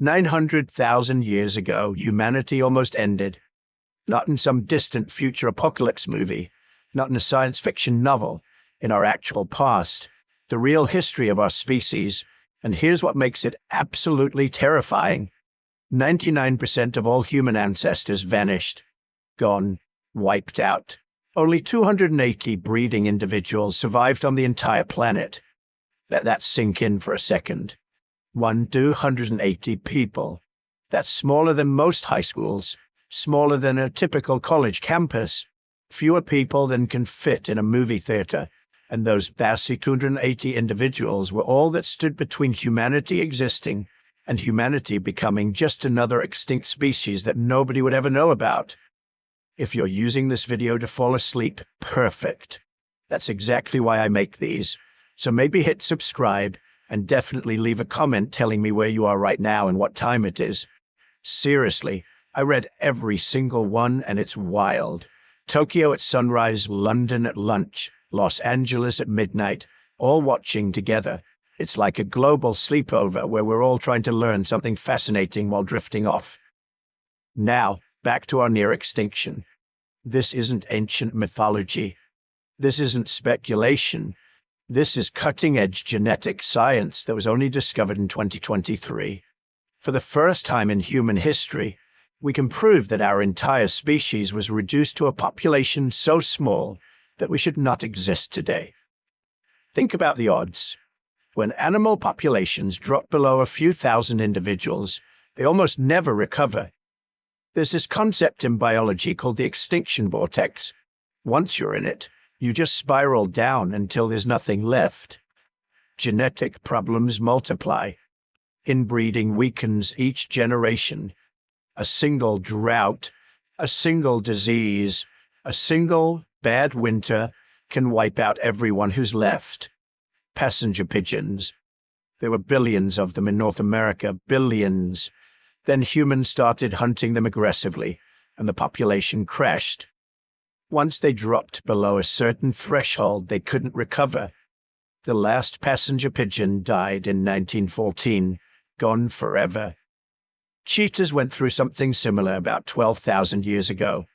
900,000 years ago, humanity almost ended. Not in some distant future apocalypse movie, not in a science fiction novel, in our actual past, the real history of our species. And here's what makes it absolutely terrifying. 99% of all human ancestors vanished, gone, wiped out. Only 280 breeding individuals survived on the entire planet. Let that sink in for a second. 280 people. That's smaller than most high schools, smaller than a typical college campus, fewer people than can fit in a movie theater. And those vast 280 individuals were all that stood between humanity existing and humanity becoming just another extinct species that nobody would ever know about. If you're using this video to fall asleep, perfect. That's exactly why I make these. So maybe hit subscribe and definitely leave a comment telling me where you are right now and what time it is. Seriously, I read every single one and it's wild. Tokyo at sunrise, London at lunch, Los Angeles at midnight, all watching together. It's like a global sleepover where we're all trying to learn something fascinating while drifting off. Now, back to our near extinction. This isn't ancient mythology. This isn't speculation. This is cutting-edge genetic science that was only discovered in 2023. For the first time in human history, we can prove that our entire species was reduced to a population so small that we should not exist today. Think about the odds. When animal populations drop below a few thousand individuals, they almost never recover. There's this concept in biology called the extinction vortex. Once you're in it, you just spiral down until there's nothing left. Genetic problems multiply. Inbreeding weakens each generation. A single drought, a single disease, a single bad winter can wipe out everyone who's left. Passenger pigeons. There were billions of them in North America, billions. Then humans started hunting them aggressively, and the population crashed. Once they dropped below a certain threshold, they couldn't recover. The last passenger pigeon died in 1914, gone forever. Cheetahs went through something similar about 12,000 years ago.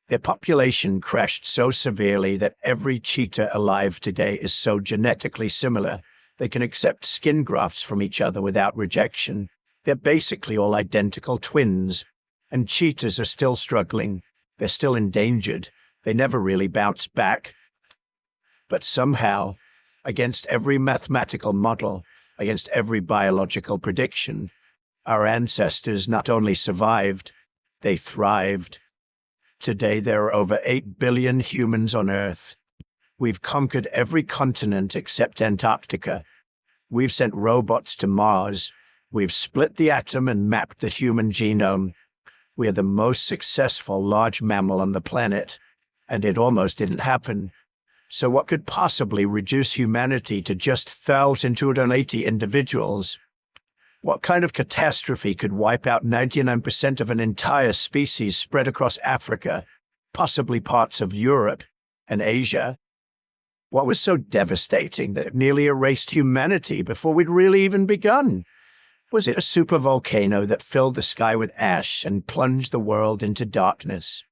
Their population crashed so severely that every cheetah alive today is so genetically similar, they can accept skin grafts from each other without rejection. They're basically all identical twins, and cheetahs are still struggling. They're still endangered. They never really bounce back. But somehow, against every mathematical model, against every biological prediction, our ancestors not only survived, they thrived. Today there are over 8 billion humans on Earth. We've conquered every continent except Antarctica. We've sent robots to Mars. We've split the atom and mapped the human genome. We are the most successful large mammal on the planet, and it almost didn't happen. So what could possibly reduce humanity to just 1,280 individuals? What kind of catastrophe could wipe out 99% of an entire species spread across Africa, possibly parts of Europe and Asia? What was so devastating that it nearly erased humanity before we'd really even begun? Was it a supervolcano that filled the sky with ash and plunged the world into darkness?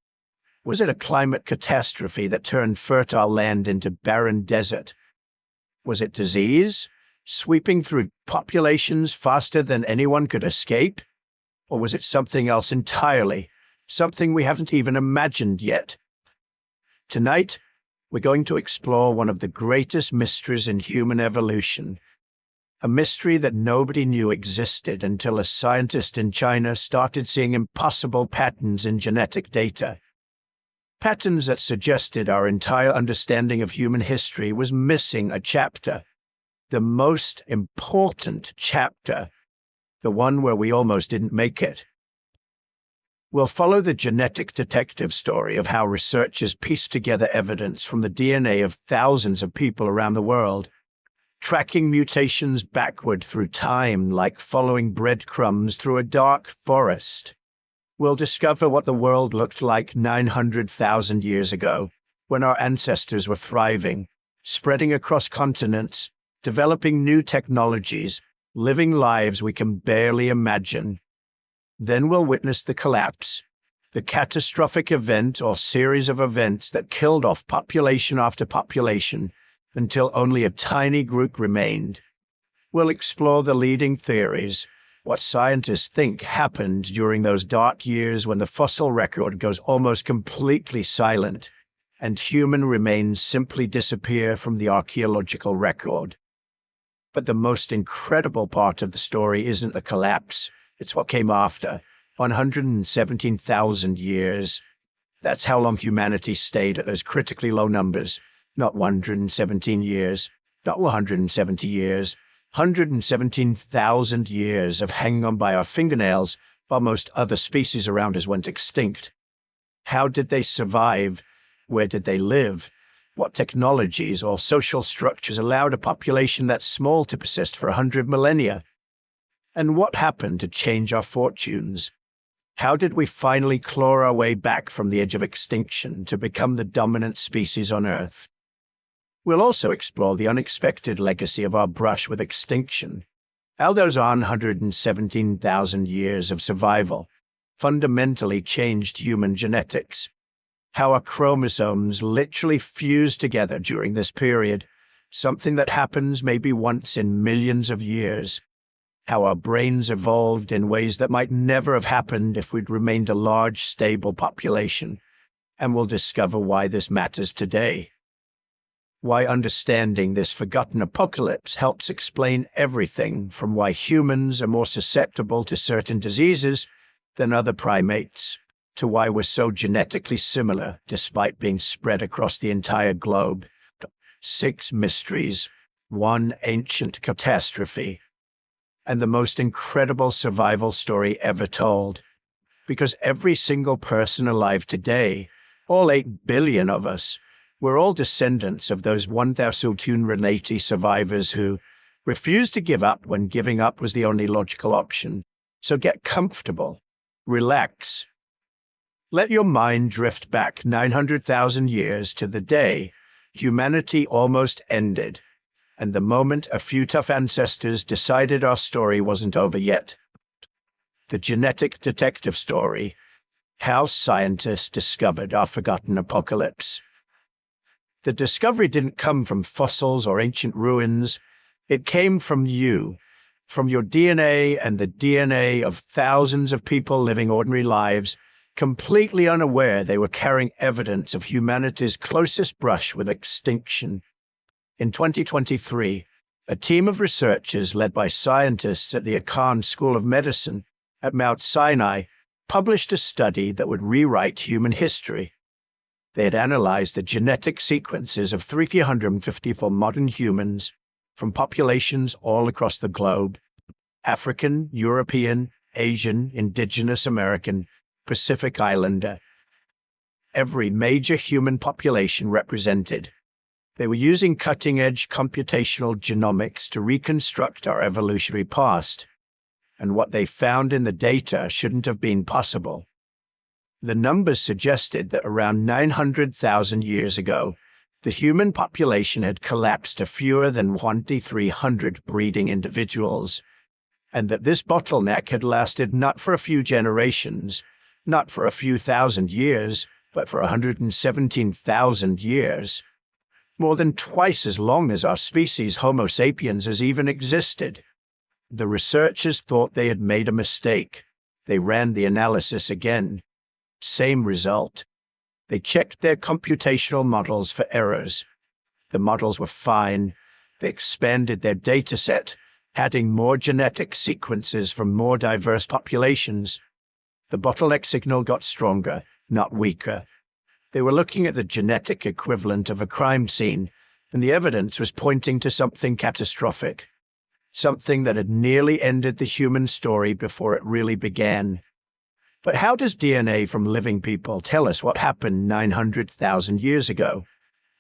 Was it a climate catastrophe that turned fertile land into barren desert? Was it disease, sweeping through populations faster than anyone could escape? Or was it something else entirely, something we haven't even imagined yet? Tonight, we're going to explore one of the greatest mysteries in human evolution, a mystery that nobody knew existed until a scientist in China started seeing impossible patterns in genetic data. Patterns that suggested our entire understanding of human history was missing a chapter. The most important chapter, the one where we almost didn't make it. We'll follow the genetic detective story of how researchers pieced together evidence from the DNA of thousands of people around the world, tracking mutations backward through time like following breadcrumbs through a dark forest. We'll discover what the world looked like 900,000 years ago, when our ancestors were thriving, spreading across continents, developing new technologies, living lives we can barely imagine. Then we'll witness the collapse, the catastrophic event or series of events that killed off population after population until only a tiny group remained. We'll explore the leading theories, what scientists think happened during those dark years when the fossil record goes almost completely silent and human remains simply disappear from the archaeological record. But the most incredible part of the story isn't the collapse, it's what came after. 117,000 years. That's how long humanity stayed at those critically low numbers. Not 117 years, not 170 years, 117,000 years of hanging on by our fingernails while most other species around us went extinct. How did they survive? Where did they live? What technologies or social structures allowed a population that small to persist for 100 millennia? And what happened to change our fortunes? How did we finally claw our way back from the edge of extinction to become the dominant species on Earth? We'll also explore the unexpected legacy of our brush with extinction, how those 117,000 years of survival fundamentally changed human genetics, how our chromosomes literally fused together during this period, something that happens maybe once in millions of years, how our brains evolved in ways that might never have happened if we'd remained a large, stable population, and we'll discover why this matters today. Why understanding this forgotten apocalypse helps explain everything from why humans are more susceptible to certain diseases than other primates, to why we're so genetically similar despite being spread across the entire globe. 6 mysteries, 1 ancient catastrophe, and the most incredible survival story ever told. Because every single person alive today, all 8 billion of us, we're all descendants of those 1,280 survivors who refused to give up when giving up was the only logical option. So get comfortable, relax. Let your mind drift back 900,000 years to the day humanity almost ended, and the moment a few tough ancestors decided our story wasn't over yet. The genetic detective story, how scientists discovered our forgotten apocalypse. The discovery didn't come from fossils or ancient ruins. It came from you, from your DNA and the DNA of thousands of people living ordinary lives, completely unaware they were carrying evidence of humanity's closest brush with extinction. In 2023, a team of researchers led by scientists at the Icahn School of Medicine at Mount Sinai published a study that would rewrite human history. They had analyzed the genetic sequences of 354 modern humans from populations all across the globe: African, European, Asian, Indigenous American, Pacific Islander. Every major human population represented. They were using cutting-edge computational genomics to reconstruct our evolutionary past, and what they found in the data shouldn't have been possible. The numbers suggested that around 900,000 years ago, the human population had collapsed to fewer than 2,300 breeding individuals, and that this bottleneck had lasted not for a few generations, not for a few thousand years, but for 117,000 years. More than twice as long as our species Homo sapiens has even existed. The researchers thought they had made a mistake. They ran the analysis again. Same result. They checked their computational models for errors. The models were fine. They expanded their dataset, adding more genetic sequences from more diverse populations. The bottleneck signal got stronger, not weaker. They were looking at the genetic equivalent of a crime scene, and the evidence was pointing to something catastrophic, something that had nearly ended the human story before it really began. But how does DNA from living people tell us what happened 900,000 years ago?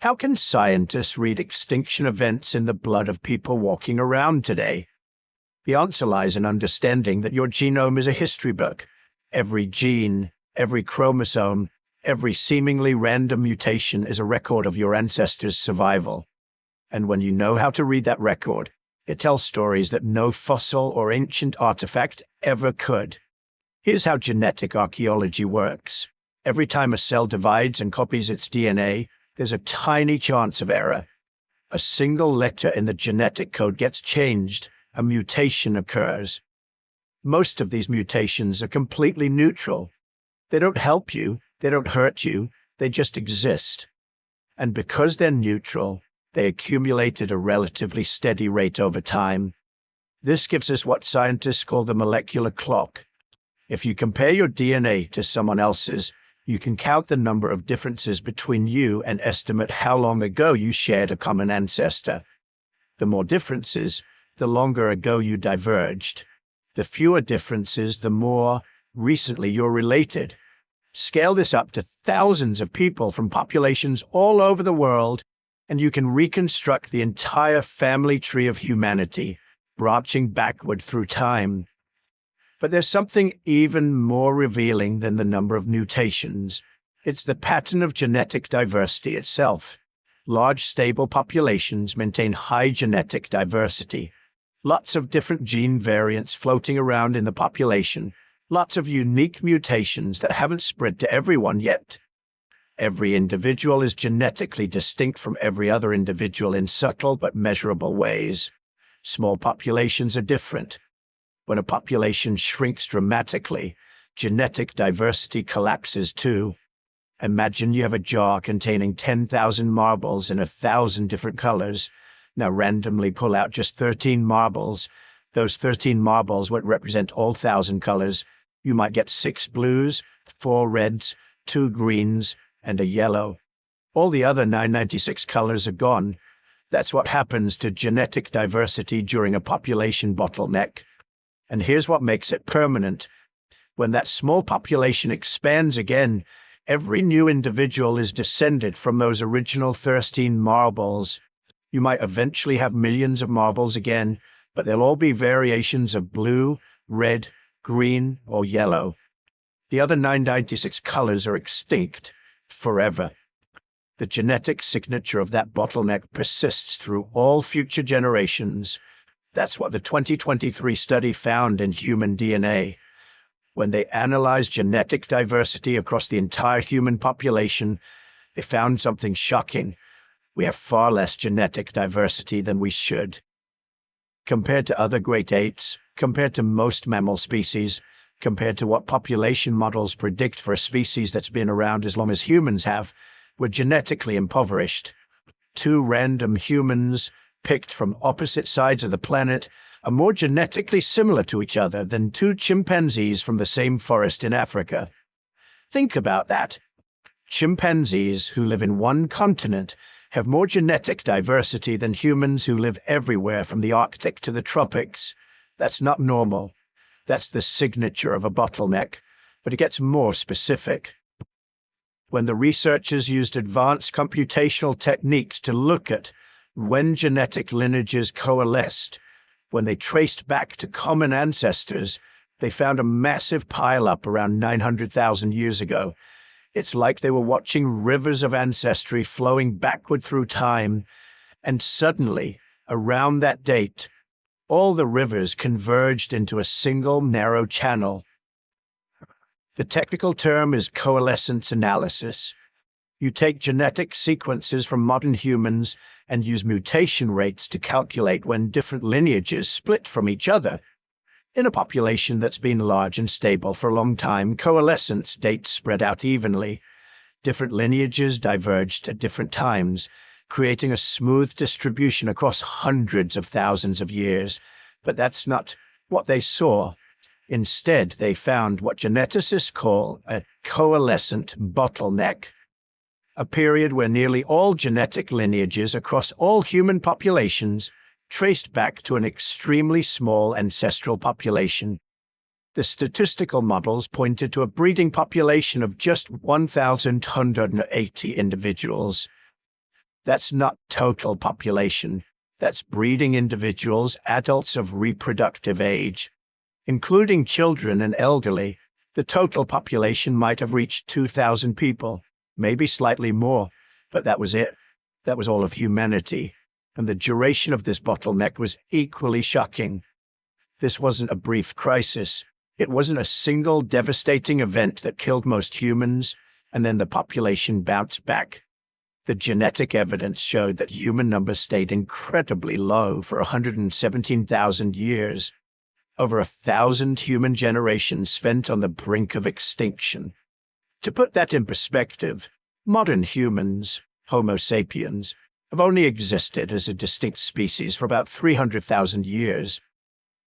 How can scientists read extinction events in the blood of people walking around today? The answer lies in understanding that your genome is a history book. Every gene, every chromosome, every seemingly random mutation is a record of your ancestors' survival. And when you know how to read that record, It tells stories that no fossil or ancient artifact ever could. Here's how genetic archaeology works. Every time a cell divides and copies its DNA, there's a tiny chance of error. A single letter in the genetic code gets changed, a mutation occurs. Most of these mutations are completely neutral. They don't help you, they don't hurt you, they just exist. And because they're neutral, they accumulate at a relatively steady rate over time. This gives us what scientists call the molecular clock. If you compare your DNA to someone else's, you can count the number of differences between you and estimate how long ago you shared a common ancestor. The more differences, the longer ago you diverged. The fewer differences, the more recently you're related. Scale this up to thousands of people from populations all over the world, and you can reconstruct the entire family tree of humanity, branching backward through time. But there's something even more revealing than the number of mutations. It's the pattern of genetic diversity itself. Large, stable populations maintain high genetic diversity. Lots of different gene variants floating around in the population. Lots of unique mutations that haven't spread to everyone yet. Every individual is genetically distinct from every other individual in subtle but measurable ways. Small populations are different. When a population shrinks dramatically, genetic diversity collapses too. Imagine you have a jar containing 10,000 marbles in 1,000 different colors. Now randomly pull out just 13 marbles. Those 13 marbles would represent all 1,000 colors. You might get 6 blues, 4 reds, 2 greens, and a yellow. All the other 996 colors are gone. That's what happens to genetic diversity during a population bottleneck. And here's what makes it permanent. When that small population expands again, every new individual is descended from those original 13 marbles. You might eventually have millions of marbles again, but they'll all be variations of blue, red, green, or yellow. The other 996 colors are extinct forever. The genetic signature of that bottleneck persists through all future generations. That's what the 2023 study found in human DNA. When they analyzed genetic diversity across the entire human population, they found something shocking. We have far less genetic diversity than we should. Compared to other great apes, compared to most mammal species, compared to what population models predict for a species that's been around as long as humans have, we're genetically impoverished. 2 random humans, picked from opposite sides of the planet, are more genetically similar to each other than 2 chimpanzees from the same forest in Africa. Think about that. Chimpanzees who live in one continent have more genetic diversity than humans who live everywhere from the Arctic to the tropics. That's not normal. That's the signature of a bottleneck, but it gets more specific. When the researchers used advanced computational techniques to look at when genetic lineages coalesced, when they traced back to common ancestors, they found a massive pileup around 900,000 years ago. It's like they were watching rivers of ancestry flowing backward through time, and suddenly, around that date, all the rivers converged into a single narrow channel. The technical term is coalescence analysis. You take genetic sequences from modern humans and use mutation rates to calculate when different lineages split from each other. In a population that's been large and stable for a long time, coalescence dates spread out evenly. Different lineages diverged at different times, creating a smooth distribution across hundreds of thousands of years. But that's not what they saw. Instead, they found what geneticists call a coalescent bottleneck, a period where nearly all genetic lineages across all human populations traced back to an extremely small ancestral population. The statistical models pointed to a breeding population of just 1,180 individuals. That's not total population. That's breeding individuals, adults of reproductive age. Including children and elderly, the total population might have reached 2,000 people, maybe slightly more, but that was it. That was all of humanity. and the duration of this bottleneck was equally shocking. This wasn't a brief crisis. It wasn't a single devastating event that killed most humans, and then the population bounced back. The genetic evidence showed that human numbers stayed incredibly low for 117,000 years, over 1,000 human generations spent on the brink of extinction. To put that in perspective, modern humans, Homo sapiens, have only existed as a distinct species for about 300,000 years.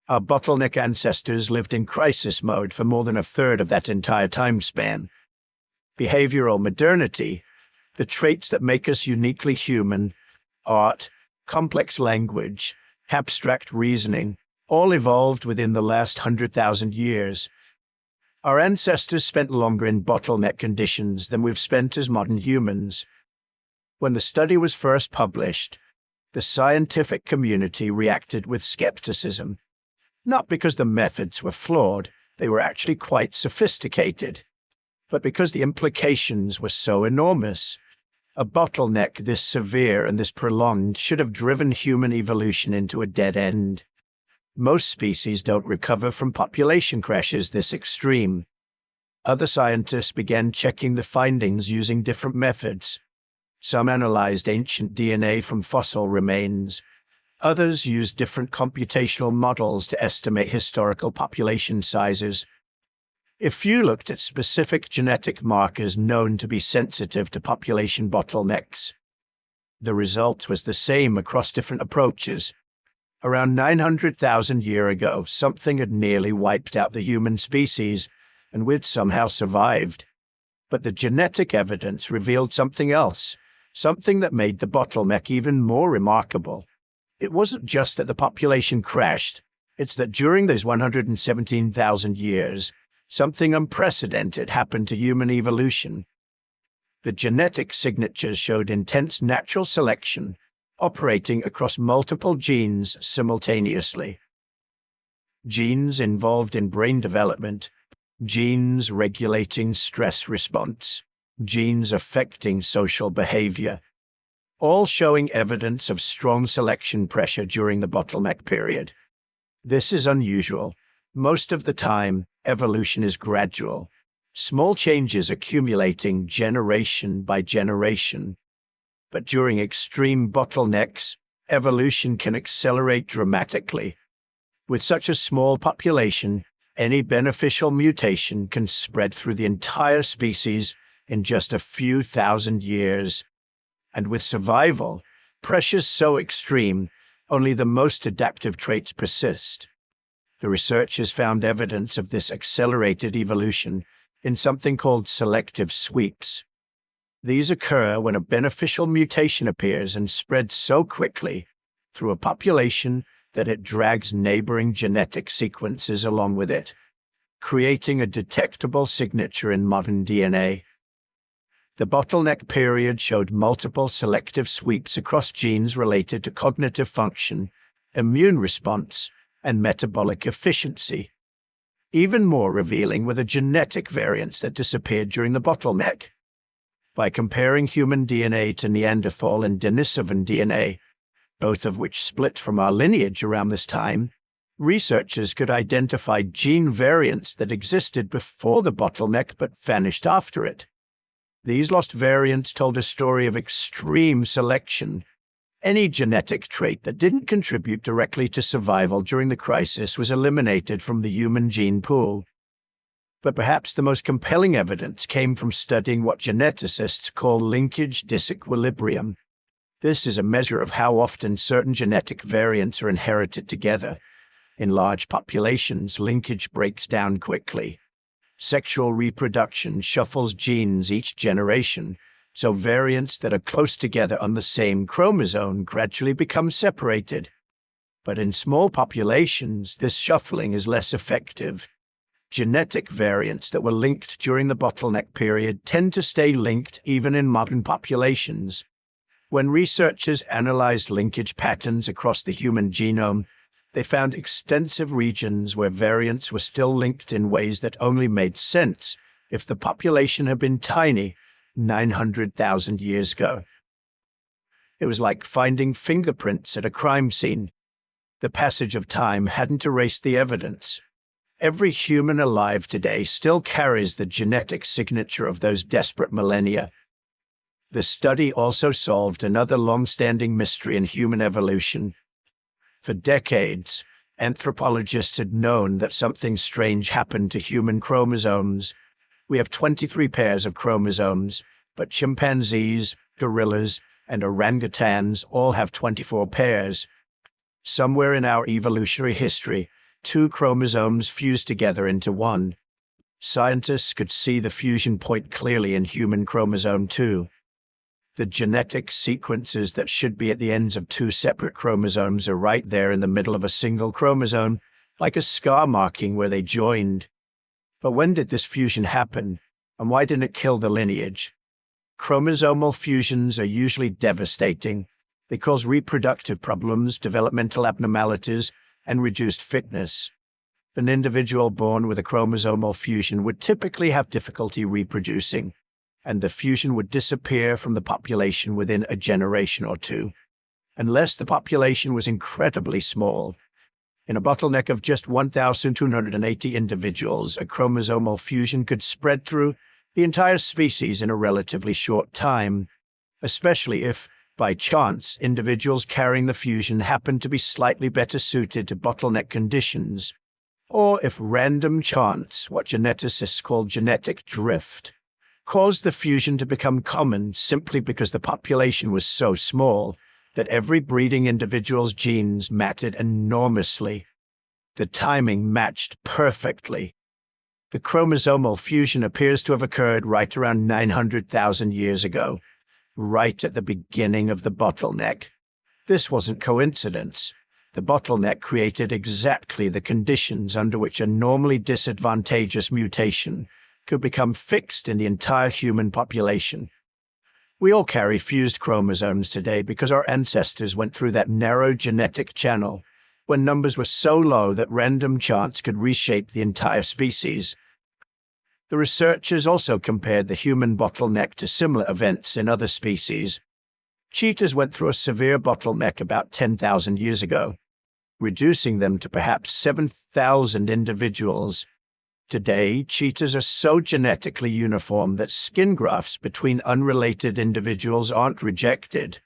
Our bottleneck ancestors lived in crisis mode for more than a third of that entire time span. Behavioral modernity, the traits that make us uniquely human, art, complex language, abstract reasoning, all evolved within the last 100,000 years. Our ancestors spent longer in bottleneck conditions than we've spent as modern humans. When the study was first published, the scientific community reacted with skepticism. Not because the methods were flawed, they were actually quite sophisticated, but because the implications were so enormous. A bottleneck this severe and this prolonged should have driven human evolution into a dead end. Most species don't recover from population crashes this extreme. Other scientists began checking the findings using different methods. Some analyzed ancient DNA from fossil remains. Others used different computational models to estimate historical population sizes. A few looked at specific genetic markers known to be sensitive to population bottlenecks. The result was the same across different approaches. Around 900,000 years ago, something had nearly wiped out the human species, and we'd somehow survived. But the genetic evidence revealed something else, something that made the bottleneck even more remarkable. It wasn't just that the population crashed, it's that during those 117,000 years, something unprecedented happened to human evolution. The genetic signatures showed intense natural selection, operating across multiple genes simultaneously. Genes involved in brain development, genes regulating stress response, genes affecting social behavior, all showing evidence of strong selection pressure during the bottleneck period. This is unusual. Most of the time, evolution is gradual, small changes accumulating generation by generation. But during extreme bottlenecks, evolution can accelerate dramatically. With such a small population, any beneficial mutation can spread through the entire species in just a few thousand years. And with survival, pressures so extreme, only the most adaptive traits persist. The researchers found evidence of this accelerated evolution in something called selective sweeps. These occur when a beneficial mutation appears and spreads so quickly through a population that it drags neighboring genetic sequences along with it, creating a detectable signature in modern DNA. The bottleneck period showed multiple selective sweeps across genes related to cognitive function, immune response, and metabolic efficiency. Even more revealing were the genetic variants that disappeared during the bottleneck. By comparing human DNA to Neanderthal and Denisovan DNA, both of which split from our lineage around this time, researchers could identify gene variants that existed before the bottleneck but vanished after it. These lost variants told a story of extreme selection. Any genetic trait that didn't contribute directly to survival during the crisis was eliminated from the human gene pool. But perhaps the most compelling evidence came from studying what geneticists call linkage disequilibrium. This is a measure of how often certain genetic variants are inherited together. In large populations, linkage breaks down quickly. Sexual reproduction shuffles genes each generation, so variants that are close together on the same chromosome gradually become separated. But in small populations, this shuffling is less effective. Genetic variants that were linked during the bottleneck period tend to stay linked even in modern populations. When researchers analyzed linkage patterns across the human genome, they found extensive regions where variants were still linked in ways that only made sense if the population had been tiny 900,000 years ago. It was like finding fingerprints at a crime scene. The passage of time hadn't erased the evidence. Every human alive today still carries the genetic signature of those desperate millennia. The study also solved another long-standing mystery in human evolution. For decades, anthropologists had known that something strange happened to human chromosomes. We have 23 pairs of chromosomes, but chimpanzees, gorillas, and orangutans all have 24 pairs. Somewhere in our evolutionary history, two chromosomes fused together into one. Scientists could see the fusion point clearly in human chromosome 2. The genetic sequences that should be at the ends of two separate chromosomes are right there in the middle of a single chromosome, like a scar marking where they joined. But when did this fusion happen, and why didn't it kill the lineage? Chromosomal fusions are usually devastating. They cause reproductive problems, developmental abnormalities, and reduced fitness. An individual born with a chromosomal fusion would typically have difficulty reproducing, and the fusion would disappear from the population within a generation or two, unless the population was incredibly small. In a bottleneck of just 1,280 individuals, a chromosomal fusion could spread through the entire species in a relatively short time, especially if, by chance, individuals carrying the fusion happened to be slightly better suited to bottleneck conditions, or if random chance, what geneticists call genetic drift, caused the fusion to become common simply because the population was so small that every breeding individual's genes mattered enormously. The timing matched perfectly. The chromosomal fusion appears to have occurred right around 900,000 years ago, right at the beginning of the bottleneck. This wasn't coincidence. The bottleneck created exactly the conditions under which a normally disadvantageous mutation could become fixed in the entire human population. We all carry fused chromosomes today because our ancestors went through that narrow genetic channel when numbers were so low that random chance could reshape the entire species. The researchers also compared the human bottleneck to similar events in other species. Cheetahs went through a severe bottleneck about 10,000 years ago, reducing them to perhaps 7,000 individuals. Today, cheetahs are so genetically uniform that skin grafts between unrelated individuals aren't rejected.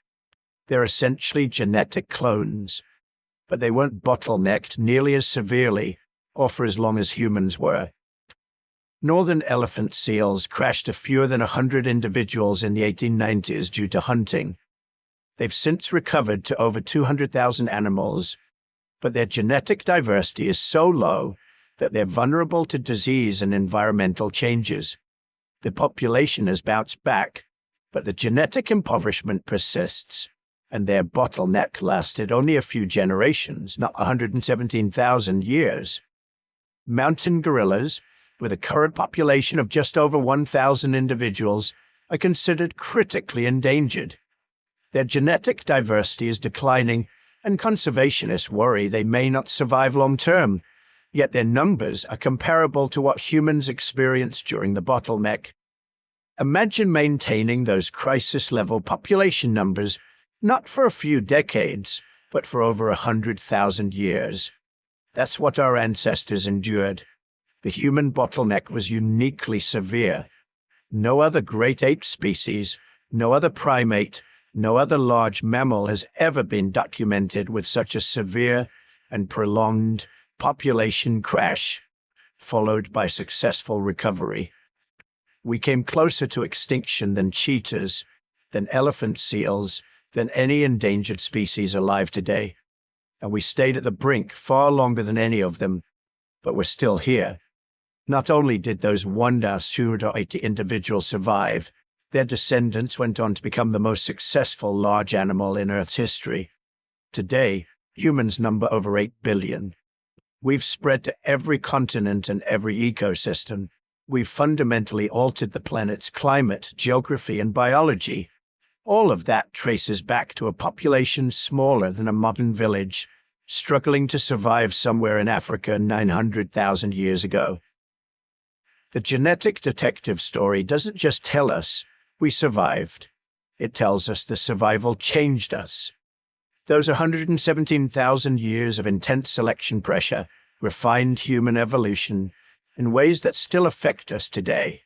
They're essentially genetic clones, but they weren't bottlenecked nearly as severely or for as long as humans were. Northern elephant seals crashed to fewer than 100 individuals in the 1890s due to hunting. They've since recovered to over 200,000 animals, but their genetic diversity is so low that they're vulnerable to disease and environmental changes. The population has bounced back, but the genetic impoverishment persists, and their bottleneck lasted only a few generations, not 117,000 years. Mountain gorillas, with a current population of just over 1,000 individuals, are considered critically endangered. Their genetic diversity is declining, and conservationists worry they may not survive long-term, yet their numbers are comparable to what humans experienced during the bottleneck. Imagine maintaining those crisis-level population numbers, not for a few decades, but for over 100,000 years. That's what our ancestors endured. The human bottleneck was uniquely severe. No other great ape species, no other primate, no other large mammal has ever been documented with such a severe and prolonged population crash, followed by successful recovery. We came closer to extinction than cheetahs, than elephant seals, than any endangered species alive today. And we stayed at the brink far longer than any of them, but we're still here. Not only did those 1,280 individuals survive, their descendants went on to become the most successful large animal in Earth's history. Today, humans number over 8 billion. We've spread to every continent and every ecosystem. We've fundamentally altered the planet's climate, geography, and biology. All of that traces back to a population smaller than a modern village, struggling to survive somewhere in Africa 900,000 years ago. The genetic detective story doesn't just tell us we survived. It tells us the survival changed us. Those 117,000 years of intense selection pressure refined human evolution in ways that still affect us today.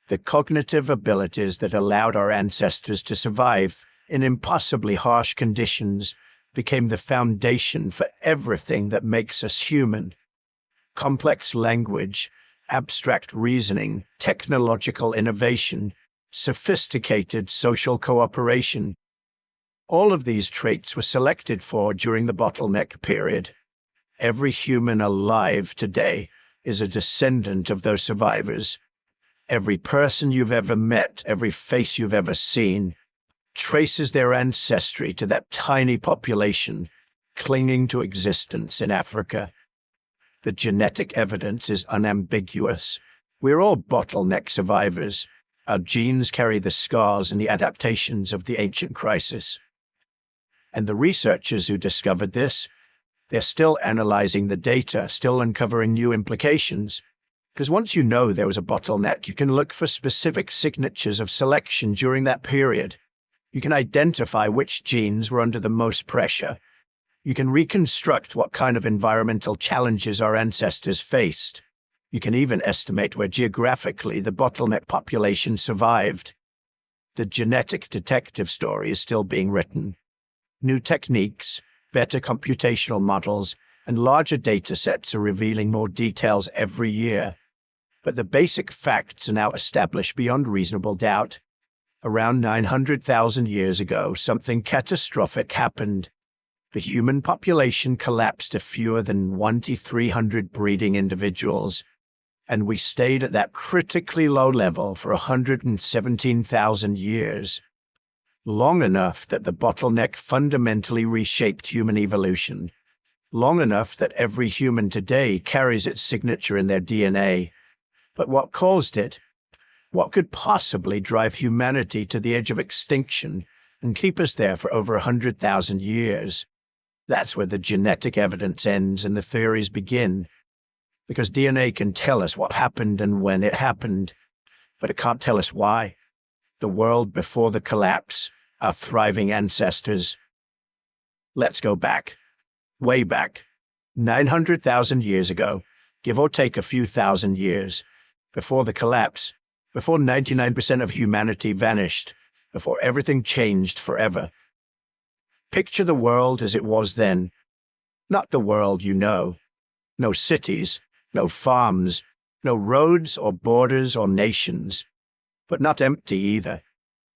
The cognitive abilities that allowed our ancestors to survive in impossibly harsh conditions became the foundation for everything that makes us human. Complex language, abstract reasoning, technological innovation, sophisticated social cooperation. All of these traits were selected for during the bottleneck period. Every human alive today is a descendant of those survivors. Every person you've ever met, every face you've ever seen, traces their ancestry to that tiny population clinging to existence in Africa. The genetic evidence is unambiguous. We're all bottleneck survivors. Our genes carry the scars and the adaptations of the ancient crisis. And the researchers who discovered this, they're still analyzing the data, still uncovering new implications. Because once you know there was a bottleneck, you can look for specific signatures of selection during that period. You can identify which genes were under the most pressure. You can reconstruct what kind of environmental challenges our ancestors faced. You can even estimate where geographically the bottleneck population survived. The genetic detective story is still being written. New techniques, better computational models, and larger data sets are revealing more details every year. But the basic facts are now established beyond reasonable doubt. Around 900,000 years ago, something catastrophic happened. The human population collapsed to fewer than 1 to 300 breeding individuals, and we stayed at that critically low level for 117,000 years. Long enough that the bottleneck fundamentally reshaped human evolution. Long enough that every human today carries its signature in their DNA. But what caused it? What could possibly drive humanity to the edge of extinction and keep us there for over 100,000 years? That's where the genetic evidence ends and the theories begin. Because DNA can tell us what happened and when it happened, but it can't tell us why. The world before the collapse, our thriving ancestors. Let's go back. Way back. 900,000 years ago, give or take a few thousand years. Before the collapse, before 99% of humanity vanished, before everything changed forever. Picture the world as it was then. Not the world you know. No cities, no farms, no roads or borders or nations. But not empty either.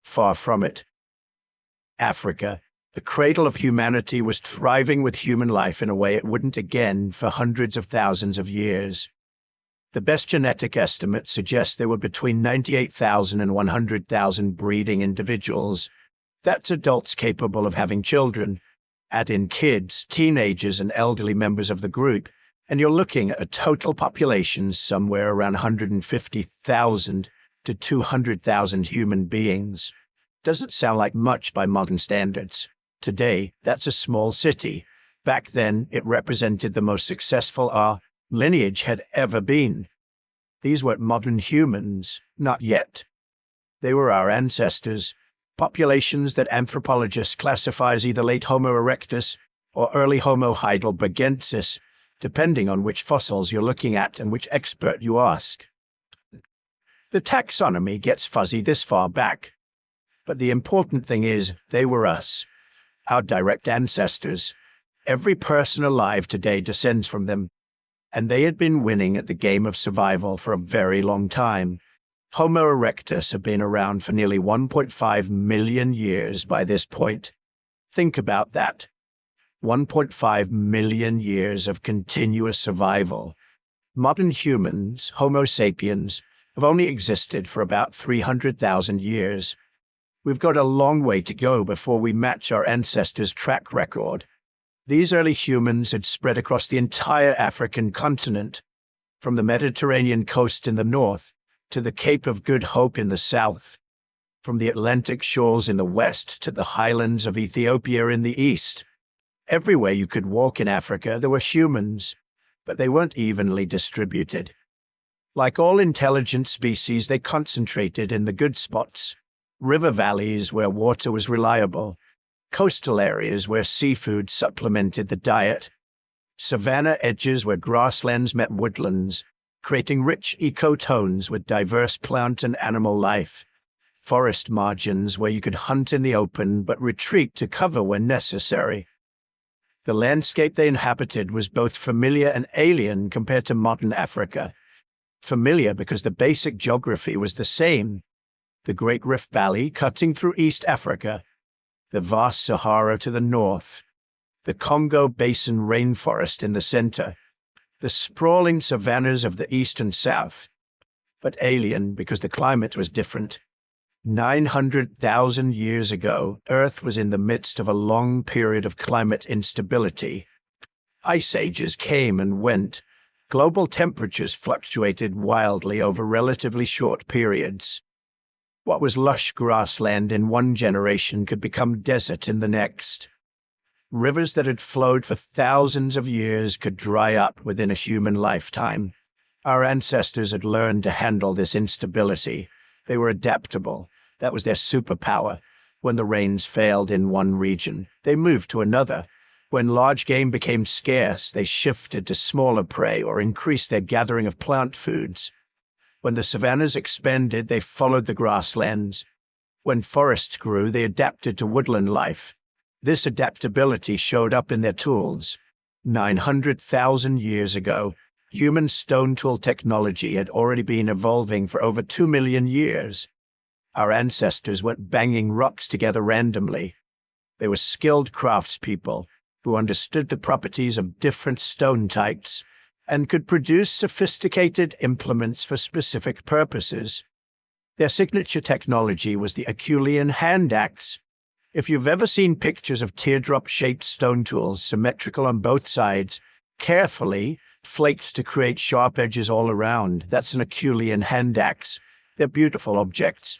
Far from it. Africa, the cradle of humanity, was thriving with human life in a way it wouldn't again for hundreds of thousands of years. The best genetic estimates suggest there were between 98,000 and 100,000 breeding individuals. That's adults capable of having children. Add in kids, teenagers, and elderly members of the group, and you're looking at a total population somewhere around 150,000 to 200,000 human beings. Doesn't sound like much by modern standards. Today, that's a small city. Back then, it represented the most successful our lineage had ever been. These weren't modern humans, not yet. They were our ancestors, populations that anthropologists classify as either late Homo erectus or early Homo heidelbergensis, depending on which fossils you're looking at and which expert you ask. The taxonomy gets fuzzy this far back, but the important thing is they were us, our direct ancestors. Every person alive today descends from them, and they had been winning at the game of survival for a very long time. Homo erectus had been around for nearly 1.5 million years by this point. Think about that. 1.5 million years of continuous survival. Modern humans, Homo sapiens, have only existed for about 300,000 years. We've got a long way to go before we match our ancestors' track record. These early humans had spread across the entire African continent, from the Mediterranean coast in the north to the Cape of Good Hope in the south, from the Atlantic shores in the west to the highlands of Ethiopia in the east. Everywhere you could walk in Africa, there were humans, but they weren't evenly distributed. Like all intelligent species, they concentrated in the good spots, river valleys where water was reliable, coastal areas where seafood supplemented the diet, savanna edges where grasslands met woodlands, creating rich ecotones with diverse plant and animal life, forest margins where you could hunt in the open but retreat to cover when necessary. The landscape they inhabited was both familiar and alien compared to modern Africa. Familiar because the basic geography was the same: the Great Rift Valley cutting through East Africa, the vast Sahara to the north, the Congo Basin rainforest in the center, the sprawling savannas of the east and south. But alien because the climate was different. 900,000 years ago, Earth was in the midst of a long period of climate instability. Ice ages came and went. Global temperatures fluctuated wildly over relatively short periods. What was lush grassland in one generation could become desert in the next. Rivers that had flowed for thousands of years could dry up within a human lifetime. Our ancestors had learned to handle this instability. They were adaptable. That was their superpower. When the rains failed in one region, they moved to another. When large game became scarce, they shifted to smaller prey or increased their gathering of plant foods. When the savannas expanded, they followed the grasslands. When forests grew, they adapted to woodland life. This adaptability showed up in their tools. 900,000 years ago, human stone tool technology had already been evolving for over 2 million years. Our ancestors weren't banging rocks together randomly. They were skilled craftspeople who understood the properties of different stone types and could produce sophisticated implements for specific purposes. Their signature technology was the Acheulean hand axe. If you've ever seen pictures of teardrop-shaped stone tools, symmetrical on both sides, carefully flaked to create sharp edges all around, that's an Acheulean hand axe. They're beautiful objects.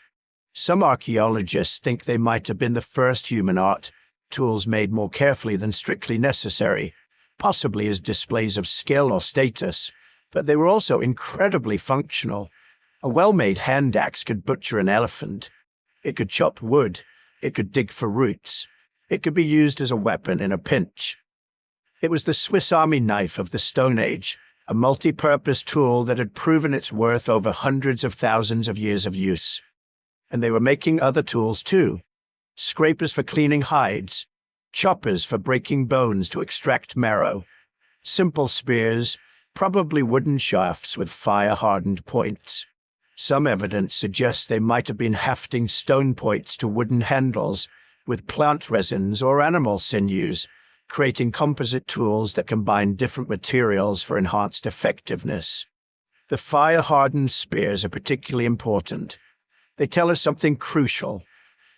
Some archaeologists think they might have been the first human art, tools made more carefully than strictly necessary, possibly as displays of skill or status, but they were also incredibly functional. A well-made hand axe could butcher an elephant. It could chop wood. It could dig for roots. It could be used as a weapon in a pinch. It was the Swiss Army knife of the Stone Age, a multi-purpose tool that had proven its worth over hundreds of thousands of years of use. And they were making other tools too. Scrapers for cleaning hides, choppers for breaking bones to extract marrow, simple spears, probably wooden shafts with fire-hardened points. Some evidence suggests they might have been hafting stone points to wooden handles with plant resins or animal sinews, creating composite tools that combine different materials for enhanced effectiveness. The fire-hardened spears are particularly important. They tell us something crucial.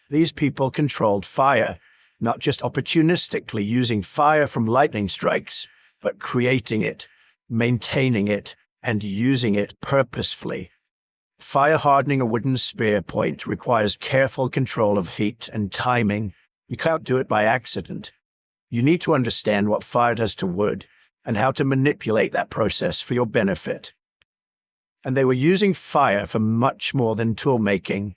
These people controlled fire, not just opportunistically using fire from lightning strikes, but creating it, maintaining it, and using it purposefully. Fire hardening a wooden spear point requires careful control of heat and timing. You can't do it by accident. You need to understand what fire does to wood and how to manipulate that process for your benefit. And they were using fire for much more than tool making.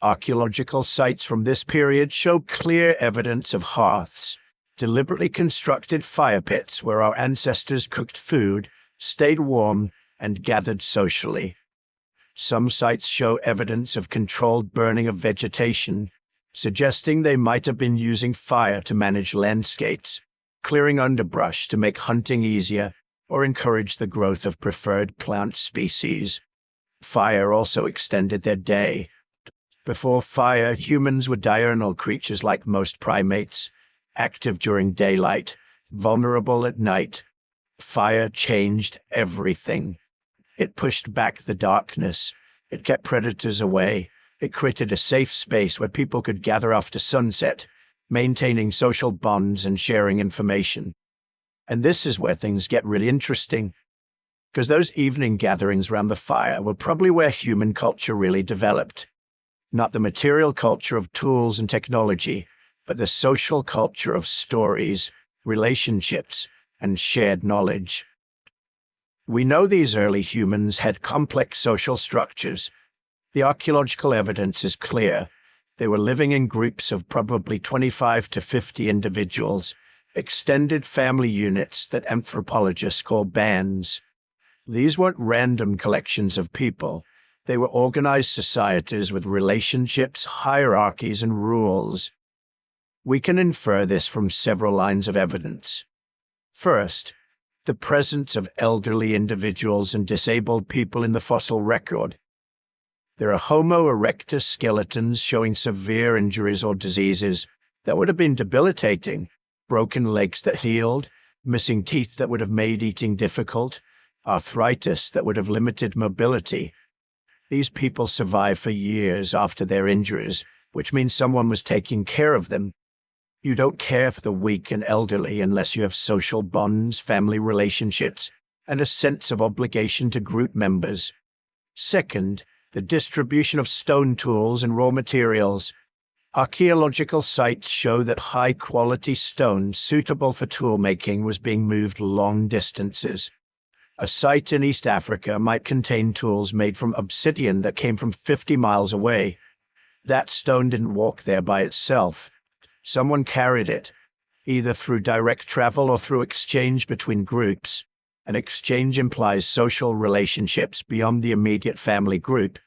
Archaeological sites from this period show clear evidence of hearths, deliberately constructed fire pits where our ancestors cooked food, stayed warm, and gathered socially. Some sites show evidence of controlled burning of vegetation, suggesting they might have been using fire to manage landscapes, clearing underbrush to make hunting easier, or encourage the growth of preferred plant species. Fire also extended their day. Before fire, humans were diurnal creatures like most primates, active during daylight, vulnerable at night. Fire changed everything. It pushed back the darkness. It kept predators away. It created a safe space where people could gather after sunset, maintaining social bonds and sharing information. And this is where things get really interesting, because those evening gatherings around the fire were probably where human culture really developed. Not the material culture of tools and technology, but the social culture of stories, relationships, and shared knowledge. We know these early humans had complex social structures. The archaeological evidence is clear. They were living in groups of probably 25 to 50 individuals, extended family units that anthropologists call bands. These weren't random collections of people. They were organized societies with relationships, hierarchies, and rules. We can infer this from several lines of evidence. First, the presence of elderly individuals and disabled people in the fossil record. There are Homo erectus skeletons showing severe injuries or diseases that would have been debilitating, broken legs that healed, missing teeth that would have made eating difficult, arthritis that would have limited mobility. These people survive for years after their injuries, which means someone was taking care of them. You don't care for the weak and elderly unless you have social bonds, family relationships, and a sense of obligation to group members. Second, the distribution of stone tools and raw materials. Archaeological sites show that high-quality stone suitable for tool-making was being moved long distances. A site in East Africa might contain tools made from obsidian that came from 50 miles away. That stone didn't walk there by itself. Someone carried it, either through direct travel or through exchange between groups. An exchange implies social relationships beyond the immediate family group.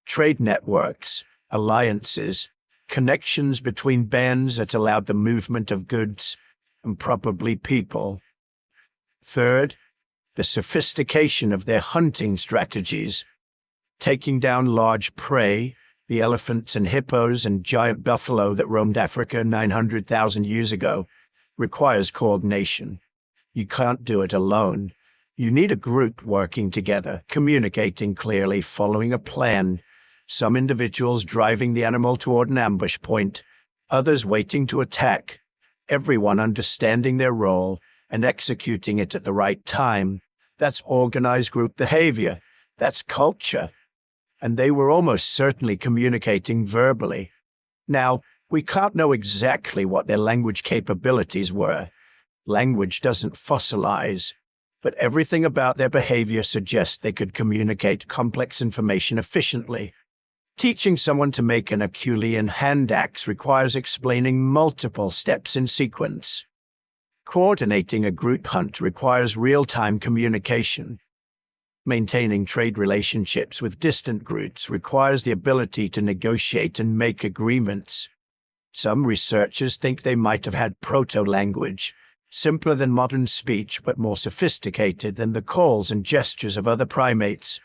Trade networks, alliances, connections between bands that allowed the movement of goods and probably people. Third, the sophistication of their hunting strategies. Taking down large prey, the elephants and hippos and giant buffalo that roamed Africa 900,000 years ago, requires coordination. You can't do it alone. You need a group working together, communicating clearly, following a plan. Some individuals driving the animal toward an ambush point, others waiting to attack, everyone understanding their role and executing it at the right time. That's organized group behavior. That's culture. And they were almost certainly communicating verbally. Now, we can't know exactly what their language capabilities were. Language doesn't fossilize, but everything about their behavior suggests they could communicate complex information efficiently. Teaching someone to make an Herculean hand axe requires explaining multiple steps in sequence. Coordinating a group hunt requires real-time communication. Maintaining trade relationships with distant groups requires the ability to negotiate and make agreements. Some researchers think they might have had proto-language, simpler than modern speech but more sophisticated than the calls and gestures of other primates.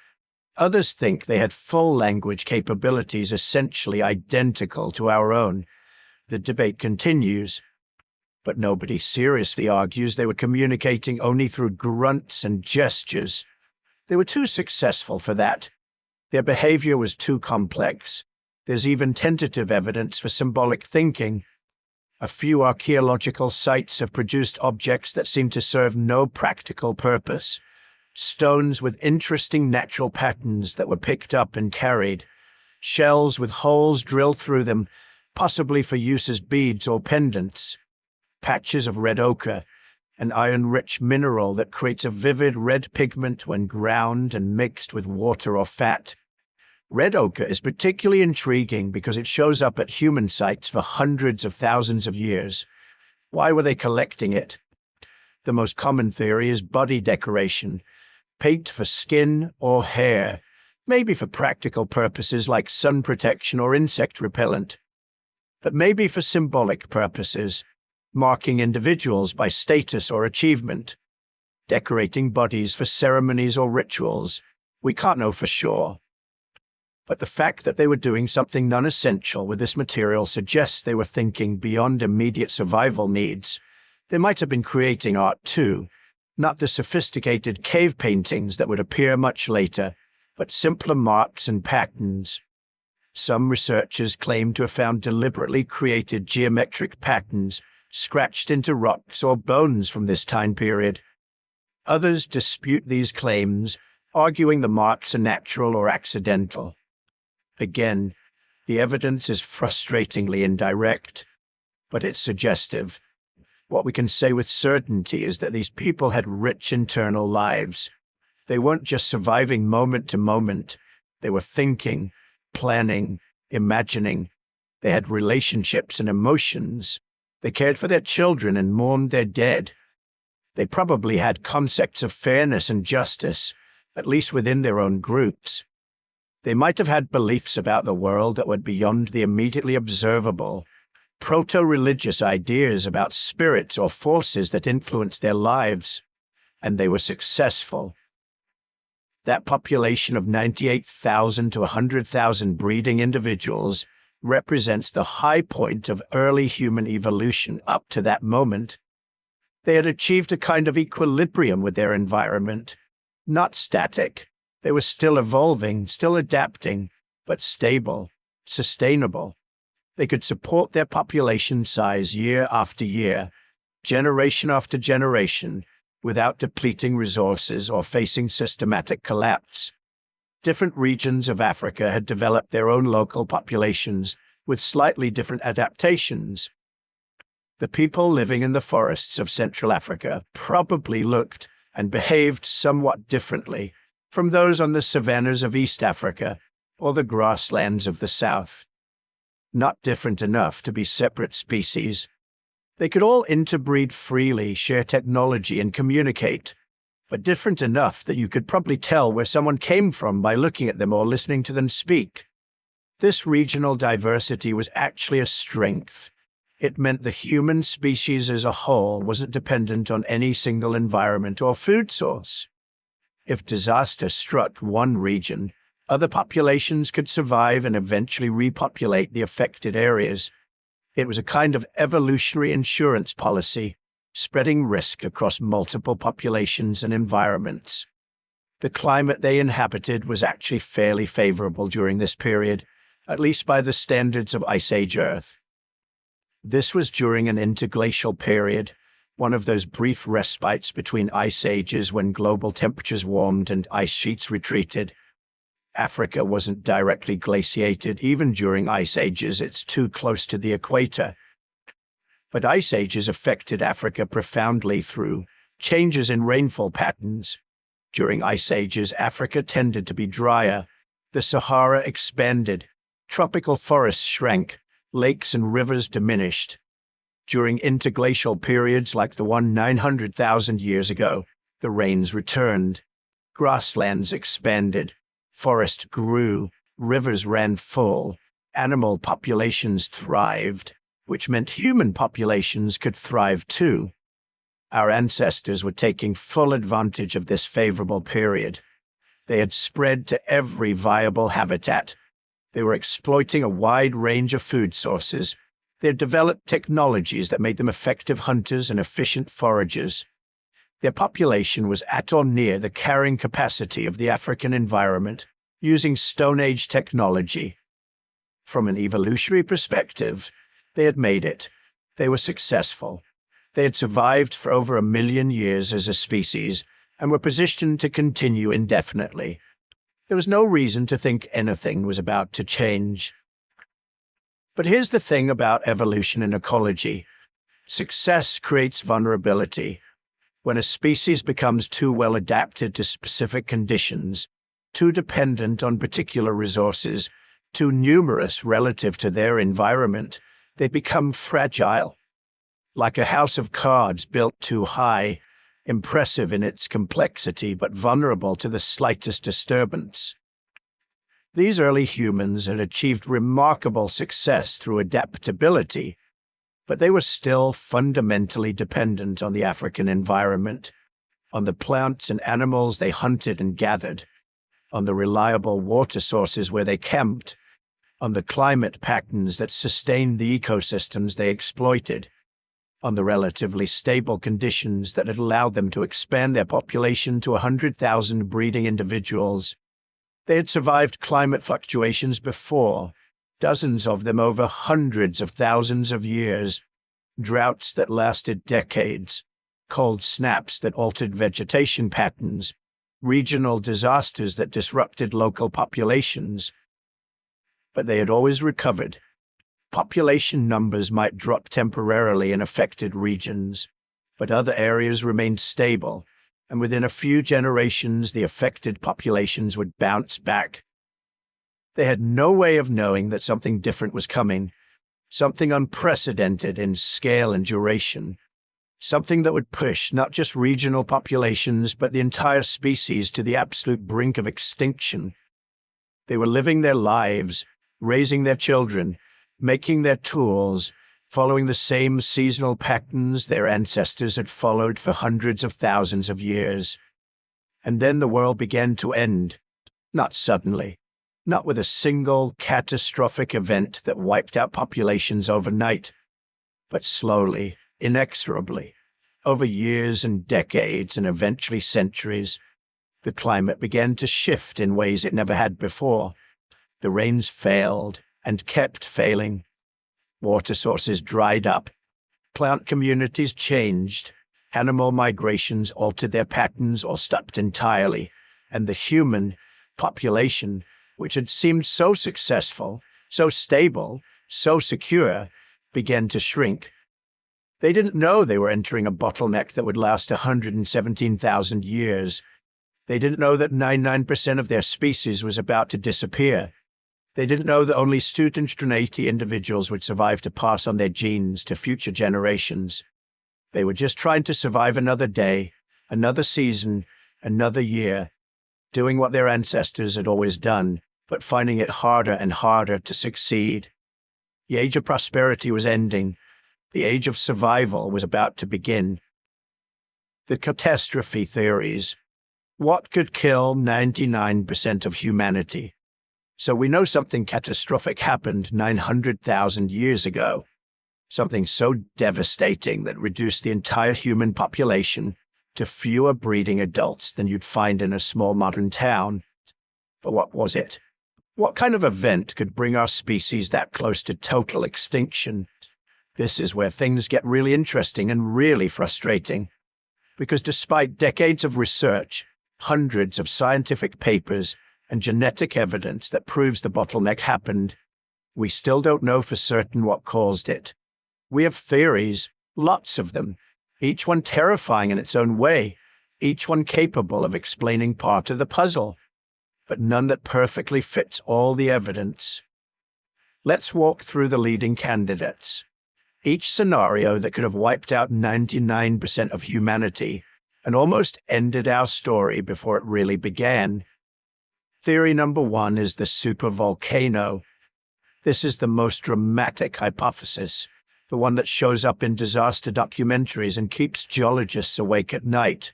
Others think they had full language capabilities essentially identical to our own. The debate continues, but nobody seriously argues they were communicating only through grunts and gestures. They were too successful for that. Their behavior was too complex. There's even tentative evidence for symbolic thinking. A few archaeological sites have produced objects that seem to serve no practical purpose. Stones with interesting natural patterns that were picked up and carried. Shells with holes drilled through them, possibly for use as beads or pendants. Patches of red ochre, an iron-rich mineral that creates a vivid red pigment when ground and mixed with water or fat. Red ochre is particularly intriguing because it shows up at human sites for hundreds of thousands of years. Why were they collecting it? The most common theory is body decoration, paint for skin or hair, maybe for practical purposes like sun protection or insect repellent, but maybe for symbolic purposes, marking individuals by status or achievement, decorating bodies for ceremonies or rituals. We can't know for sure. But the fact that they were doing something non-essential with this material suggests they were thinking beyond immediate survival needs. They might have been creating art too, not the sophisticated cave paintings that would appear much later, but simpler marks and patterns. Some researchers claim to have found deliberately created geometric patterns scratched into rocks or bones from this time period. Others dispute these claims, arguing the marks are natural or accidental. Again, the evidence is frustratingly indirect, but it's suggestive. What we can say with certainty is that these people had rich internal lives. They weren't just surviving moment to moment. They were thinking, planning, imagining. They had relationships and emotions. They cared for their children and mourned their dead. They probably had concepts of fairness and justice, at least within their own groups. They might have had beliefs about the world that were beyond the immediately observable, proto-religious ideas about spirits or forces that influenced their lives, and they were successful. That population of 98,000 to 100,000 breeding individuals represents the high point of early human evolution up to that moment. They had achieved a kind of equilibrium with their environment, not static. They were still evolving, still adapting, but stable, sustainable. They could support their population size year after year, generation after generation, without depleting resources or facing systematic collapse. Different regions of Africa had developed their own local populations with slightly different adaptations. The people living in the forests of Central Africa probably looked and behaved somewhat differently from those on the savannas of East Africa or the grasslands of the South. Not different enough to be separate species. They could all interbreed freely, share technology, and communicate, but different enough that you could probably tell where someone came from by looking at them or listening to them speak. This regional diversity was actually a strength. It meant the human species as a whole wasn't dependent on any single environment or food source. If disaster struck one region, other populations could survive and eventually repopulate the affected areas. It was a kind of evolutionary insurance policy, spreading risk across multiple populations and environments. The climate they inhabited was actually fairly favorable during this period, at least by the standards of Ice Age Earth. This was during an interglacial period, one of those brief respites between ice ages when global temperatures warmed and ice sheets retreated. Africa wasn't directly glaciated even during ice ages, it's too close to the equator. But ice ages affected Africa profoundly through changes in rainfall patterns. During ice ages, Africa tended to be drier. The Sahara expanded. Tropical forests shrank. Lakes and rivers diminished. During interglacial periods like the one 900,000 years ago, the rains returned. Grasslands expanded. Forests grew. Rivers ran full. Animal populations thrived, which meant human populations could thrive too. Our ancestors were taking full advantage of this favorable period. They had spread to every viable habitat. They were exploiting a wide range of food sources. They had developed technologies that made them effective hunters and efficient foragers. Their population was at or near the carrying capacity of the African environment, using Stone Age technology. From an evolutionary perspective, they had made it. They were successful. They had survived for over 1 million years as a species and were positioned to continue indefinitely. There was no reason to think anything was about to change. But here's the thing about evolution and ecology. Success creates vulnerability. When a species becomes too well adapted to specific conditions, too dependent on particular resources, too numerous relative to their environment, they become fragile. Like a house of cards built too high, impressive in its complexity but vulnerable to the slightest disturbance. These early humans had achieved remarkable success through adaptability, but they were still fundamentally dependent on the African environment, on the plants and animals they hunted and gathered, on the reliable water sources where they camped, on the climate patterns that sustained the ecosystems they exploited, on the relatively stable conditions that had allowed them to expand their population to 100,000 breeding individuals. They had survived climate fluctuations before, dozens of them over hundreds of thousands of years, droughts that lasted decades, cold snaps that altered vegetation patterns, regional disasters that disrupted local populations. But they had always recovered. Population numbers might drop temporarily in affected regions, but other areas remained stable, and within a few generations the affected populations would bounce back. They had no way of knowing that something different was coming, something unprecedented in scale and duration, something that would push not just regional populations but the entire species to the absolute brink of extinction. They were living their lives, raising their children, making their tools, following the same seasonal patterns their ancestors had followed for hundreds of thousands of years. And then the world began to end, not suddenly, not with a single catastrophic event that wiped out populations overnight, but slowly, inexorably, over years and decades and eventually centuries. The climate began to shift in ways it never had before. The rains failed and kept failing. Water sources dried up. Plant communities changed. Animal migrations altered their patterns or stopped entirely. And the human population, which had seemed so successful, so stable, so secure, began to shrink. They didn't know they were entering a bottleneck that would last 117,000 years. They didn't know that 99% of their species was about to disappear. They didn't know that only 280 individuals would survive to pass on their genes to future generations. They were just trying to survive another day, another season, another year, doing what their ancestors had always done, but finding it harder and harder to succeed. The age of prosperity was ending. The age of survival was about to begin. The catastrophe theories. What could kill 99% of humanity? So we know something catastrophic happened 900,000 years ago. Something so devastating that reduced the entire human population to fewer breeding adults than you'd find in a small modern town. But what was it? What kind of event could bring our species that close to total extinction? This is where things get really interesting and really frustrating. Because despite decades of research, hundreds of scientific papers, and genetic evidence that proves the bottleneck happened, we still don't know for certain what caused it. We have theories, lots of them, each one terrifying in its own way, each one capable of explaining part of the puzzle, but none that perfectly fits all the evidence. Let's walk through the leading candidates. Each scenario that could have wiped out 99% of humanity and almost ended our story before it really began. Theory number 1 is the supervolcano. This is the most dramatic hypothesis, the one that shows up in disaster documentaries and keeps geologists awake at night.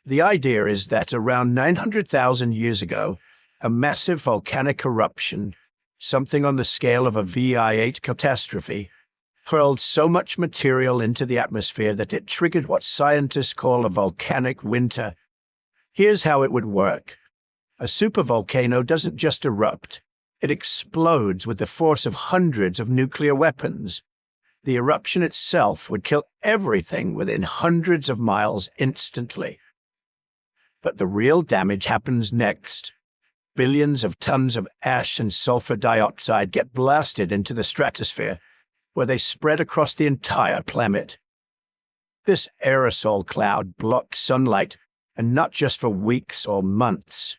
The idea is that around 900,000 years ago, a massive volcanic eruption, something on the scale of a VI8 catastrophe, hurled so much material into the atmosphere that it triggered what scientists call a volcanic winter. Here's how it would work. A supervolcano doesn't just erupt. It explodes with the force of hundreds of nuclear weapons. The eruption itself would kill everything within hundreds of miles instantly. But the real damage happens next. Billions of tons of ash and sulfur dioxide get blasted into the stratosphere, where they spread across the entire planet. This aerosol cloud blocks sunlight, and not just for weeks or months.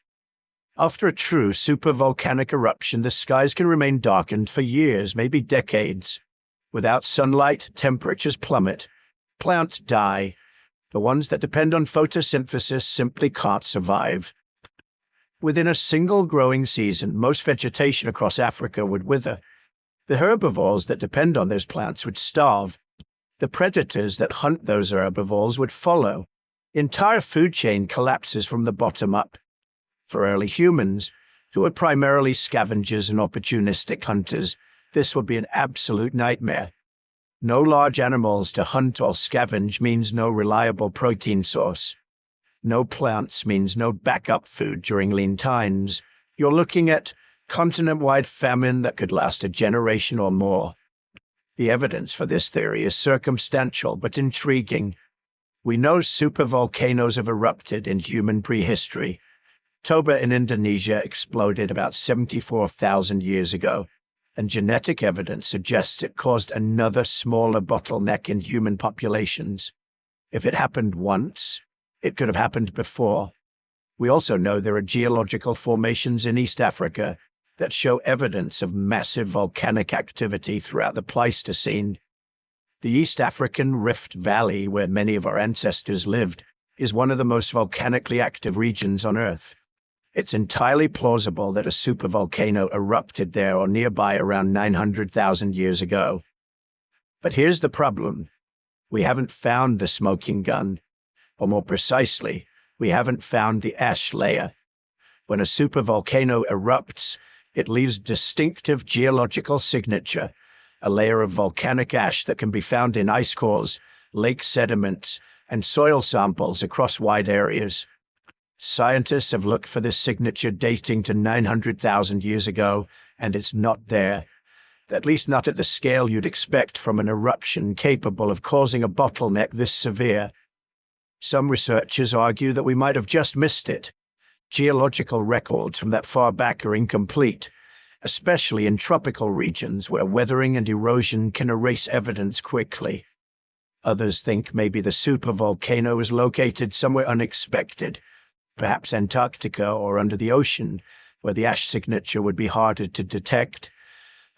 After a true supervolcanic eruption, the skies can remain darkened for years, maybe decades. Without sunlight, temperatures plummet. Plants die. The ones that depend on photosynthesis simply can't survive. Within a single growing season, most vegetation across Africa would wither. The herbivores that depend on those plants would starve. The predators that hunt those herbivores would follow. The entire food chain collapses from the bottom up. For early humans, who were primarily scavengers and opportunistic hunters, this would be an absolute nightmare. No large animals to hunt or scavenge means no reliable protein source. No plants means no backup food during lean times. You're looking at continent-wide famine that could last a generation or more. The evidence for this theory is circumstantial but intriguing. We know supervolcanoes have erupted in human prehistory. Toba in Indonesia exploded about 74,000 years ago, and genetic evidence suggests it caused another smaller bottleneck in human populations. If it happened once, it could have happened before. We also know there are geological formations in East Africa, that show evidence of massive volcanic activity throughout the Pleistocene. The East African Rift Valley, where many of our ancestors lived, is one of the most volcanically active regions on Earth. It's entirely plausible that a supervolcano erupted there or nearby around 900,000 years ago. But here's the problem. We haven't found the smoking gun, or more precisely, we haven't found the ash layer. When a supervolcano erupts, it leaves distinctive geological signature, a layer of volcanic ash that can be found in ice cores, lake sediments, and soil samples across wide areas. Scientists have looked for this signature dating to 900,000 years ago, and it's not there. At least not at the scale you'd expect from an eruption capable of causing a bottleneck this severe. Some researchers argue that we might have just missed it. Geological records from that far back are incomplete, especially in tropical regions where weathering and erosion can erase evidence quickly. Others think maybe the supervolcano is located somewhere unexpected, perhaps Antarctica or under the ocean, where the ash signature would be harder to detect.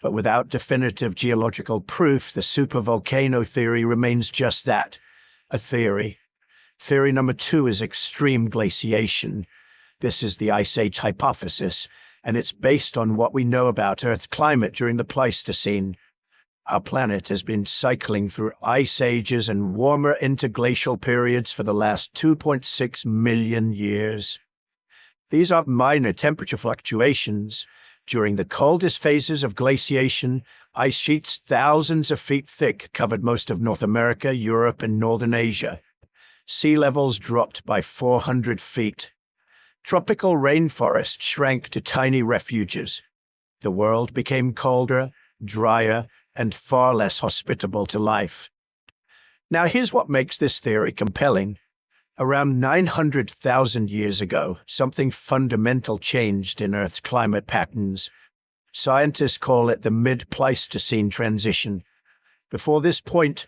But without definitive geological proof, the supervolcano theory remains just that, a theory. Theory number 2 is extreme glaciation. This is the Ice Age hypothesis, and it's based on what we know about Earth climate during the Pleistocene. Our planet has been cycling through ice ages and warmer interglacial periods for the last 2.6 million years. These are minor temperature fluctuations. During the coldest phases of glaciation, ice sheets thousands of feet thick covered most of North America, Europe, and Northern Asia. Sea levels dropped by 400 feet. Tropical rainforests shrank to tiny refuges. The world became colder, drier, and far less hospitable to life. Now here's what makes this theory compelling. Around 900,000 years ago, something fundamental changed in Earth's climate patterns. Scientists call it the mid-Pleistocene transition. Before this point,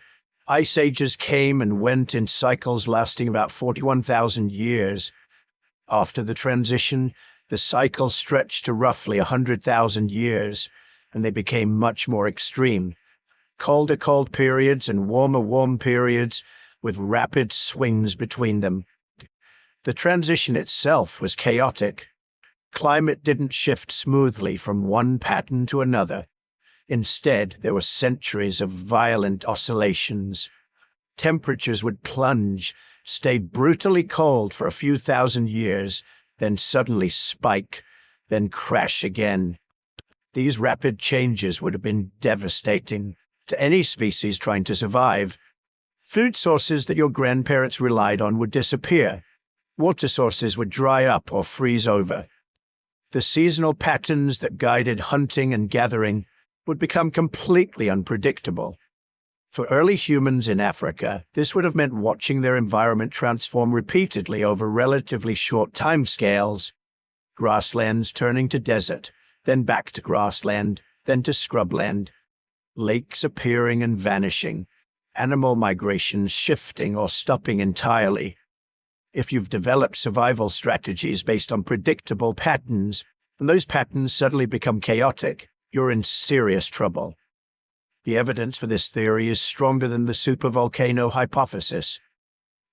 ice ages came and went in cycles lasting about 41,000 years. After the transition, the cycle stretched to roughly 100,000 years, and they became much more extreme. Colder cold periods and warmer warm periods, with rapid swings between them. The transition itself was chaotic. Climate didn't shift smoothly from one pattern to another. Instead, there were centuries of violent oscillations. Temperatures would plunge, stay brutally cold for a few thousand years, then suddenly spike, then crash again. These rapid changes would have been devastating to any species trying to survive. Food sources that your grandparents relied on would disappear. Water sources would dry up or freeze over. The seasonal patterns that guided hunting and gathering would become completely unpredictable. For early humans in Africa, this would have meant watching their environment transform repeatedly over relatively short timescales. Grasslands turning to desert, then back to grassland, then to scrubland. Lakes appearing and vanishing. Animal migrations shifting or stopping entirely. If you've developed survival strategies based on predictable patterns, and those patterns suddenly become chaotic, you're in serious trouble. The evidence for this theory is stronger than the supervolcano hypothesis.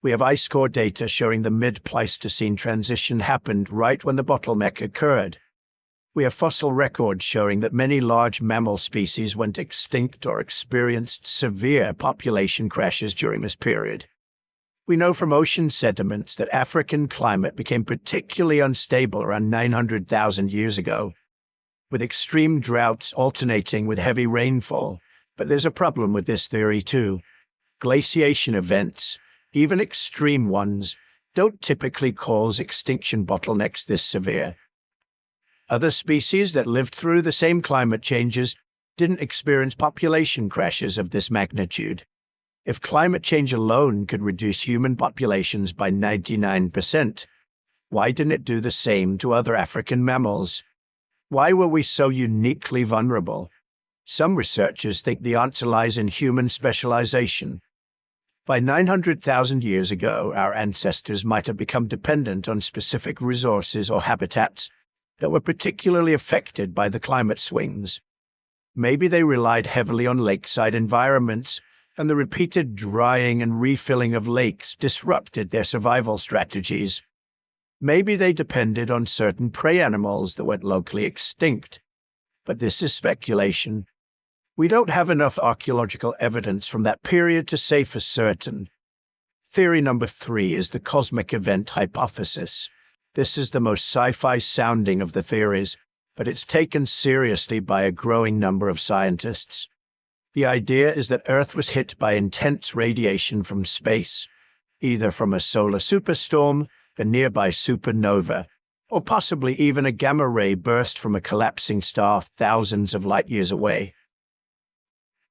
We have ice core data showing the mid-Pleistocene transition happened right when the bottleneck occurred. We have fossil records showing that many large mammal species went extinct or experienced severe population crashes during this period. We know from ocean sediments that African climate became particularly unstable around 900,000 years ago, with extreme droughts alternating with heavy rainfall. But there's a problem with this theory too. Glaciation events, even extreme ones, don't typically cause extinction bottlenecks this severe. Other species that lived through the same climate changes didn't experience population crashes of this magnitude. If climate change alone could reduce human populations by 99%, why didn't it do the same to other African mammals? Why were we so uniquely vulnerable? Some researchers think the answer lies in human specialization. By 900,000 years ago, our ancestors might have become dependent on specific resources or habitats, that were particularly affected by the climate swings. Maybe they relied heavily on lakeside environments, and the repeated drying and refilling of lakes disrupted their survival strategies. Maybe they depended on certain prey animals that went locally extinct. But this is speculation. We don't have enough archaeological evidence from that period to say for certain. Theory number 3 is the cosmic event hypothesis. This is the most sci-fi sounding of the theories, but it's taken seriously by a growing number of scientists. The idea is that Earth was hit by intense radiation from space, either from a solar superstorm, a nearby supernova, or possibly even a gamma-ray burst from a collapsing star thousands of light-years away.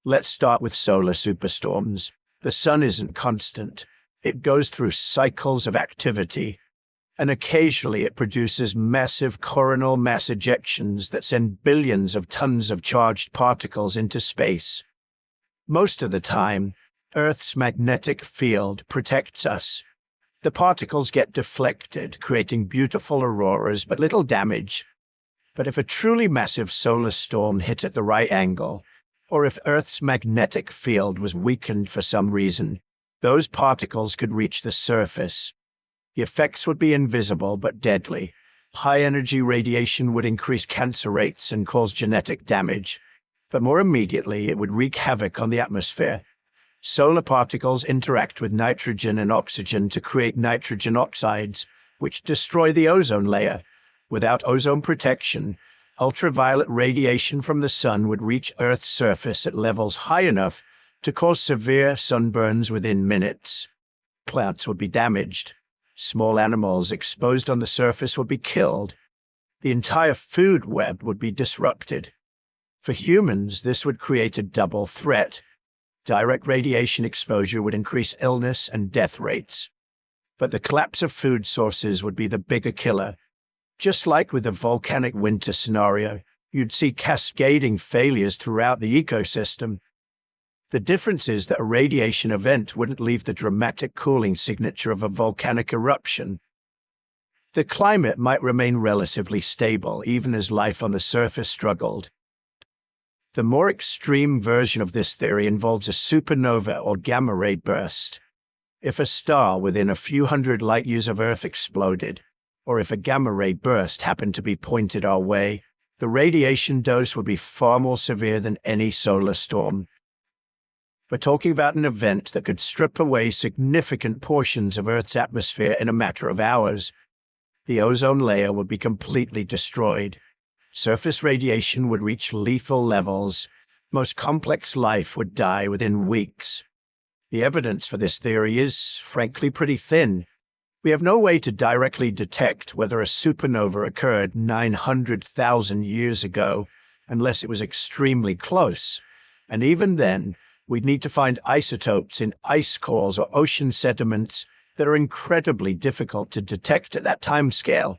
Let's start with solar superstorms. The sun isn't constant. It goes through cycles of activity, and occasionally it produces massive coronal mass ejections that send billions of tons of charged particles into space. Most of the time, Earth's magnetic field protects us. The particles get deflected, creating beautiful auroras but little damage. But if a truly massive solar storm hit at the right angle, or if Earth's magnetic field was weakened for some reason, those particles could reach the surface. The effects would be invisible but deadly. High-energy radiation would increase cancer rates and cause genetic damage. But more immediately, it would wreak havoc on the atmosphere. Solar particles interact with nitrogen and oxygen to create nitrogen oxides, which destroy the ozone layer. Without ozone protection, ultraviolet radiation from the sun would reach Earth's surface at levels high enough to cause severe sunburns within minutes. Plants would be damaged. Small animals exposed on the surface would be killed. The entire food web would be disrupted. For humans, this would create a double threat. Direct radiation exposure would increase illness and death rates. But the collapse of food sources would be the bigger killer. Just like with the volcanic winter scenario, you'd see cascading failures throughout the ecosystem. The difference is that a radiation event wouldn't leave the dramatic cooling signature of a volcanic eruption. The climate might remain relatively stable even as life on the surface struggled. The more extreme version of this theory involves a supernova or gamma-ray burst. If a star within a few hundred light-years of Earth exploded, or if a gamma-ray burst happened to be pointed our way, the radiation dose would be far more severe than any solar storm. We're talking about an event that could strip away significant portions of Earth's atmosphere in a matter of hours. The ozone layer would be completely destroyed. Surface radiation would reach lethal levels. Most complex life would die within weeks. The evidence for this theory is, frankly, pretty thin. We have no way to directly detect whether a supernova occurred 900,000 years ago, unless it was extremely close. And even then, we'd need to find isotopes in ice cores or ocean sediments that are incredibly difficult to detect at that time scale.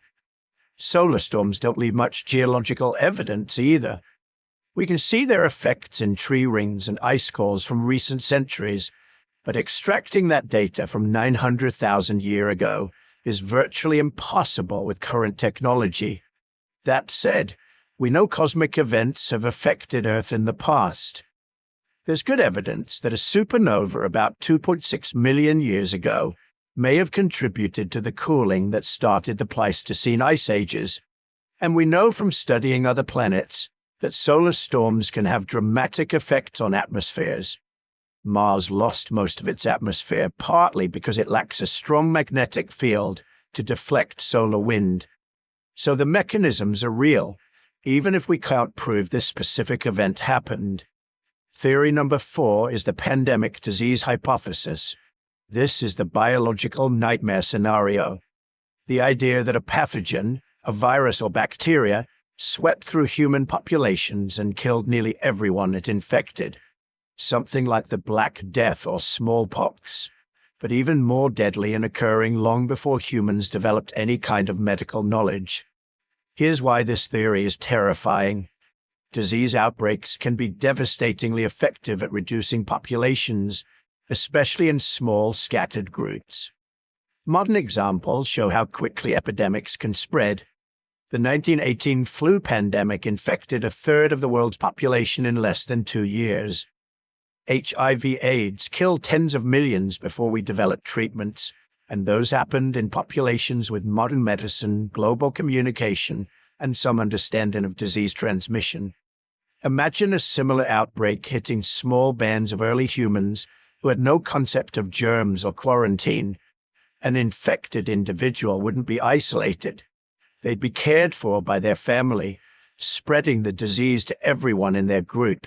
Solar storms don't leave much geological evidence either. We can see their effects in tree rings and ice cores from recent centuries, but extracting that data from 900,000 years ago is virtually impossible with current technology. That said, we know cosmic events have affected Earth in the past. There's good evidence that a supernova about 2.6 million years ago may have contributed to the cooling that started the Pleistocene ice ages, and we know from studying other planets that solar storms can have dramatic effects on atmospheres. Mars lost most of its atmosphere partly because it lacks a strong magnetic field to deflect solar wind. So the mechanisms are real, even if we can't prove this specific event happened. Theory number 4 is the pandemic disease hypothesis. This is the biological nightmare scenario. The idea that a pathogen, a virus or bacteria, swept through human populations and killed nearly everyone it infected. Something like the Black Death or smallpox, but even more deadly and occurring long before humans developed any kind of medical knowledge. Here's why this theory is terrifying. Disease outbreaks can be devastatingly effective at reducing populations, especially in small, scattered groups. Modern examples show how quickly epidemics can spread. The 1918 flu pandemic infected a third of the world's population in less than 2 years. HIV/AIDS killed tens of millions before we developed treatments, and those happened in populations with modern medicine, global communication, and some understanding of disease transmission. Imagine a similar outbreak hitting small bands of early humans who had no concept of germs or quarantine. An infected individual wouldn't be isolated. They'd be cared for by their family, spreading the disease to everyone in their group.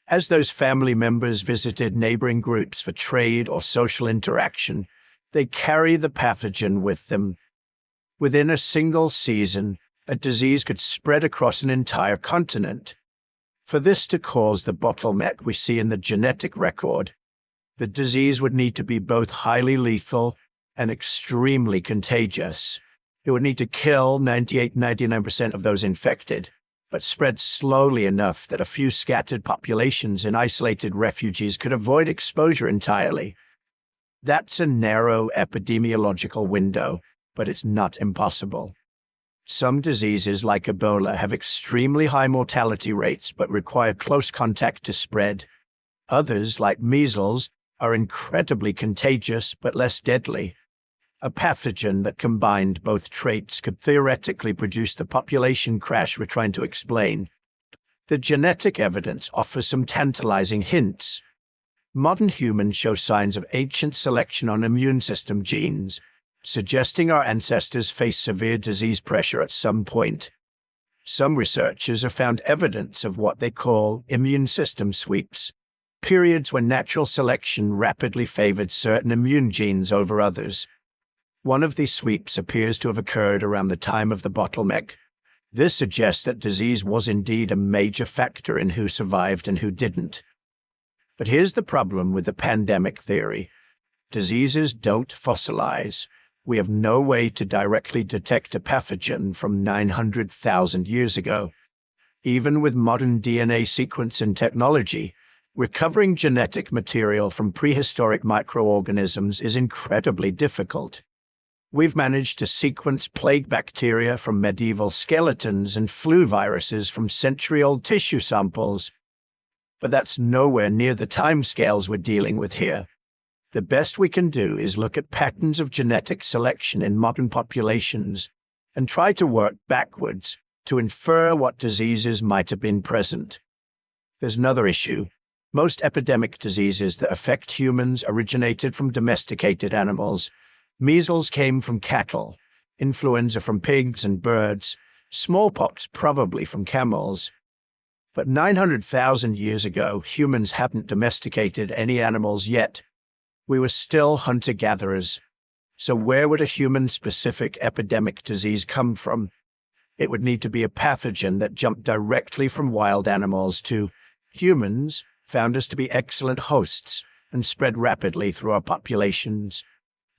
As those family members visited neighboring groups for trade or social interaction, they carry the pathogen with them. Within a single season, a disease could spread across an entire continent. For this to cause the bottleneck we see in the genetic record, the disease would need to be both highly lethal and extremely contagious. It would need to kill 98–99% of those infected, but spread slowly enough that a few scattered populations and isolated refugees could avoid exposure entirely. That's a narrow epidemiological window, but it's not impossible. Some diseases like Ebola have extremely high mortality rates but require close contact to spread. Others, like measles, are incredibly contagious but less deadly. A pathogen that combined both traits could theoretically produce the population crash we're trying to explain. The genetic evidence offers some tantalizing hints. Modern humans show signs of ancient selection on immune system genes, suggesting our ancestors faced severe disease pressure at some point. Some researchers have found evidence of what they call immune system sweeps, periods when natural selection rapidly favored certain immune genes over others. One of these sweeps appears to have occurred around the time of the bottleneck. This suggests that disease was indeed a major factor in who survived and who didn't. But here's the problem with the pandemic theory. Diseases don't fossilize. We have no way to directly detect a pathogen from 900,000 years ago. Even with modern DNA sequencing technology, recovering genetic material from prehistoric microorganisms is incredibly difficult. We've managed to sequence plague bacteria from medieval skeletons and flu viruses from century-old tissue samples. But that's nowhere near the timescales we're dealing with here. The best we can do is look at patterns of genetic selection in modern populations and try to work backwards to infer what diseases might have been present. There's another issue. Most epidemic diseases that affect humans originated from domesticated animals. Measles came from cattle, influenza from pigs and birds, smallpox probably from camels. But 900,000 years ago, humans hadn't domesticated any animals yet. We were still hunter-gatherers. So where would a human-specific epidemic disease come from? It would need to be a pathogen that jumped directly from wild animals to humans, found us to be excellent hosts, and spread rapidly through our populations.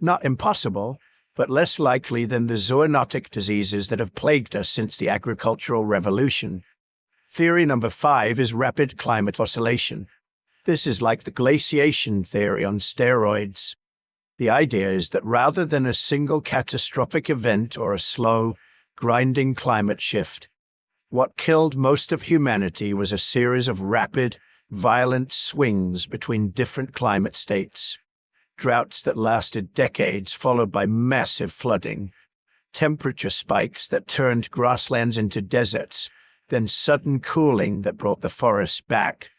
Not impossible, but less likely than the zoonotic diseases that have plagued us since the agricultural revolution. Theory number 5 is rapid climate oscillation. This is like the glaciation theory on steroids. The idea is that rather than a single catastrophic event or a slow, grinding climate shift, what killed most of humanity was a series of rapid, violent swings between different climate states. Droughts that lasted decades followed by massive flooding, temperature spikes that turned grasslands into deserts, then sudden cooling that brought the forests back.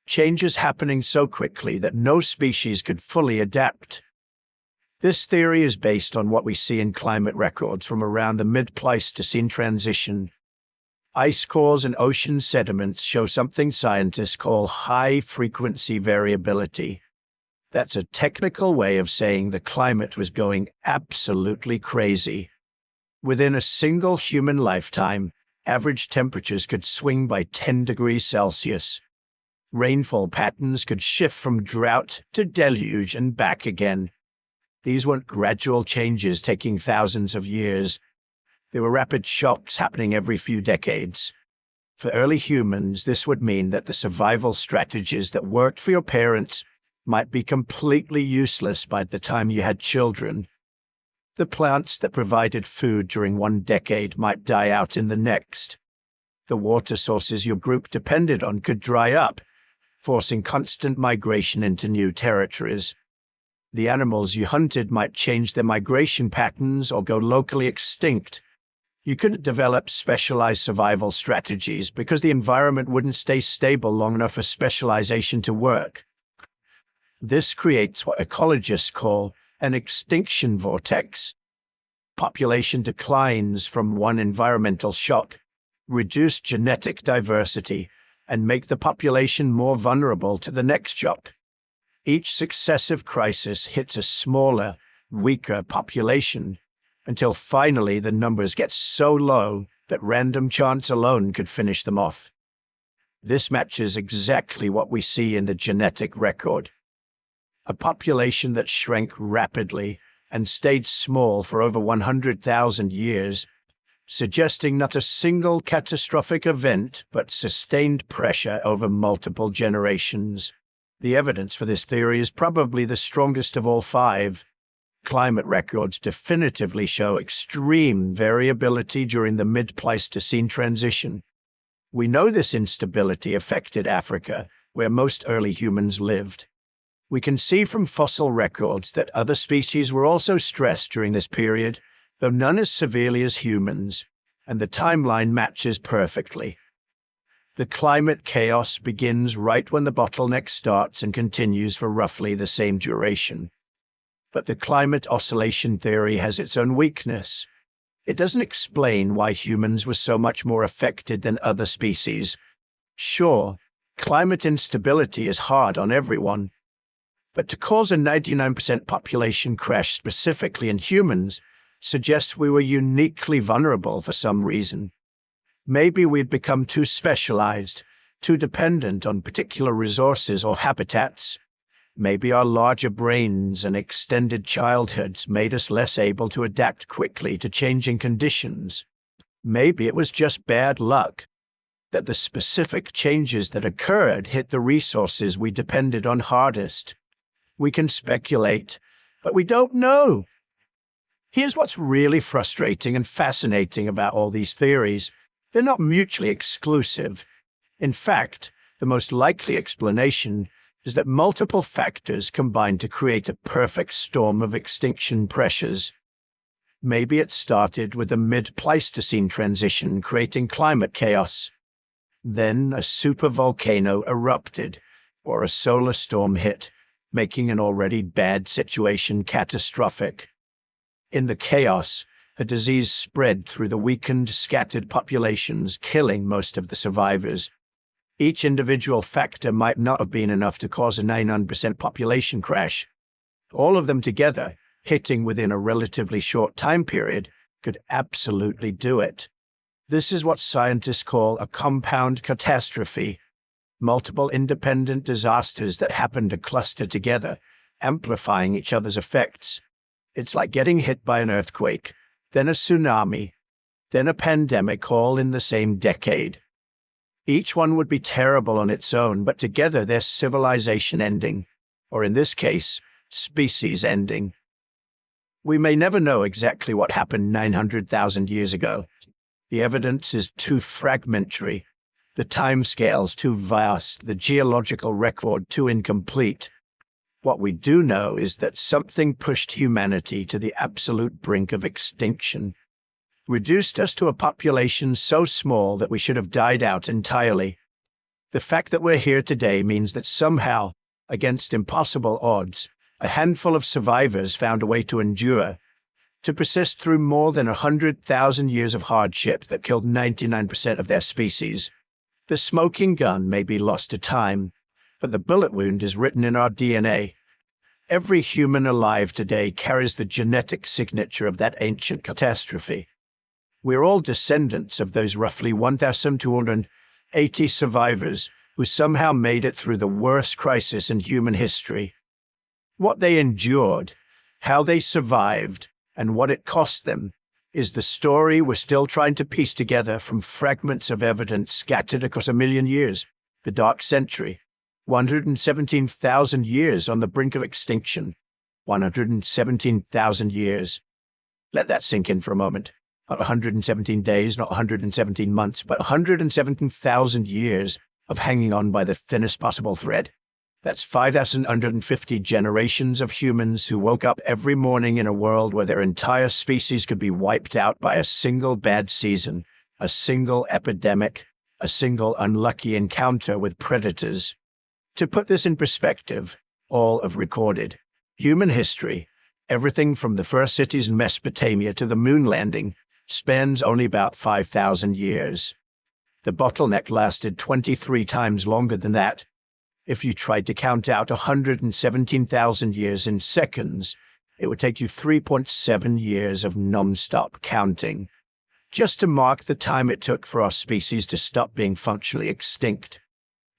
Changes happening so quickly that no species could fully adapt. This theory is based on what we see in climate records from around the mid-Pleistocene transition. Ice cores and ocean sediments show something scientists call high-frequency variability. That's a technical way of saying the climate was going absolutely crazy. Within a single human lifetime, average temperatures could swing by 10 degrees Celsius. Rainfall patterns could shift from drought to deluge and back again. These weren't gradual changes taking thousands of years. They were rapid shocks happening every few decades. For early humans, this would mean that the survival strategies that worked for your parents might be completely useless by the time you had children. The plants that provided food during one decade might die out in the next. The water sources your group depended on could dry up, forcing constant migration into new territories. The animals you hunted might change their migration patterns or go locally extinct. You couldn't develop specialized survival strategies because the environment wouldn't stay stable long enough for specialization to work. This creates what ecologists call an extinction vortex. Population declines from one environmental shock, reduce genetic diversity, and make the population more vulnerable to the next shock. Each successive crisis hits a smaller, weaker population, until finally the numbers get so low that random chance alone could finish them off. This matches exactly what we see in the genetic record. A population that shrank rapidly and stayed small for over 100,000 years, suggesting not a single catastrophic event but sustained pressure over multiple generations. The evidence for this theory is probably the strongest of all five. Climate records definitively show extreme variability during the mid-Pleistocene transition. We know this instability affected Africa, where most early humans lived. We can see from fossil records that other species were also stressed during this period, though none as severely as humans, and the timeline matches perfectly. The climate chaos begins right when the bottleneck starts and continues for roughly the same duration. But the climate oscillation theory has its own weakness. It doesn't explain why humans were so much more affected than other species. Sure, climate instability is hard on everyone, but to cause a 99% population crash specifically in humans suggests we were uniquely vulnerable for some reason. Maybe we'd become too specialized, too dependent on particular resources or habitats. Maybe our larger brains and extended childhoods made us less able to adapt quickly to changing conditions. Maybe it was just bad luck that the specific changes that occurred hit the resources we depended on hardest. We can speculate, but we don't know. Here's what's really frustrating and fascinating about all these theories. They're not mutually exclusive. In fact, the most likely explanation is that multiple factors combine to create a perfect storm of extinction pressures. Maybe it started with a mid-Pleistocene transition creating climate chaos. Then a supervolcano erupted, or a solar storm hit, making an already bad situation catastrophic. In the chaos, a disease spread through the weakened, scattered populations, killing most of the survivors. Each individual factor might not have been enough to cause a 99% population crash. All of them together, hitting within a relatively short time period, could absolutely do it. This is what scientists call a compound catastrophe. Multiple independent disasters that happen to cluster together, amplifying each other's effects. It's like getting hit by an earthquake, then a tsunami, then a pandemic all in the same decade. Each one would be terrible on its own, but together they're civilization ending, or in this case, species ending. We may never know exactly what happened 900,000 years ago. The evidence is too fragmentary, the timescales too vast, the geological record too incomplete. What we do know is that something pushed humanity to the absolute brink of extinction, reduced us to a population so small that we should have died out entirely. The fact that we're here today means that somehow, against impossible odds, a handful of survivors found a way to endure, to persist through more than 100,000 years of hardship that killed 99% of their species. The smoking gun may be lost to time, but the bullet wound is written in our DNA. Every human alive today carries the genetic signature of that ancient catastrophe. We're all descendants of those roughly 1,280 survivors who somehow made it through the worst crisis in human history. What they endured, how they survived, and what it cost them is the story we're still trying to piece together from fragments of evidence scattered across a million years, the Dark Century, 117,000 years on the brink of extinction, 117,000 years. Let that sink in for a moment. Not 117 days, not 117 months, but 117,000 years of hanging on by the thinnest possible thread. That's 5,150 generations of humans who woke up every morning in a world where their entire species could be wiped out by a single bad season, a single epidemic, a single unlucky encounter with predators. To put this in perspective, all of recorded human history, everything from the first cities in Mesopotamia to the moon landing, spans only about 5,000 years. The bottleneck lasted 23 times longer than that. If you tried to count out 117,000 years in seconds, it would take you 3.7 years of non-stop counting, just to mark the time it took for our species to stop being functionally extinct.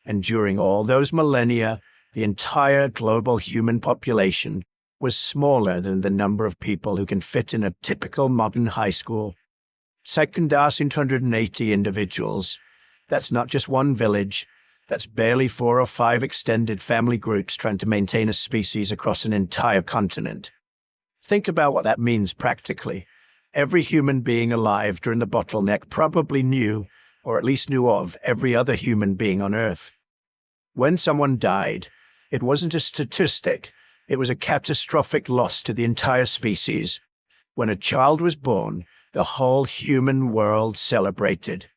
And during all those millennia, the entire global human population was smaller than the number of people who can fit in a typical modern high school. Secundasin 280 individuals. That's not just one village. That's barely 4 or 5 extended family groups trying to maintain a species across an entire continent. Think about what that means practically. Every human being alive during the bottleneck probably knew, or at least knew of, every other human being on Earth. When someone died, it wasn't a statistic. It was a catastrophic loss to the entire species. When a child was born, the whole human world celebrated,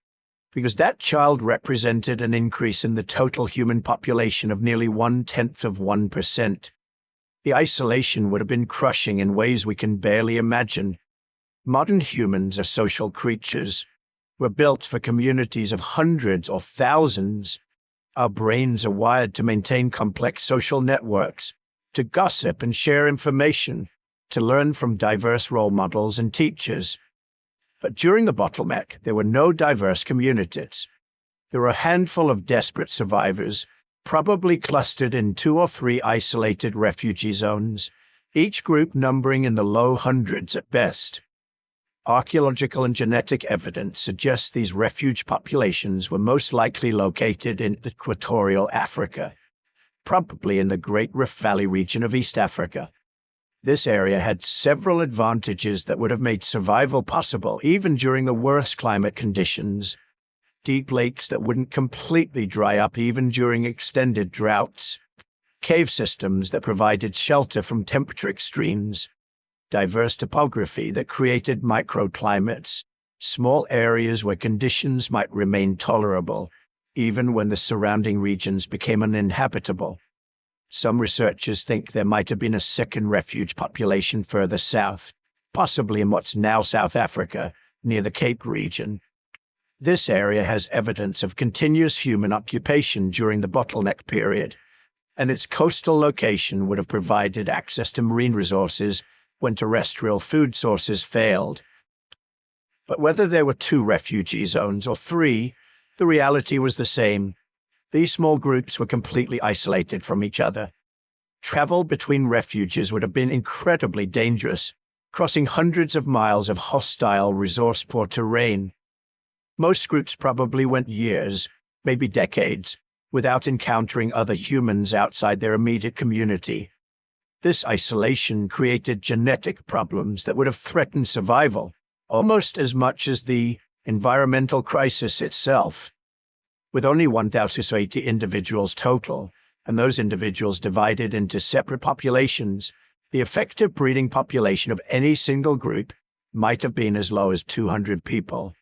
because that child represented an increase in the total human population of nearly 0.1%. The isolation would have been crushing in ways we can barely imagine. Modern humans are social creatures. We're built for communities of hundreds or thousands. Our brains are wired to maintain complex social networks, to gossip and share information, to learn from diverse role models and teachers. But during the bottleneck, there were no diverse communities. There were a handful of desperate survivors, probably clustered in 2 or 3 isolated refugee zones, each group numbering in the low hundreds at best. Archaeological and genetic evidence suggests these refuge populations were most likely located in equatorial Africa, probably in the Great Rift Valley region of East Africa. This area had several advantages that would have made survival possible even during the worst climate conditions. Deep lakes that wouldn't completely dry up even during extended droughts. Cave systems that provided shelter from temperature extremes. Diverse topography that created microclimates. Small areas where conditions might remain tolerable, even when the surrounding regions became uninhabitable. Some researchers think there might have been a second refuge population further south, possibly in what's now South Africa, near the Cape region. This area has evidence of continuous human occupation during the bottleneck period, and its coastal location would have provided access to marine resources when terrestrial food sources failed. But whether there were 2 refugee zones or 3, the reality was the same. These small groups were completely isolated from each other. Travel between refuges would have been incredibly dangerous, crossing hundreds of miles of hostile, resource-poor terrain. Most groups probably went years, maybe decades, without encountering other humans outside their immediate community. This isolation created genetic problems that would have threatened survival, almost as much as the environmental crisis itself. With only 1,080 individuals total, and those individuals divided into separate populations, the effective breeding population of any single group might have been as low as 200 people.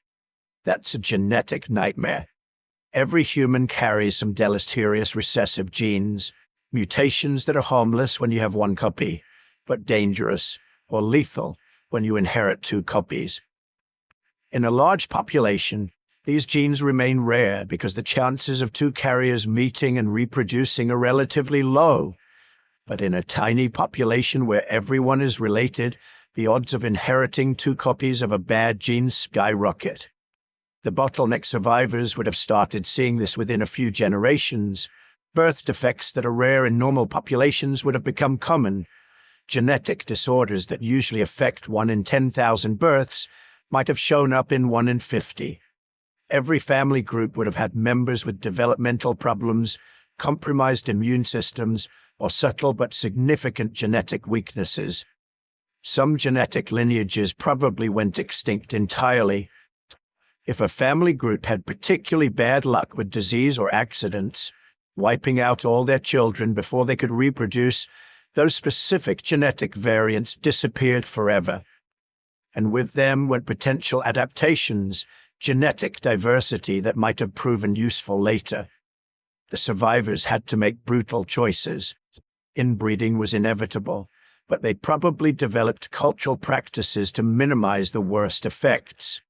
That's a genetic nightmare. Every human carries some deleterious recessive genes, mutations that are harmless when you have 1 copy, but dangerous or lethal when you inherit 2 copies. In a large population, these genes remain rare because the chances of 2 carriers meeting and reproducing are relatively low. But in a tiny population where everyone is related, the odds of inheriting 2 copies of a bad gene skyrocket. The bottleneck survivors would have started seeing this within a few generations. Birth defects that are rare in normal populations would have become common. Genetic disorders that usually affect 1 in 10,000 births might have shown up in 1 in 50. Every family group would have had members with developmental problems, compromised immune systems, or subtle but significant genetic weaknesses. Some genetic lineages probably went extinct entirely. If a family group had particularly bad luck with disease or accidents, wiping out all their children before they could reproduce, those specific genetic variants disappeared forever. And with them went potential adaptations, genetic diversity that might have proven useful later. The survivors had to make brutal choices. Inbreeding was inevitable, but they probably developed cultural practices to minimize the worst effects.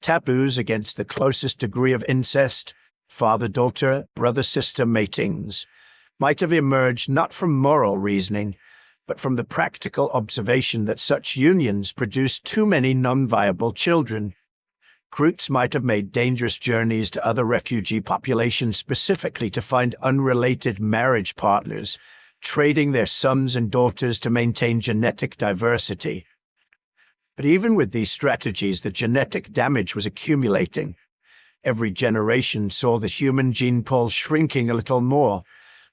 Taboos against the closest degree of incest, father-daughter, brother-sister matings, might have emerged not from moral reasoning, but from the practical observation that such unions produced too many non-viable children. Groups might have made dangerous journeys to other refugee populations specifically to find unrelated marriage partners, trading their sons and daughters to maintain genetic diversity. But even with these strategies, the genetic damage was accumulating. Every generation saw the human gene pool shrinking a little more.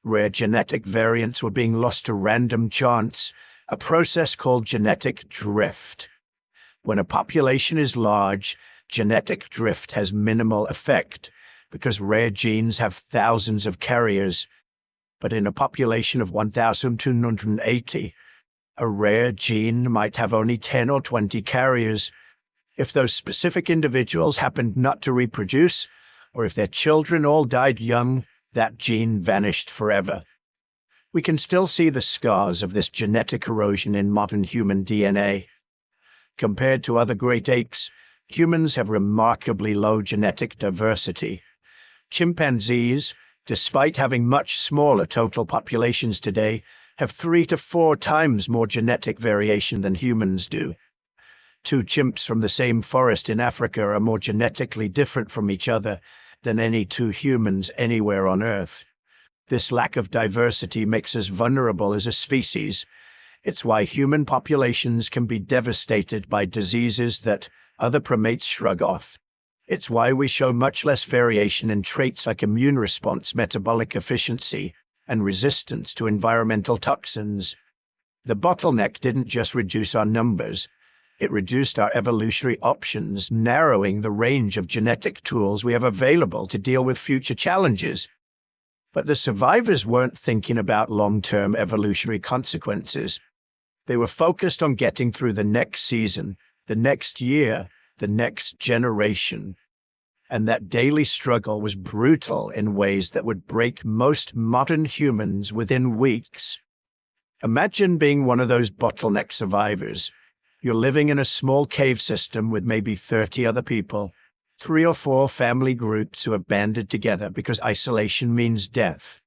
Rare genetic variants were being lost to random chance, a process called genetic drift. When a population is large, genetic drift has minimal effect because rare genes have thousands of carriers. But in a population of 1,280, a rare gene might have only 10 or 20 carriers. If those specific individuals happened not to reproduce, or if their children all died young, that gene vanished forever. We can still see the scars of this genetic erosion in modern human DNA. Compared to other great apes, humans have remarkably low genetic diversity. Chimpanzees, despite having much smaller total populations today, have 3 to 4 times more genetic variation than humans do. 2 chimps from the same forest in Africa are more genetically different from each other than any 2 humans anywhere on Earth. This lack of diversity makes us vulnerable as a species. It's why human populations can be devastated by diseases that other primates shrug off. It's why we show much less variation in traits like immune response, metabolic efficiency, and resistance to environmental toxins. The bottleneck didn't just reduce our numbers. It reduced our evolutionary options, narrowing the range of genetic tools we have available to deal with future challenges. But the survivors weren't thinking about long-term evolutionary consequences. They were focused on getting through the next season, the next year, the next generation. And that daily struggle was brutal in ways that would break most modern humans within weeks. Imagine being one of those bottleneck survivors. You're living in a small cave system with maybe 30 other people, 3 or 4 family groups who have banded together because isolation means death.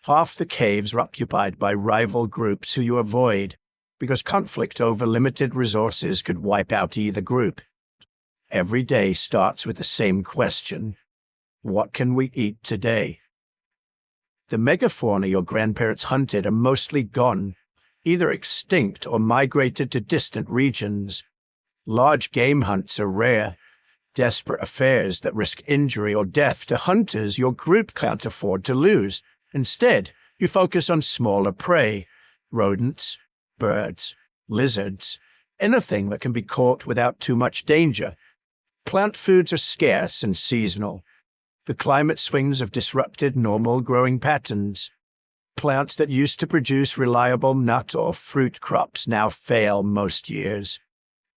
Half the caves are occupied by rival groups who you avoid because conflict over limited resources could wipe out either group. Every day starts with the same question: what can we eat today? The megafauna your grandparents hunted are mostly gone, either extinct or migrated to distant regions. Large game hunts are rare, desperate affairs that risk injury or death to hunters your group can't afford to lose. Instead, you focus on smaller prey, rodents, birds, lizards, anything that can be caught without too much danger. Plant foods are scarce and seasonal. The climate swings have disrupted normal growing patterns. Plants that used to produce reliable nut or fruit crops now fail most years.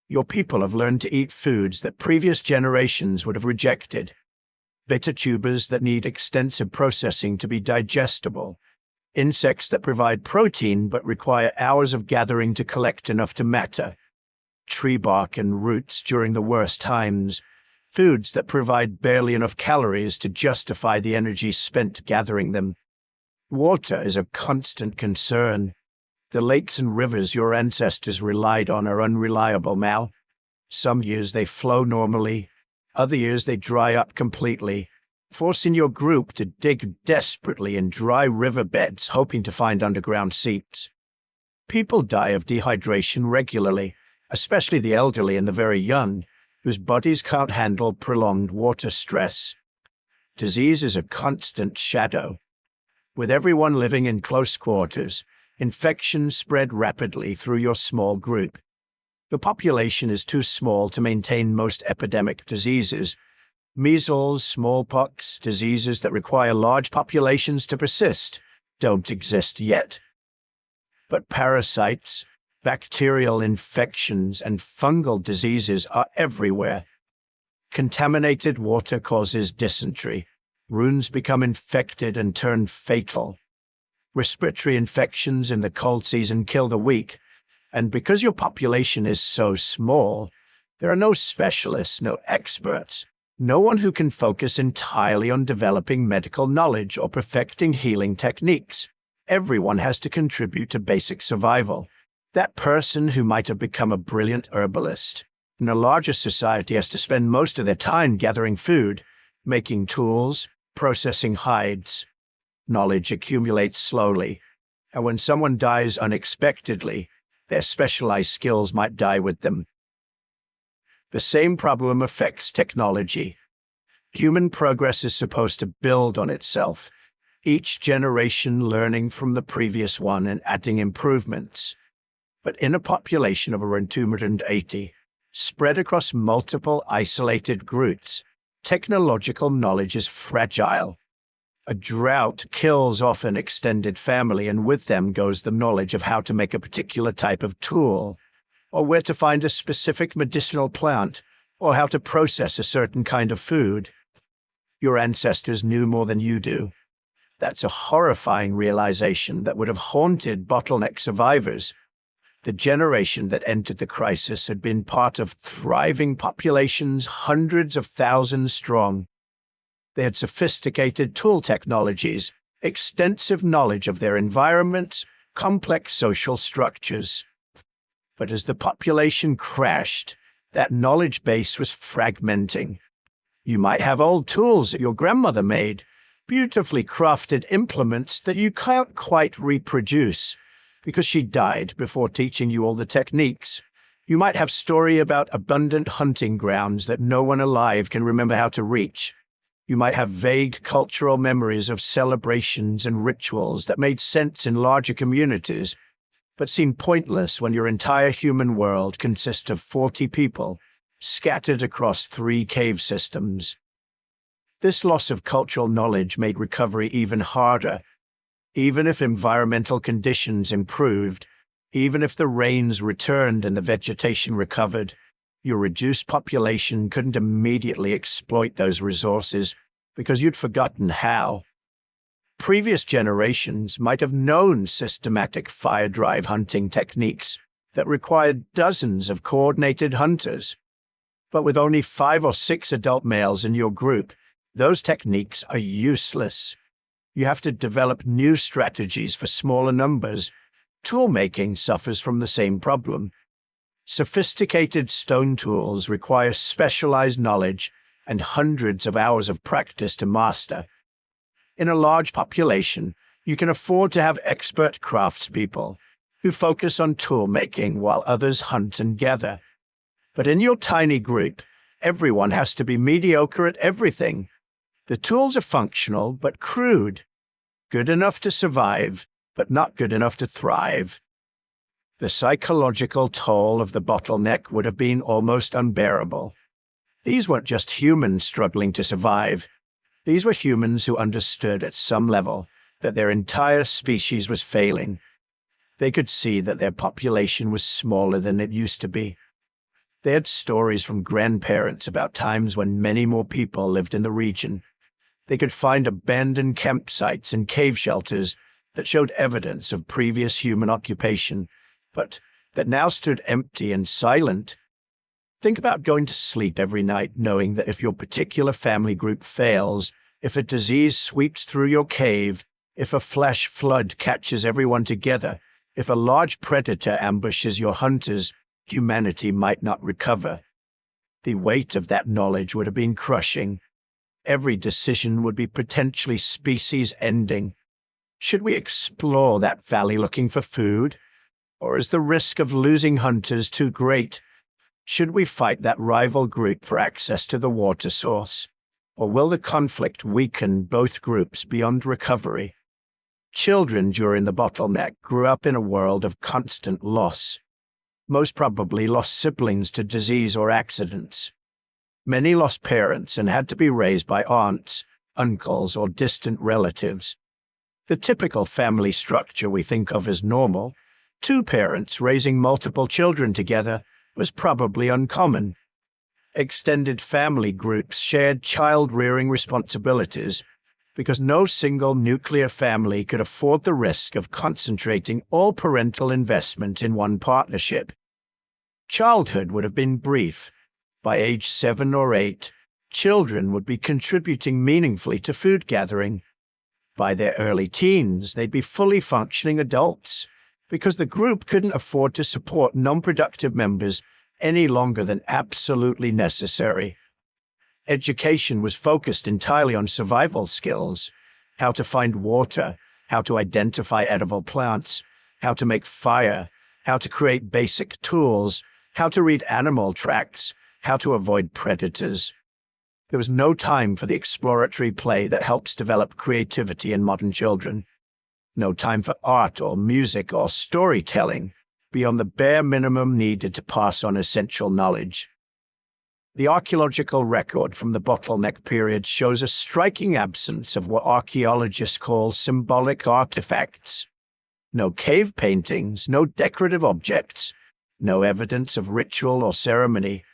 Your people have learned to eat foods that previous generations would have rejected. Bitter tubers that need extensive processing to be digestible. Insects that provide protein but require hours of gathering to collect enough to matter. Tree bark and roots during the worst times. Foods that provide barely enough calories to justify the energy spent gathering them. Water is a constant concern. The lakes and rivers your ancestors relied on are unreliable now. Some years they flow normally, other years they dry up completely, forcing your group to dig desperately in dry riverbeds hoping to find underground seeps. People die of dehydration regularly, especially the elderly and the very young, whose bodies can't handle prolonged water stress. Disease is a constant shadow. With everyone living in close quarters, infections spread rapidly through your small group. The population is too small to maintain most epidemic diseases. Measles, smallpox, diseases that require large populations to persist, don't exist yet. But parasites, bacterial infections, and fungal diseases are everywhere. Contaminated water causes dysentery. Wounds become infected and turn fatal. Respiratory infections in the cold season kill the weak. And because your population is so small, there are no specialists, no experts, no one who can focus entirely on developing medical knowledge or perfecting healing techniques. Everyone has to contribute to basic survival. That person who might have become a brilliant herbalist in a larger society has to spend most of their time gathering food, making tools, processing hides. Knowledge accumulates slowly, and when someone dies unexpectedly, their specialized skills might die with them. The same problem affects technology. Human progress is supposed to build on itself, each generation learning from the previous one and adding improvements. But in a population of around 280, spread across multiple isolated groups, technological knowledge is fragile. A drought kills off an extended family, and with them goes the knowledge of how to make a particular type of tool, or where to find a specific medicinal plant, or how to process a certain kind of food. Your ancestors knew more than you do. That's a horrifying realization that would have haunted bottleneck survivors. The generation that entered the crisis had been part of thriving populations, hundreds of thousands strong. They had sophisticated tool technologies, extensive knowledge of their environments, complex social structures. But as the population crashed, that knowledge base was fragmenting. You might have old tools that your grandmother made, beautifully crafted implements that you can't quite reproduce because she died before teaching you all the techniques. You might have story about abundant hunting grounds that no one alive can remember how to reach. You might have vague cultural memories of celebrations and rituals that made sense in larger communities, but seem pointless when your entire human world consists of 40 people, scattered across 3 cave systems. This loss of cultural knowledge made recovery even harder. Even if environmental conditions improved, even if the rains returned and the vegetation recovered, your reduced population couldn't immediately exploit those resources because you'd forgotten how. Previous generations might have known systematic fire drive hunting techniques that required dozens of coordinated hunters. But with only 5 or 6 adult males in your group, those techniques are useless. You have to develop new strategies for smaller numbers. Tool-making suffers from the same problem. Sophisticated stone tools require specialized knowledge and hundreds of hours of practice to master. In a large population, you can afford to have expert craftspeople who focus on tool-making while others hunt and gather. But in your tiny group, everyone has to be mediocre at everything. The tools are functional but crude, good enough to survive, but not good enough to thrive. The psychological toll of the bottleneck would have been almost unbearable. These weren't just humans struggling to survive. These were humans who understood at some level that their entire species was failing. They could see that their population was smaller than it used to be. They had stories from grandparents about times when many more people lived in the region. They could find abandoned campsites and cave shelters that showed evidence of previous human occupation, but that now stood empty and silent. Think about going to sleep every night knowing that if your particular family group fails, if a disease sweeps through your cave, if a flash flood catches everyone together, if a large predator ambushes your hunters, humanity might not recover. The weight of that knowledge would have been crushing. Every decision would be potentially species-ending. Should we explore that valley looking for food? Or is the risk of losing hunters too great? Should we fight that rival group for access to the water source? Or will the conflict weaken both groups beyond recovery? Children during the bottleneck grew up in a world of constant loss. Most probably lost siblings to disease or accidents. Many lost parents and had to be raised by aunts, uncles, or distant relatives. The typical family structure we think of as normal, two parents raising multiple children together, was probably uncommon. Extended family groups shared child-rearing responsibilities because no single nuclear family could afford the risk of concentrating all parental investment in one partnership. Childhood would have been brief. By age 7 or 8, children would be contributing meaningfully to food gathering. By their early teens, they'd be fully functioning adults because the group couldn't afford to support non-productive members any longer than absolutely necessary. Education was focused entirely on survival skills, how to find water, how to identify edible plants, how to make fire, how to create basic tools, how to read animal tracks, how to avoid predators. There was no time for the exploratory play that helps develop creativity in modern children. No time for art or music or storytelling beyond the bare minimum needed to pass on essential knowledge. The archaeological record from the bottleneck period shows a striking absence of what archaeologists call symbolic artifacts. No cave paintings, no decorative objects, no evidence of ritual or ceremony.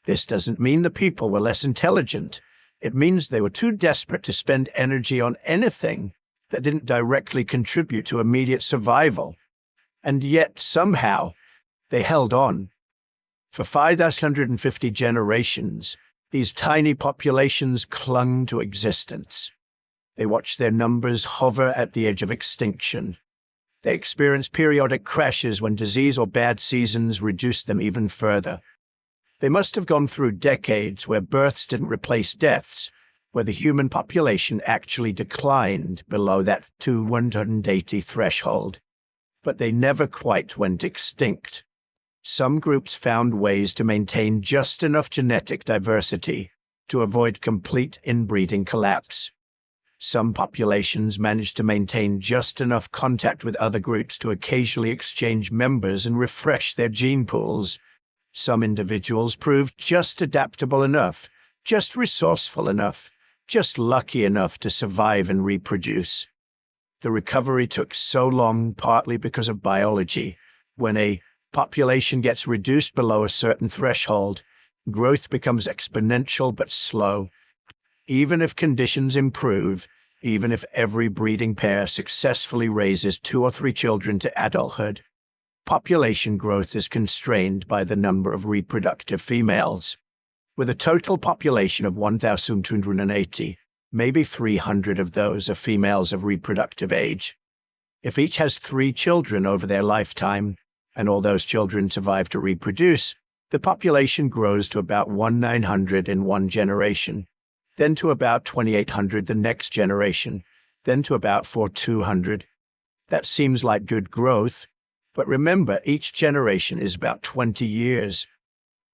This doesn't mean the people were less intelligent. It means they were too desperate to spend energy on anything that didn't directly contribute to immediate survival. And yet, somehow, they held on. For 550 generations, these tiny populations clung to existence. They watched their numbers hover at the edge of extinction. They experienced periodic crashes when disease or bad seasons reduced them even further. They must have gone through decades where births didn't replace deaths, where the human population actually declined below that 280 threshold. But they never quite went extinct. Some groups found ways to maintain just enough genetic diversity to avoid complete inbreeding collapse. Some populations managed to maintain just enough contact with other groups to occasionally exchange members and refresh their gene pools. Some individuals proved just adaptable enough, just resourceful enough, just lucky enough to survive and reproduce. The recovery took so long partly because of biology. When a population gets reduced below a certain threshold, growth becomes exponential but slow. Even if conditions improve, even if every breeding pair successfully raises 2 or 3 children to adulthood, population growth is constrained by the number of reproductive females. With a total population of 1,280, maybe 300 of those are females of reproductive age. If each has 3 children over their lifetime, and all those children survive to reproduce, the population grows to about 1,900 in one generation, then to about 2,800 the next generation, then to about 4,200. That seems like good growth, but remember, each generation is about 20 years.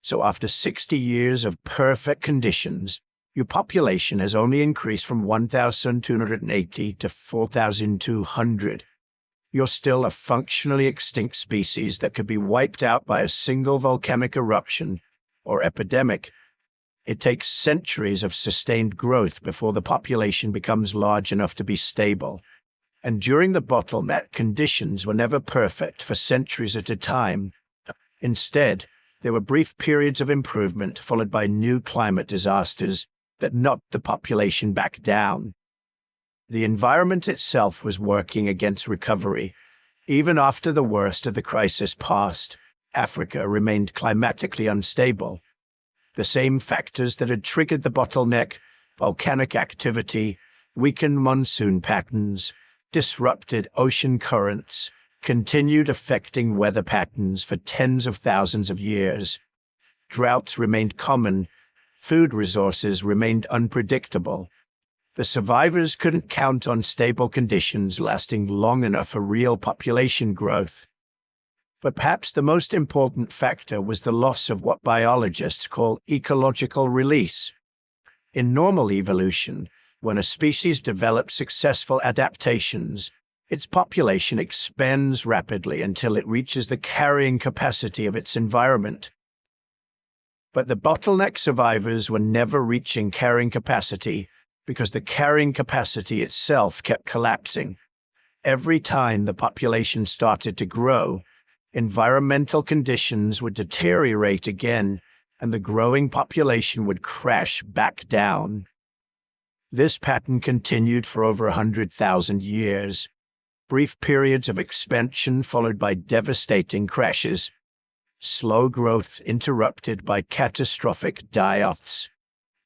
So after 60 years of perfect conditions, your population has only increased from 1,280 to 4,200. You're still a functionally extinct species that could be wiped out by a single volcanic eruption or epidemic. It takes centuries of sustained growth before the population becomes large enough to be stable. And during the bottleneck, conditions were never perfect for centuries at a time. Instead, there were brief periods of improvement followed by new climate disasters that knocked the population back down. The environment itself was working against recovery. Even after the worst of the crisis passed, Africa remained climatically unstable. The same factors that had triggered the bottleneck, volcanic activity, weakened monsoon patterns, disrupted ocean currents, continued affecting weather patterns for tens of thousands of years. Droughts remained common. Food resources remained unpredictable. The survivors couldn't count on stable conditions lasting long enough for real population growth. But perhaps the most important factor was the loss of what biologists call ecological release. In normal evolution, when a species develops successful adaptations, its population expands rapidly until it reaches the carrying capacity of its environment. But the bottleneck survivors were never reaching carrying capacity because the carrying capacity itself kept collapsing. Every time the population started to grow, environmental conditions would deteriorate again, and the growing population would crash back down. This pattern continued for over 100,000 years. Brief periods of expansion followed by devastating crashes. Slow growth interrupted by catastrophic die-offs.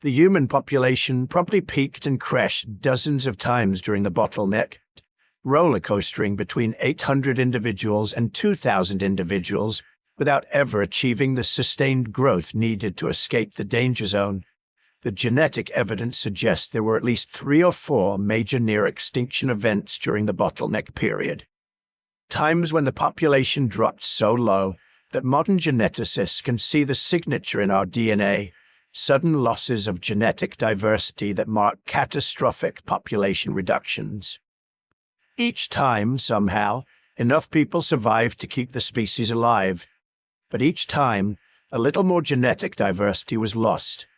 The human population probably peaked and crashed dozens of times during the bottleneck, roller-coastering between 800 individuals and 2,000 individuals without ever achieving the sustained growth needed to escape the danger zone. The genetic evidence suggests there were at least 3 or 4 major near-extinction events during the bottleneck period. Times when the population dropped so low that modern geneticists can see the signature in our DNA, sudden losses of genetic diversity that mark catastrophic population reductions. Each time, somehow, enough people survived to keep the species alive. But each time, a little more genetic diversity was lost.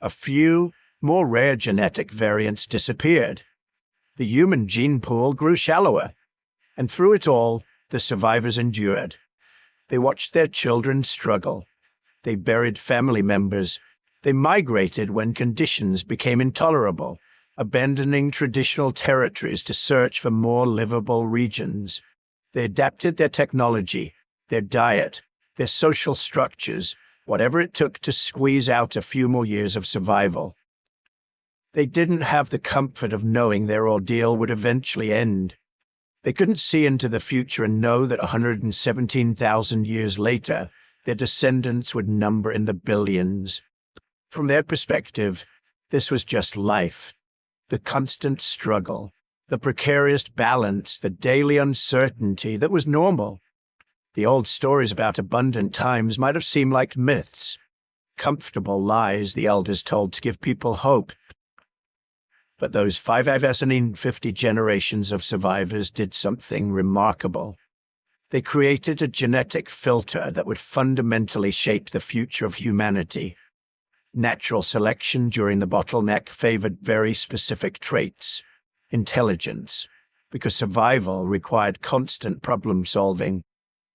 A few, more rare genetic variants disappeared. The human gene pool grew shallower. And through it all, the survivors endured. They watched their children struggle. They buried family members. They migrated when conditions became intolerable, abandoning traditional territories to search for more livable regions. They adapted their technology, their diet, their social structures, whatever it took to squeeze out a few more years of survival. They didn't have the comfort of knowing their ordeal would eventually end. They couldn't see into the future and know that 117,000 years later, their descendants would number in the billions. From their perspective, this was just life. The constant struggle, the precarious balance, the daily uncertainty that was normal. The old stories about abundant times might have seemed like myths, comfortable lies the elders told to give people hope. But those 550 generations of survivors did something remarkable. They created a genetic filter that would fundamentally shape the future of humanity. Natural selection during the bottleneck favored very specific traits. Intelligence, because survival required constant problem-solving.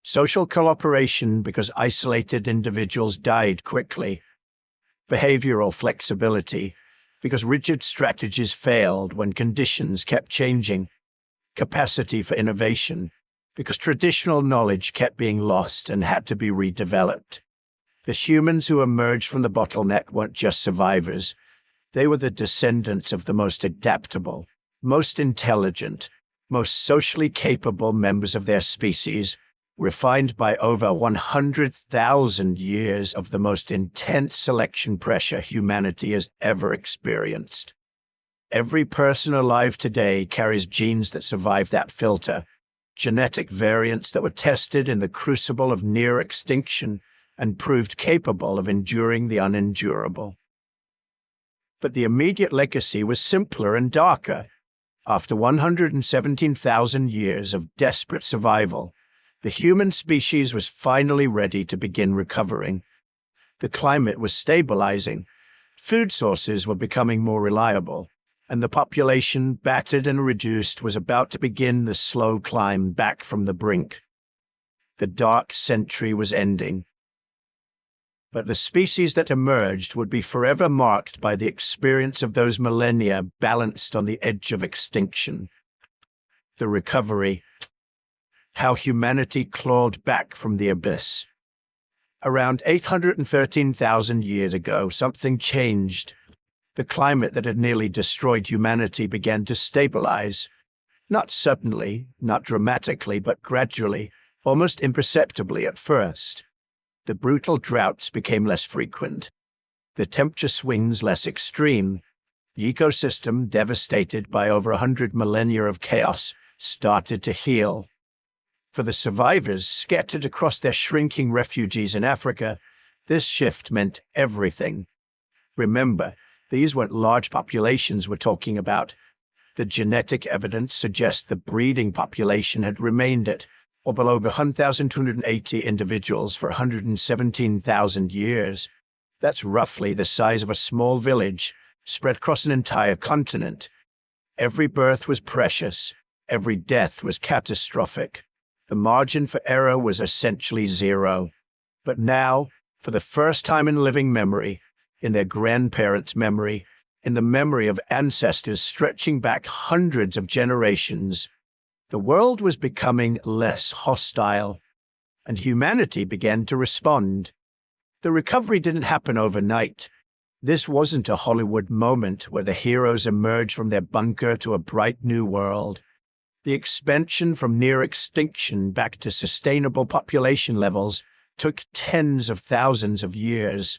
Social cooperation, because isolated individuals died quickly. Behavioral flexibility, because rigid strategies failed when conditions kept changing. Capacity for innovation, because traditional knowledge kept being lost and had to be redeveloped. The humans who emerged from the bottleneck weren't just survivors. They were the descendants of the most adaptable, most intelligent, most socially capable members of their species, refined by over 100,000 years of the most intense selection pressure humanity has ever experienced. Every person alive today carries genes that survive that filter, genetic variants that were tested in the crucible of near extinction and proved capable of enduring the unendurable. But the immediate legacy was simpler and darker. After 117,000 years of desperate survival, the human species was finally ready to begin recovering. The climate was stabilizing, food sources were becoming more reliable, and the population, battered and reduced, was about to begin the slow climb back from the brink. The dark century was ending. But the species that emerged would be forever marked by the experience of those millennia balanced on the edge of extinction. The recovery, how humanity clawed back from the abyss. Around 813,000 years ago, something changed. The climate that had nearly destroyed humanity began to stabilize. Not suddenly, not dramatically, but gradually, almost imperceptibly at first. The brutal droughts became less frequent. The temperature swings less extreme. The ecosystem, devastated by over 100 millennia of chaos, started to heal. For the survivors scattered across their shrinking refugees in Africa, this shift meant everything. Remember, these weren't large populations we're talking about. The genetic evidence suggests the breeding population had remained at or below 1,280 individuals for 117,000 years. That's roughly the size of a small village spread across an entire continent. Every birth was precious. Every death was catastrophic. The margin for error was essentially zero. But now, for the first time in living memory, in their grandparents' memory, in the memory of ancestors stretching back hundreds of generations, the world was becoming less hostile, and humanity began to respond. The recovery didn't happen overnight. This wasn't a Hollywood moment where the heroes emerged from their bunker to a bright new world. The expansion from near extinction back to sustainable population levels took tens of thousands of years.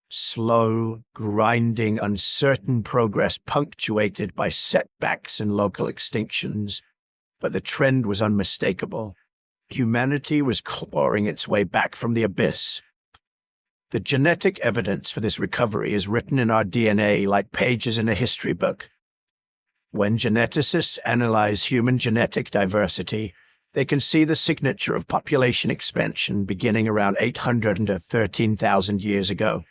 Slow, grinding, uncertain progress punctuated by setbacks and local extinctions. But the trend was unmistakable. Humanity was clawing its way back from the abyss. The genetic evidence for this recovery is written in our DNA like pages in a history book. When geneticists analyze human genetic diversity, they can see the signature of population expansion beginning around 800 to 13,000 years ago.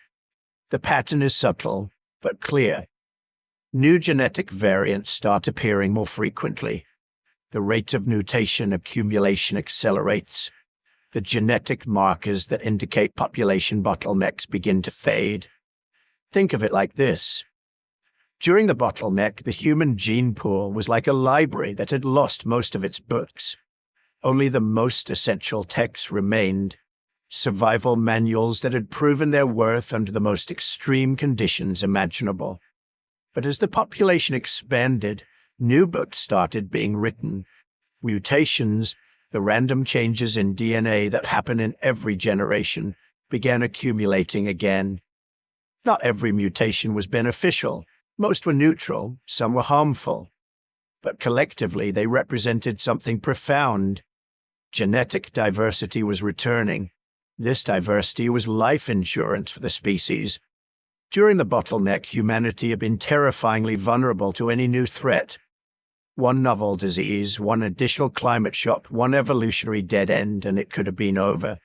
The pattern is subtle, but clear. New genetic variants start appearing more frequently. The rate of mutation accumulation accelerates. The genetic markers that indicate population bottlenecks begin to fade. Think of it like this. During the bottleneck, the human gene pool was like a library that had lost most of its books. Only the most essential texts remained. Survival manuals that had proven their worth under the most extreme conditions imaginable. But as the population expanded, new books started being written. Mutations, the random changes in DNA that happen in every generation, began accumulating again. Not every mutation was beneficial. Most were neutral, some were harmful. But collectively, they represented something profound. Genetic diversity was returning. This diversity was life insurance for the species. During the bottleneck, humanity had been terrifyingly vulnerable to any new threat. One novel disease, one additional climate shock, one evolutionary dead end, and it could have been over.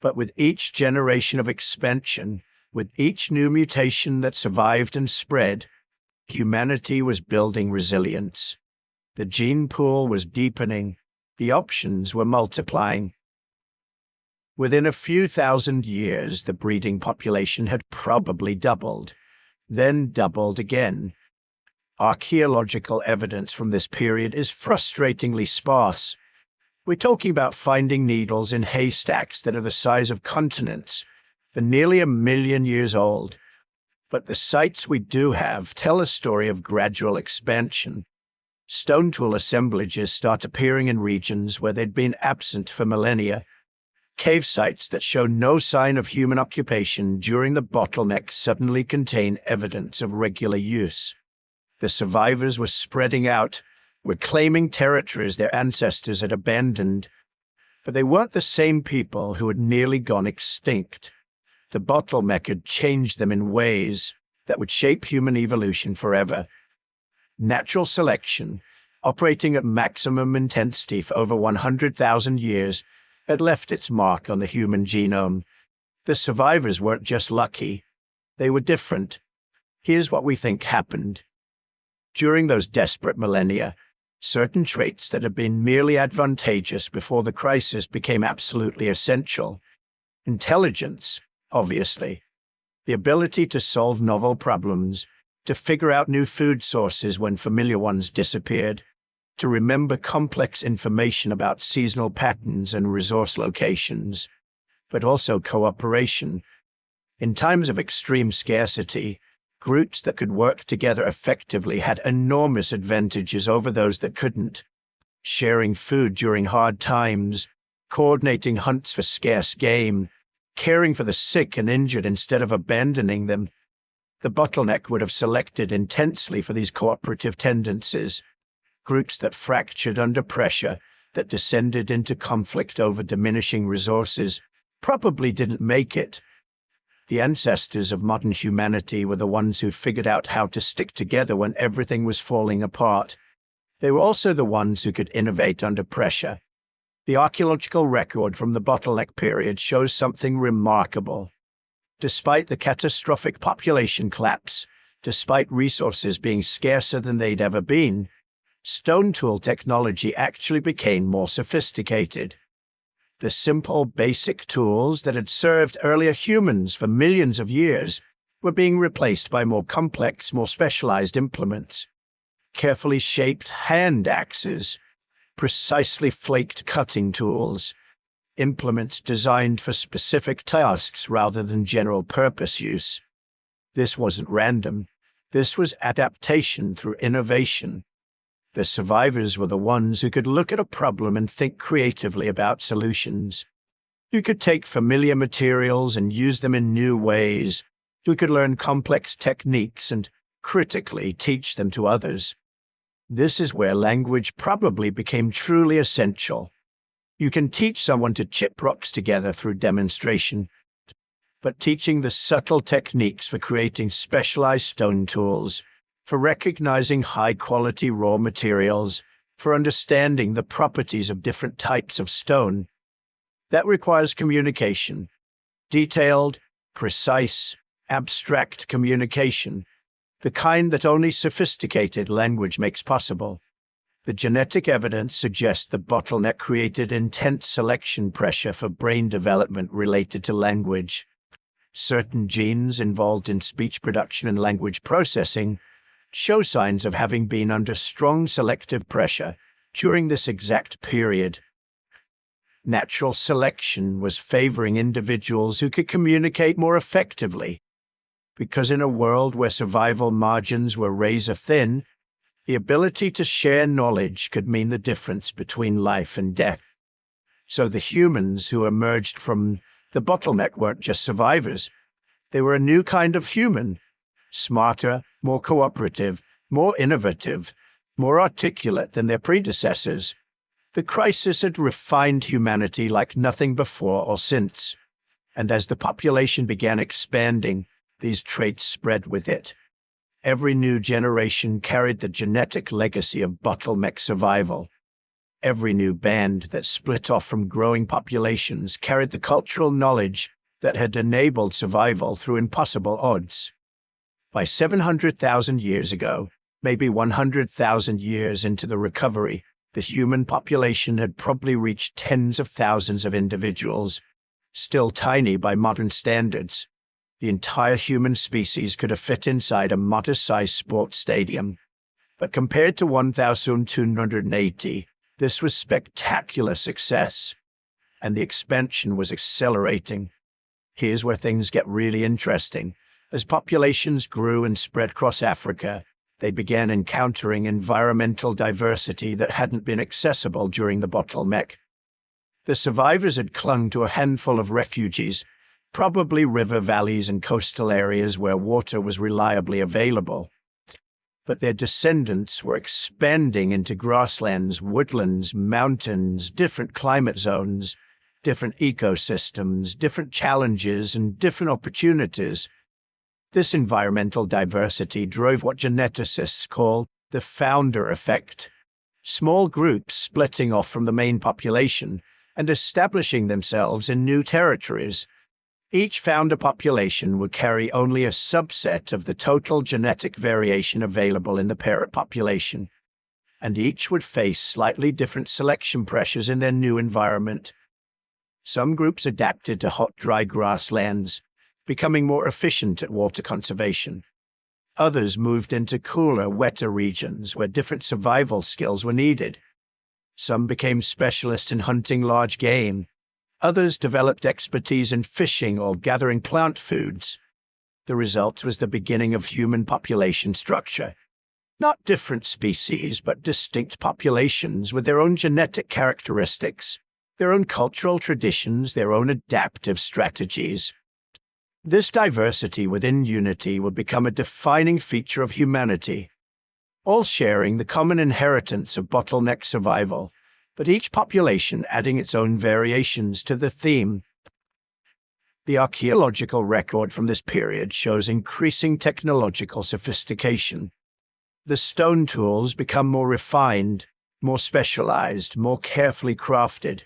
But with each generation of expansion, with each new mutation that survived and spread, humanity was building resilience. The gene pool was deepening. The options were multiplying. Within a few thousand years, the breeding population had probably doubled, then doubled again. Archaeological evidence from this period is frustratingly sparse. We're talking about finding needles in haystacks that are the size of continents, and nearly 1 million years old. But the sites we do have tell a story of gradual expansion. Stone tool assemblages start appearing in regions where they'd been absent for millennia. Cave sites that show no sign of human occupation during the bottleneck suddenly contain evidence of regular use. The survivors were spreading out, were claiming territories their ancestors had abandoned. But they weren't the same people who had nearly gone extinct. The bottleneck had changed them in ways that would shape human evolution forever. Natural selection, operating at maximum intensity for over 100,000 years, had left its mark on the human genome. The survivors weren't just lucky. They were different. Here's what we think happened. During those desperate millennia, certain traits that had been merely advantageous before the crisis became absolutely essential. Intelligence, obviously. The ability to solve novel problems, to figure out new food sources when familiar ones disappeared, to remember complex information about seasonal patterns and resource locations, but also cooperation. In times of extreme scarcity, groups that could work together effectively had enormous advantages over those that couldn't. Sharing food during hard times, coordinating hunts for scarce game, caring for the sick and injured instead of abandoning them. The bottleneck would have selected intensely for these cooperative tendencies. Groups that fractured under pressure, that descended into conflict over diminishing resources, probably didn't make it. The ancestors of modern humanity were the ones who figured out how to stick together when everything was falling apart. They were also the ones who could innovate under pressure. The archaeological record from the bottleneck period shows something remarkable. Despite the catastrophic population collapse, despite resources being scarcer than they'd ever been, stone tool technology actually became more sophisticated. The simple, basic tools that had served earlier humans for millions of years were being replaced by more complex, more specialized implements. Carefully shaped hand axes, precisely flaked cutting tools, implements designed for specific tasks rather than general-purpose use. This wasn't random. This was adaptation through innovation. The survivors were the ones who could look at a problem and think creatively about solutions. Who could take familiar materials and use them in new ways. Who could learn complex techniques and critically teach them to others. This is where language probably became truly essential. You can teach someone to chip rocks together through demonstration, but teaching the subtle techniques for creating specialized stone tools, for recognizing high-quality raw materials, for understanding the properties of different types of stone. That requires communication. Detailed, precise, abstract communication, the kind that only sophisticated language makes possible. The genetic evidence suggests the bottleneck created intense selection pressure for brain development related to language. Certain genes involved in speech production and language processing show signs of having been under strong selective pressure during this exact period. Natural selection was favoring individuals who could communicate more effectively, because in a world where survival margins were razor-thin, the ability to share knowledge could mean the difference between life and death. So the humans who emerged from the bottleneck weren't just survivors. They were a new kind of human, smarter, more cooperative, more innovative, more articulate than their predecessors. The crisis had refined humanity like nothing before or since, and as the population began expanding, these traits spread with it. Every new generation carried the genetic legacy of bottleneck survival. Every new band that split off from growing populations carried the cultural knowledge that had enabled survival through impossible odds. By 700,000 years ago, maybe 100,000 years into the recovery, the human population had probably reached tens of thousands of individuals, still tiny by modern standards. The entire human species could have fit inside a modest-sized sports stadium. But compared to 1,280, this was spectacular success, and the expansion was accelerating. Here's where things get really interesting. As populations grew and spread across Africa, they began encountering environmental diversity that hadn't been accessible during the bottleneck. The survivors had clung to a handful of refuges, probably river valleys and coastal areas where water was reliably available. But their descendants were expanding into grasslands, woodlands, mountains, different climate zones, different ecosystems, different challenges, and different opportunities. This environmental diversity drove what geneticists call the founder effect. Small groups splitting off from the main population and establishing themselves in new territories. Each founder population would carry only a subset of the total genetic variation available in the parent population, and each would face slightly different selection pressures in their new environment. Some groups adapted to hot, dry grasslands, becoming more efficient at water conservation. Others moved into cooler, wetter regions where different survival skills were needed. Some became specialists in hunting large game. Others developed expertise in fishing or gathering plant foods. The result was the beginning of human population structure. Not different species, but distinct populations with their own genetic characteristics, their own cultural traditions, their own adaptive strategies. This diversity within unity would become a defining feature of humanity, all sharing the common inheritance of bottleneck survival, but each population adding its own variations to the theme. The archaeological record from this period shows increasing technological sophistication. The stone tools become more refined, more specialized, more carefully crafted.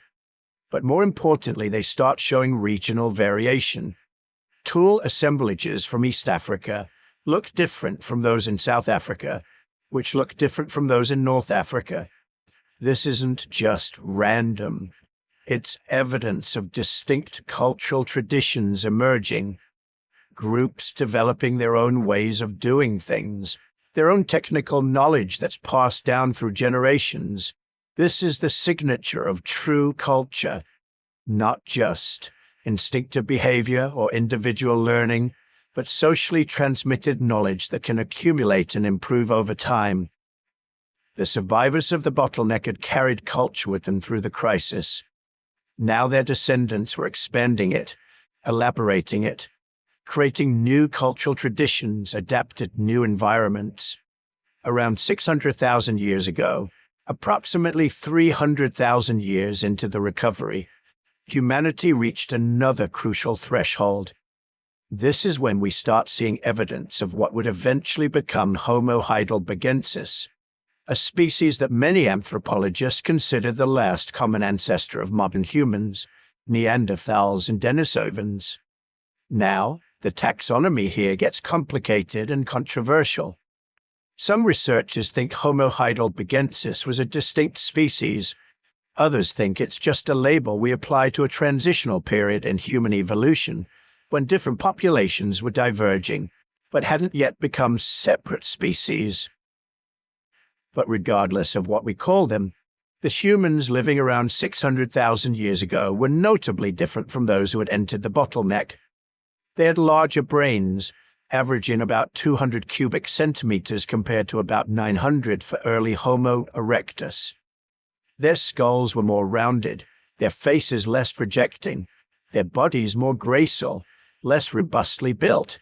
But more importantly, they start showing regional variation. Tool assemblages from East Africa look different from those in South Africa, which look different from those in North Africa. This isn't just random. It's evidence of distinct cultural traditions emerging, groups developing their own ways of doing things, their own technical knowledge that's passed down through generations. This is the signature of true culture, not just instinctive behavior or individual learning, but socially transmitted knowledge that can accumulate and improve over time. The survivors of the bottleneck had carried culture with them through the crisis. Now their descendants were expanding it, elaborating it, creating new cultural traditions adapted to new environments. Around 600,000 years ago, approximately 300,000 years into the recovery, humanity reached another crucial threshold. This is when we start seeing evidence of what would eventually become Homo heidelbergensis, a species that many anthropologists consider the last common ancestor of modern humans, Neanderthals and Denisovans. Now, the taxonomy here gets complicated and controversial. Some researchers think Homo heidelbergensis was a distinct species. Others think it's just a label we apply to a transitional period in human evolution, when different populations were diverging, but hadn't yet become separate species. But regardless of what we call them, the humans living around 600,000 years ago were notably different from those who had entered the bottleneck. They had larger brains, averaging about 200 cubic centimeters compared to about 900 for early Homo erectus. Their skulls were more rounded, their faces less projecting, their bodies more graceful, less robustly built.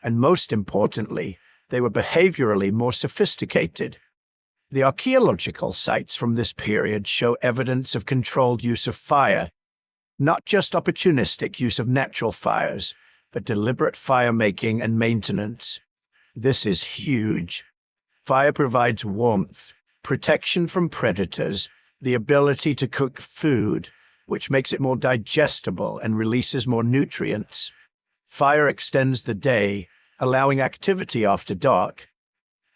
And most importantly, they were behaviorally more sophisticated. The archaeological sites from this period show evidence of controlled use of fire, not just opportunistic use of natural fires, but deliberate fire-making and maintenance. This is huge. Fire provides warmth, protection from predators, the ability to cook food, which makes it more digestible and releases more nutrients. Fire extends the day, allowing activity after dark.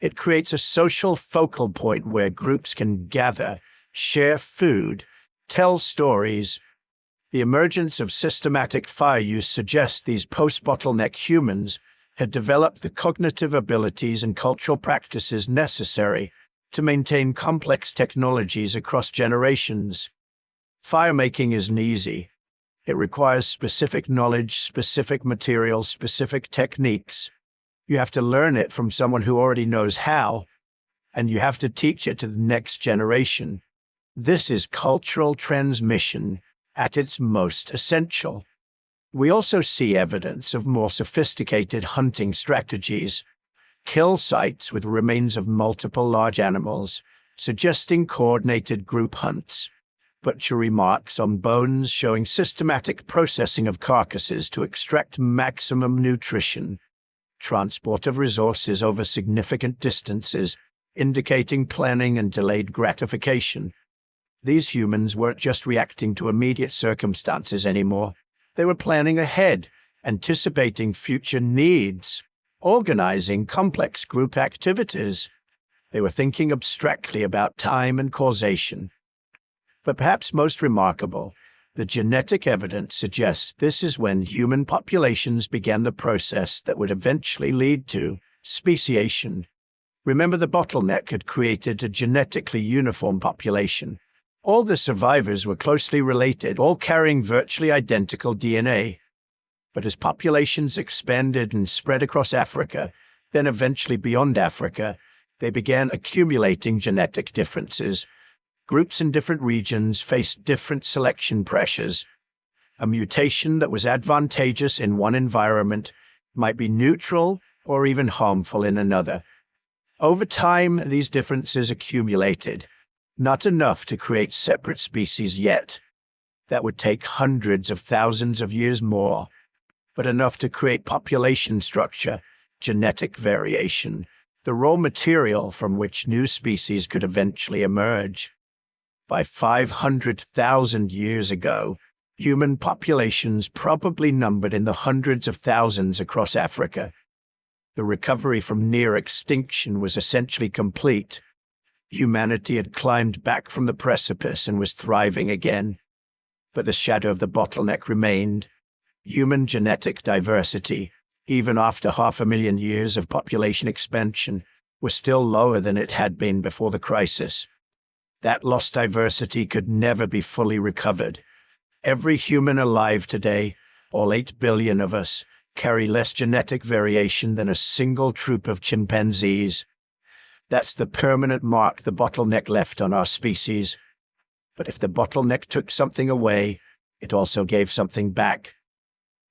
It creates a social focal point where groups can gather, share food, tell stories. The emergence of systematic fire use suggests these post-bottleneck humans had developed the cognitive abilities and cultural practices necessary to maintain complex technologies across generations. Firemaking isn't easy. It requires specific knowledge, specific materials, specific techniques. You have to learn it from someone who already knows how, and you have to teach it to the next generation. This is cultural transmission at its most essential. We also see evidence of more sophisticated hunting strategies, kill sites with remains of multiple large animals, suggesting coordinated group hunts, butchery marks on bones showing systematic processing of carcasses to extract maximum nutrition, transport of resources over significant distances, indicating planning and delayed gratification. These humans weren't just reacting to immediate circumstances anymore. They were planning ahead, anticipating future needs, organizing complex group activities. They were thinking abstractly about time and causation. But perhaps most remarkable, the genetic evidence suggests this is when human populations began the process that would eventually lead to speciation. Remember, the bottleneck had created a genetically uniform population. All the survivors were closely related, all carrying virtually identical DNA. But as populations expanded and spread across Africa, then eventually beyond Africa, they began accumulating genetic differences. Groups in different regions faced different selection pressures. A mutation that was advantageous in one environment might be neutral or even harmful in another. Over time, these differences accumulated, not enough to create separate species yet. That would take hundreds of thousands of years more. but enough to create population structure, genetic variation, the raw material from which new species could eventually emerge. By 500,000 years ago, human populations probably numbered in the hundreds of thousands across Africa. The recovery from near extinction was essentially complete. Humanity had climbed back from the precipice and was thriving again. But the shadow of the bottleneck remained. Human genetic diversity, even after 500,000 years of population expansion, was still lower than it had been before the crisis. That lost diversity could never be fully recovered. Every human alive today, all 8 billion of us, carry less genetic variation than a single troop of chimpanzees. That's the permanent mark the bottleneck left on our species. But if the bottleneck took something away, it also gave something back.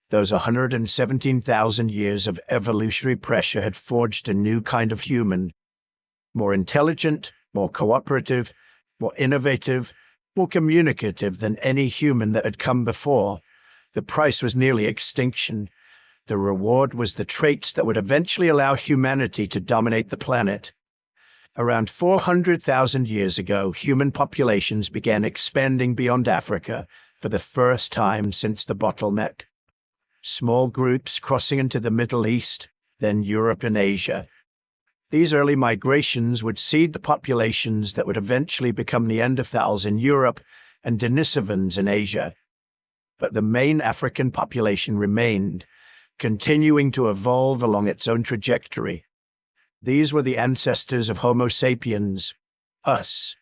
Those 117,000 years of evolutionary pressure had forged a new kind of human. More intelligent, more cooperative, more innovative, more communicative than any human that had come before. The price was nearly extinction. The reward was the traits that would eventually allow humanity to dominate the planet. Around 400,000 years ago, human populations began expanding beyond Africa for the first time since the bottleneck. Small groups crossing into the Middle East, then Europe and Asia. These early migrations would seed the populations that would eventually become Neanderthals in Europe and Denisovans in Asia. But the main African population remained, continuing to evolve along its own trajectory. These were the ancestors of Homo sapiens, us,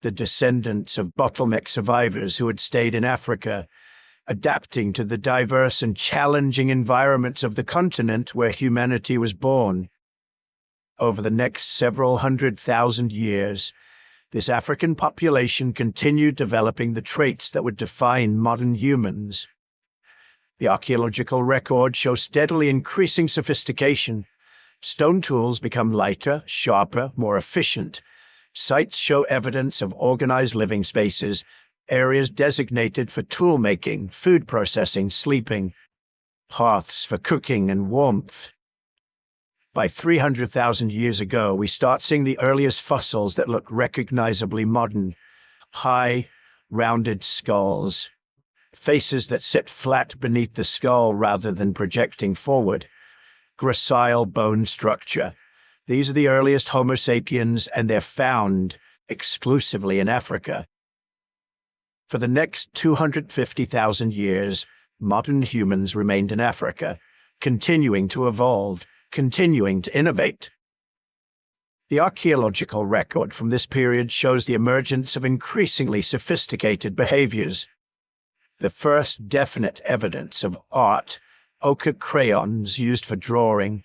the descendants of bottleneck survivors who had stayed in Africa, adapting to the diverse and challenging environments of the continent where humanity was born. Over the next several 100,000 years, this African population continued developing the traits that would define modern humans. The archaeological record shows steadily increasing sophistication. Stone tools become lighter, sharper, more efficient. Sites show evidence of organized living spaces, areas designated for tool making, food processing, sleeping, hearths for cooking and warmth. By 300,000 years ago, we start seeing the earliest fossils that look recognizably modern. High, rounded skulls. Faces that sit flat beneath the skull rather than projecting forward. Gracile bone structure. These are the earliest Homo sapiens, and they're found exclusively in Africa. For the next 250,000 years, modern humans remained in Africa, continuing to evolve, continuing to innovate. The archaeological record from this period shows the emergence of increasingly sophisticated behaviors. The first definite evidence of art, ochre crayons used for drawing,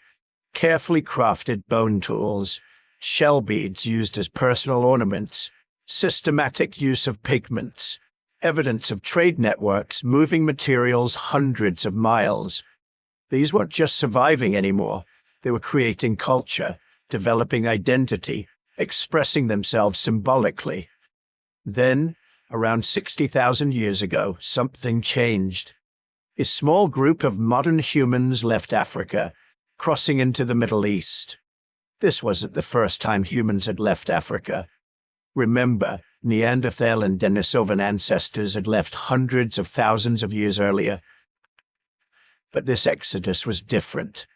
carefully crafted bone tools, shell beads used as personal ornaments, systematic use of pigments, evidence of trade networks moving materials hundreds of miles. These weren't just surviving anymore. They were creating culture, developing identity, expressing themselves symbolically. Then, around 60,000 years ago, something changed. A small group of modern humans left Africa, crossing into the Middle East. This wasn't the first time humans had left Africa. Remember, Neanderthal and Denisovan ancestors had left hundreds of thousands of years earlier. But this exodus was different.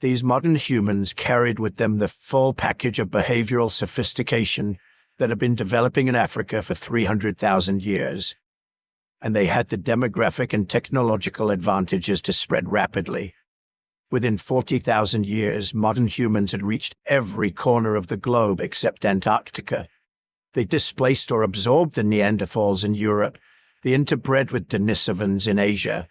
These modern humans carried with them the full package of behavioral sophistication that had been developing in Africa for 300,000 years. And they had the demographic and technological advantages to spread rapidly. Within 40,000 years, modern humans had reached every corner of the globe except Antarctica. They displaced or absorbed the Neanderthals in Europe. They interbred with Denisovans in Asia.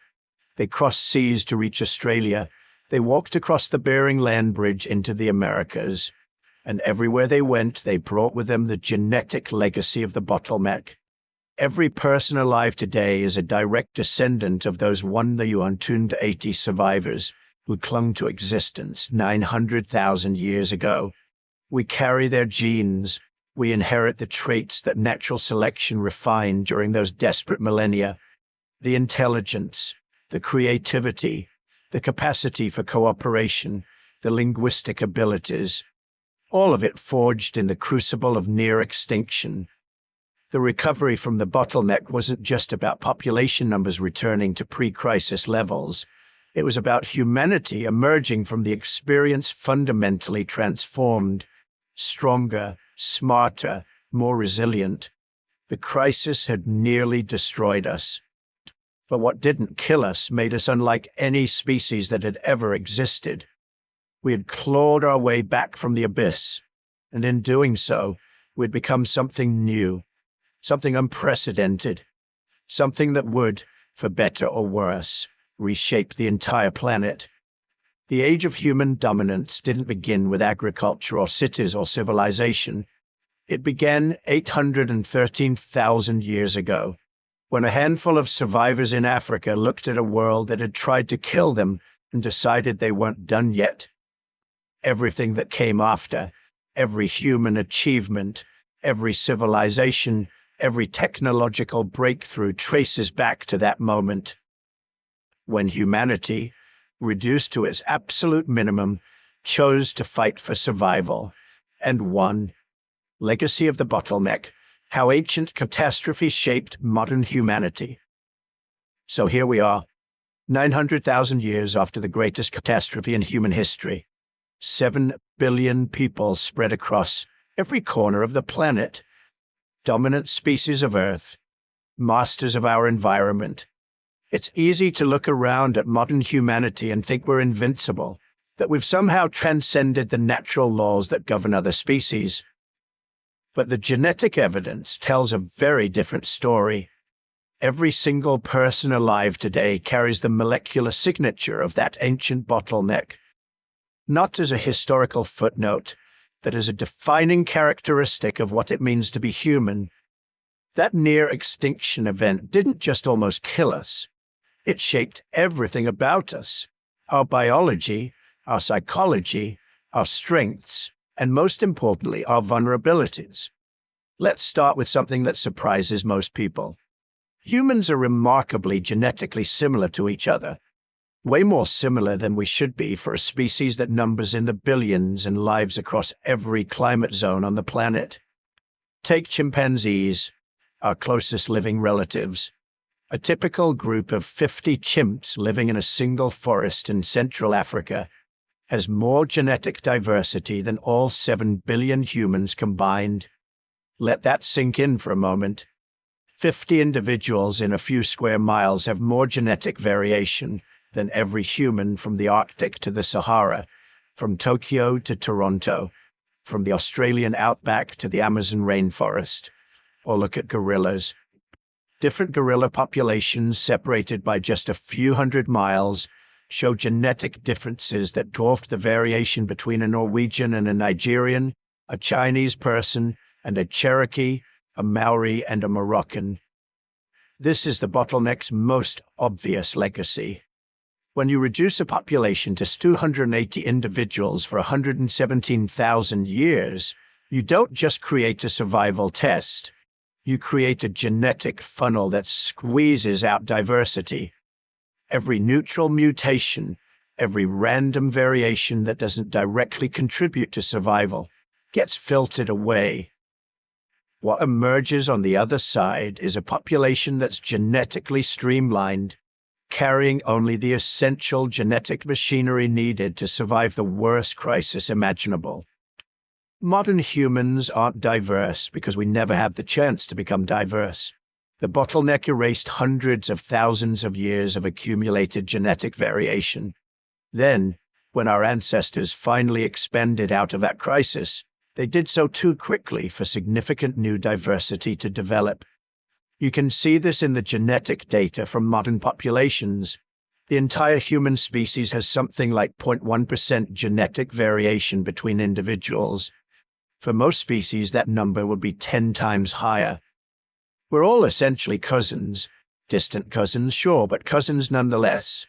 They crossed seas to reach Australia. They walked across the Bering Land Bridge into the Americas. And everywhere they went, they brought with them the genetic legacy of the bottleneck. Every person alive today is a direct descendant of those 1,280 survivors who clung to existence 900,000 years ago. We carry their genes. We inherit the traits that natural selection refined during those desperate millennia. The intelligence, the creativity, the capacity for cooperation, the linguistic abilities, all of it forged in the crucible of near extinction. The recovery from the bottleneck wasn't just about population numbers returning to pre-crisis levels. It was about humanity emerging from the experience fundamentally transformed, stronger, smarter, more resilient. The crisis had nearly destroyed us. But what didn't kill us made us unlike any species that had ever existed. We had clawed our way back from the abyss, and in doing so, we'd become something new, something unprecedented, something that would, for better or worse, reshape the entire planet. The age of human dominance didn't begin with agriculture or cities or civilization. It began 813,000 years ago, when a handful of survivors in Africa looked at a world that had tried to kill them and decided they weren't done yet. Everything that came after, every human achievement, every civilization, every technological breakthrough traces back to that moment, when humanity, reduced to its absolute minimum, chose to fight for survival, and won. Legacy of the bottleneck, how ancient catastrophe shaped modern humanity. So here we are, 900,000 years after the greatest catastrophe in human history. 7 billion people spread across every corner of the planet. Dominant species of Earth, masters of our environment. It's easy to look around at modern humanity and think we're invincible, that we've somehow transcended the natural laws that govern other species. But the genetic evidence tells a very different story. Every single person alive today carries the molecular signature of that ancient bottleneck, not as a historical footnote, but as a defining characteristic of what it means to be human. That near-extinction event didn't just almost kill us. It shaped everything about us, our biology, our psychology, our strengths, and most importantly, our vulnerabilities. Let's start with something that surprises most people. Humans are remarkably genetically similar to each other. Way more similar than we should be for a species that numbers in the billions and lives across every climate zone on the planet. Take chimpanzees, our closest living relatives. A typical group of 50 chimps living in a single forest in Central Africa has more genetic diversity than all 7 billion humans combined. Let that sink in for a moment. 50 individuals in a few square miles have more genetic variation than every human from the Arctic to the Sahara, from Tokyo to Toronto, from the Australian outback to the Amazon rainforest. Or look at gorillas. Different gorilla populations separated by just a few hundred miles show genetic differences that dwarfed the variation between a Norwegian and a Nigerian, a Chinese person and a Cherokee, a Maori and a Moroccan. This is the bottleneck's most obvious legacy. When you reduce a population to 280 individuals for 117,000 years, you don't just create a survival test. You create a genetic funnel that squeezes out diversity. Every neutral mutation, every random variation that doesn't directly contribute to survival, gets filtered away. What emerges on the other side is a population that's genetically streamlined, carrying only the essential genetic machinery needed to survive the worst crisis imaginable. Modern humans aren't diverse because we never had the chance to become diverse. The bottleneck erased hundreds of thousands of years of accumulated genetic variation. Then, when our ancestors finally expanded out of that crisis, they did so too quickly for significant new diversity to develop. You can see this in the genetic data from modern populations. The entire human species has something like 0.1% genetic variation between individuals. For most species, that number would be 10 times higher. We're all essentially cousins. Distant cousins, sure, but cousins nonetheless.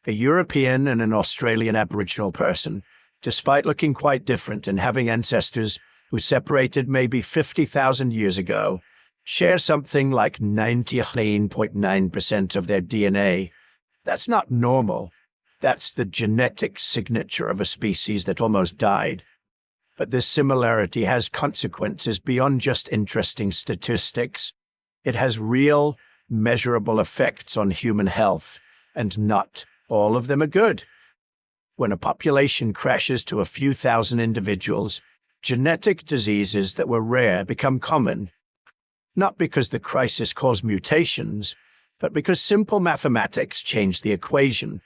A European and an Australian Aboriginal person, despite looking quite different and having ancestors who separated maybe 50,000 years ago, share something like 99.9% of their DNA, That's not normal. That's the genetic signature of a species that almost died. But this similarity has consequences beyond just interesting statistics. It has real, measurable effects on human health, and not all of them are good. When a population crashes to a few thousand individuals, genetic diseases that were rare become common. Not because the crisis caused mutations, but because simple mathematics changed the equation.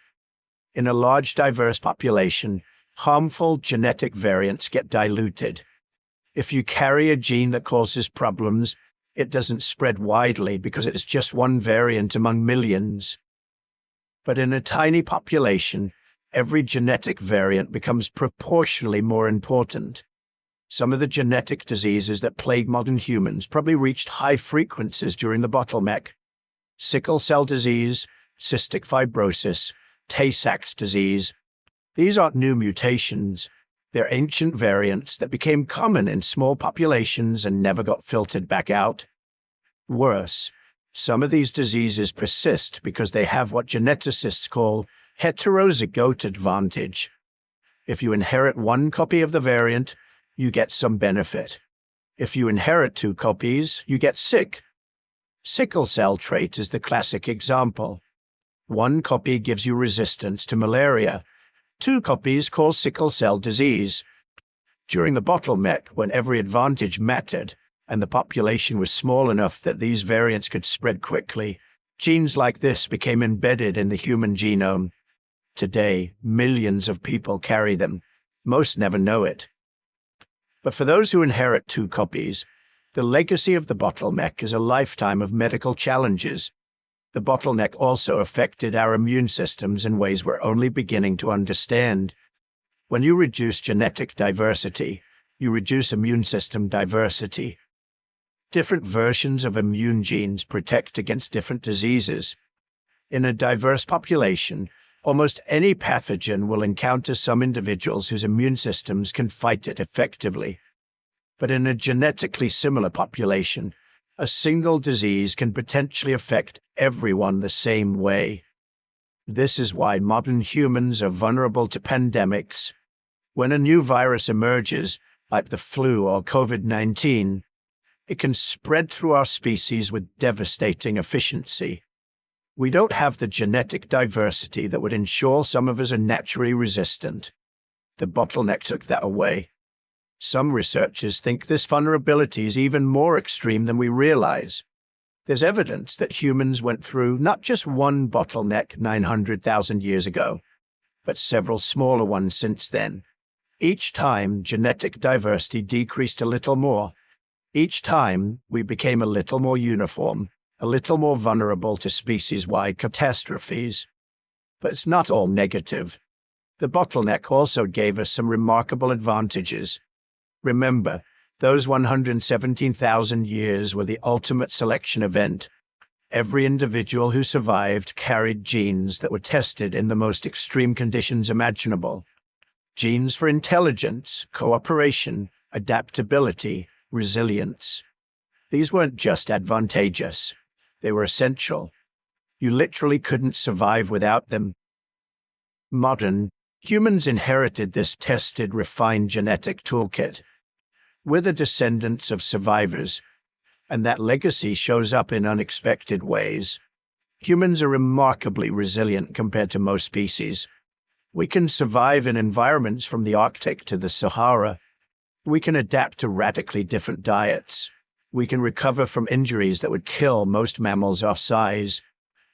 In a large, diverse population, harmful genetic variants get diluted. If you carry a gene that causes problems, it doesn't spread widely because it's just one variant among millions. But in a tiny population, every genetic variant becomes proportionally more important. Some of the genetic diseases that plague modern humans probably reached high frequencies during the bottleneck. Sickle cell disease, cystic fibrosis, Tay-Sachs disease. These aren't new mutations. They're ancient variants that became common in small populations and never got filtered back out. Worse, some of these diseases persist because they have what geneticists call heterozygote advantage. If you inherit one copy of the variant, you get some benefit. If you inherit two copies, you get sick. Sickle cell trait is the classic example. One copy gives you resistance to malaria. Two copies cause sickle cell disease. During the bottleneck, when every advantage mattered, and the population was small enough that these variants could spread quickly, genes like this became embedded in the human genome. Today, millions of people carry them. Most never know it. But for those who inherit two copies, the legacy of the bottleneck is a lifetime of medical challenges. The bottleneck also affected our immune systems in ways we're only beginning to understand. When you reduce genetic diversity, you reduce immune system diversity. Different versions of immune genes protect against different diseases. In a diverse population, almost any pathogen will encounter some individuals whose immune systems can fight it effectively. But in a genetically similar population, a single disease can potentially affect everyone the same way. This is why modern humans are vulnerable to pandemics. When a new virus emerges, like the flu or COVID-19, it can spread through our species with devastating efficiency. We don't have the genetic diversity that would ensure some of us are naturally resistant. The bottleneck took that away. Some researchers think this vulnerability is even more extreme than we realize. There's evidence that humans went through not just one bottleneck 900,000 years ago, but several smaller ones since then. Each time, genetic diversity decreased a little more. Each time, we became a little more uniform, a little more vulnerable to species-wide catastrophes. But it's not all negative. The bottleneck also gave us some remarkable advantages. Remember, those 117,000 years were the ultimate selection event. Every individual who survived carried genes that were tested in the most extreme conditions imaginable. Genes for intelligence, cooperation, adaptability, resilience. These weren't just advantageous. They were essential. You literally couldn't survive without them. Modern humans inherited this tested, refined genetic toolkit. We're the descendants of survivors, and that legacy shows up in unexpected ways. Humans are remarkably resilient compared to most species. We can survive in environments from the Arctic to the Sahara. We can adapt to radically different diets. We can recover from injuries that would kill most mammals our size.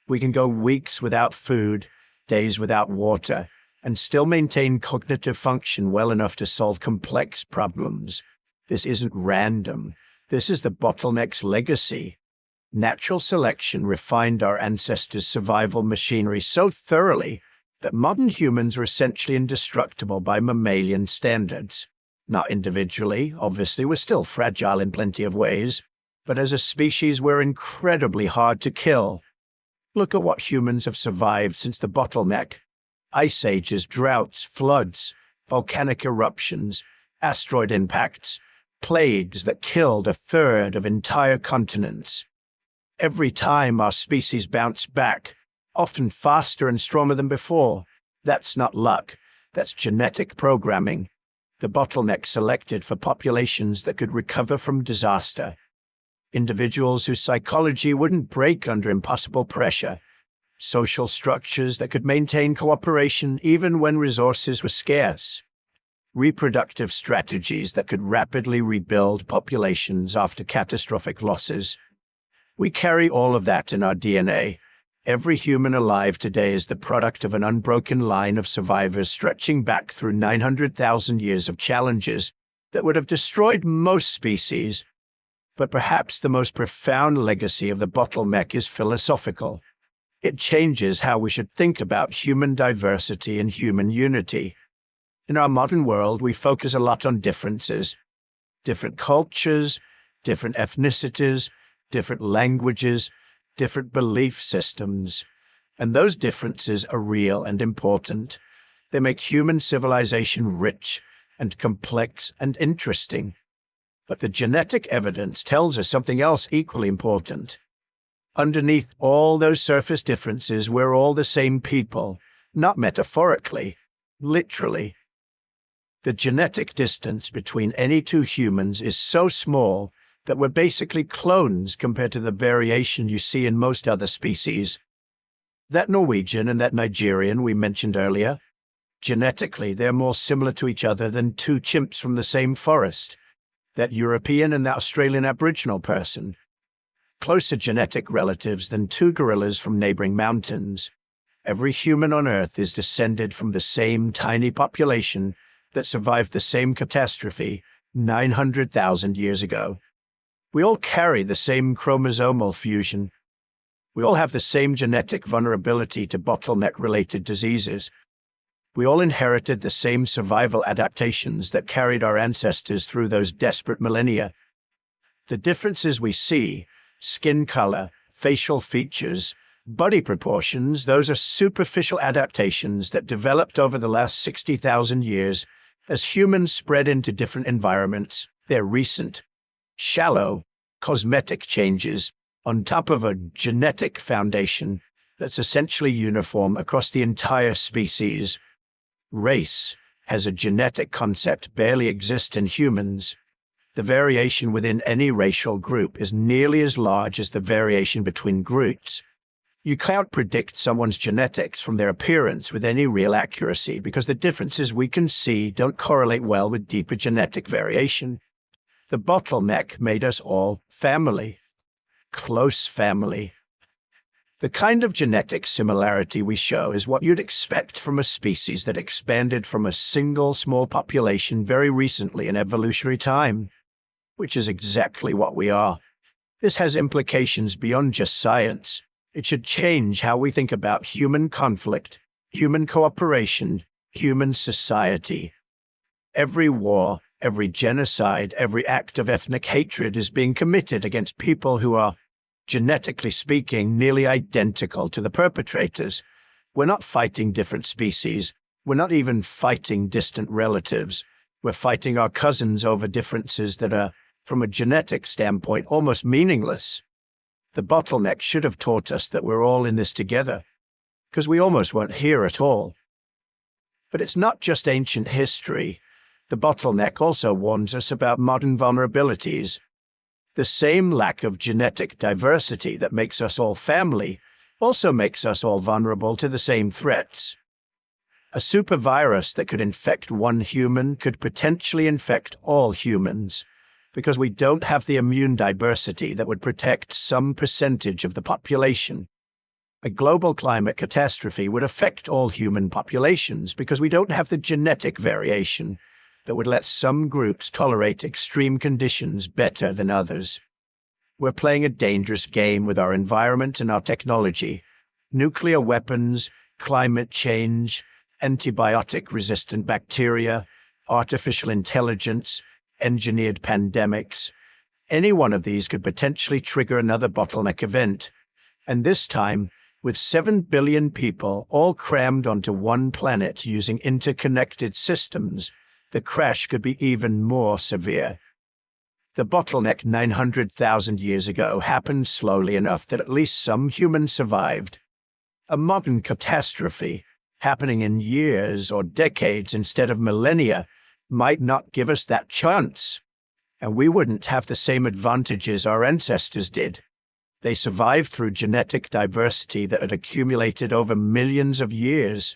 We can go weeks without food, days without water, and still maintain cognitive function well enough to solve complex problems. This isn't random. This is the bottleneck's legacy. Natural selection refined our ancestors' survival machinery so thoroughly that modern humans are essentially indestructible by mammalian standards. Not individually, obviously, we're still fragile in plenty of ways, but as a species we're incredibly hard to kill. Look at what humans have survived since the bottleneck. Ice ages, droughts, floods, volcanic eruptions, asteroid impacts, plagues that killed a third of entire continents. Every time our species bounced back, often faster and stronger than before. That's not luck. That's genetic programming. The bottleneck selected for populations that could recover from disaster. Individuals whose psychology wouldn't break under impossible pressure. Social structures that could maintain cooperation even when resources were scarce. Reproductive strategies that could rapidly rebuild populations after catastrophic losses. We carry all of that in our DNA. Every human alive today is the product of an unbroken line of survivors stretching back through 900,000 years of challenges that would have destroyed most species. But perhaps the most profound legacy of the bottleneck is philosophical. It changes how we should think about human diversity and human unity. In our modern world, we focus a lot on differences. Different cultures, different ethnicities, different languages, different belief systems. And those differences are real and important. They make human civilization rich and complex and interesting. But the genetic evidence tells us something else equally important. Underneath all those surface differences, we're all the same people, not metaphorically, literally. The genetic distance between any two humans is so small that we're basically clones compared to the variation you see in most other species. That Norwegian and that Nigerian we mentioned earlier, genetically they're more similar to each other than two chimps from the same forest. That European and that Australian Aboriginal person, closer genetic relatives than two gorillas from neighboring mountains. Every human on Earth is descended from the same tiny population that survived the same catastrophe 900,000 years ago. We all carry the same chromosomal fusion. We all have the same genetic vulnerability to bottleneck-related diseases. We all inherited the same survival adaptations that carried our ancestors through those desperate millennia. The differences we see, skin color, facial features, body proportions, those are superficial adaptations that developed over the last 60,000 years as humans spread into different environments. They're recent, shallow, cosmetic changes on top of a genetic foundation that's essentially uniform across the entire species. Race has a genetic concept barely exists in humans. The variation within any racial group is nearly as large as the variation between groups. You can't predict someone's genetics from their appearance with any real accuracy because the differences we can see don't correlate well with deeper genetic variation. The bottleneck made us all family, close family. The kind of genetic similarity we show is what you'd expect from a species that expanded from a single small population very recently in evolutionary time, which is exactly what we are. This has implications beyond just science. It should change how we think about human conflict, human cooperation, human society. Every war, every genocide, every act of ethnic hatred is being committed against people who are, genetically speaking, nearly identical to the perpetrators. We're not fighting different species. We're not even fighting distant relatives. We're fighting our cousins over differences that are, from a genetic standpoint, almost meaningless. The bottleneck should have taught us that we're all in this together, because we almost weren't here at all. But it's not just ancient history. The bottleneck also warns us about modern vulnerabilities. The same lack of genetic diversity that makes us all family also makes us all vulnerable to the same threats. A supervirus that could infect one human could potentially infect all humans, because we don't have the immune diversity that would protect some percentage of the population. A global climate catastrophe would affect all human populations because we don't have the genetic variation that would let some groups tolerate extreme conditions better than others. We're playing a dangerous game with our environment and our technology. Nuclear weapons, climate change, antibiotic-resistant bacteria, artificial intelligence, engineered pandemics. Any one of these could potentially trigger another bottleneck event. And this time, with 7 billion people all crammed onto one planet using interconnected systems, the crash could be even more severe. The bottleneck 900,000 years ago happened slowly enough that at least some humans survived. A modern catastrophe, happening in years or decades instead of millennia, might not give us that chance, and we wouldn't have the same advantages our ancestors did. They survived through genetic diversity that had accumulated over millions of years.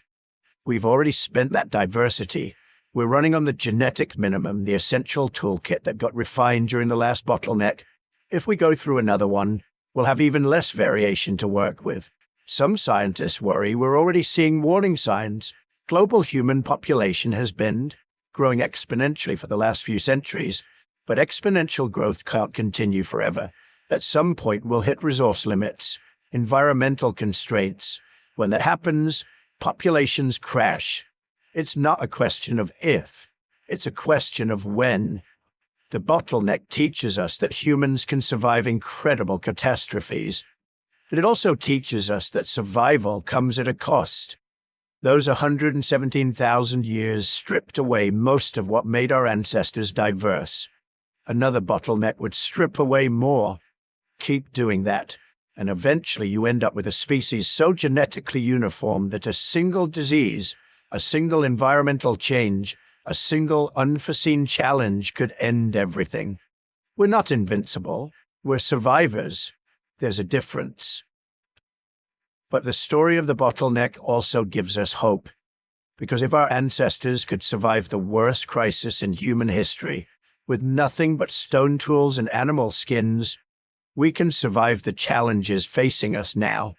We've already spent that diversity. We're running on the genetic minimum, the essential toolkit that got refined during the last bottleneck. If we go through another one, we'll have even less variation to work with. Some scientists worry we're already seeing warning signs. Global human population has been growing exponentially for the last few centuries, but exponential growth can't continue forever. At some point, we'll hit resource limits, environmental constraints. When that happens, populations crash. It's not a question of if, it's a question of when. The bottleneck teaches us that humans can survive incredible catastrophes, but it also teaches us that survival comes at a cost. Those 117,000 years stripped away most of what made our ancestors diverse. Another bottleneck would strip away more. Keep doing that, and eventually you end up with a species so genetically uniform that a single disease, a single environmental change, a single unforeseen challenge could end everything. We're not invincible. We're survivors. There's a difference. But the story of the bottleneck also gives us hope, because if our ancestors could survive the worst crisis in human history with nothing but stone tools and animal skins, we can survive the challenges facing us now.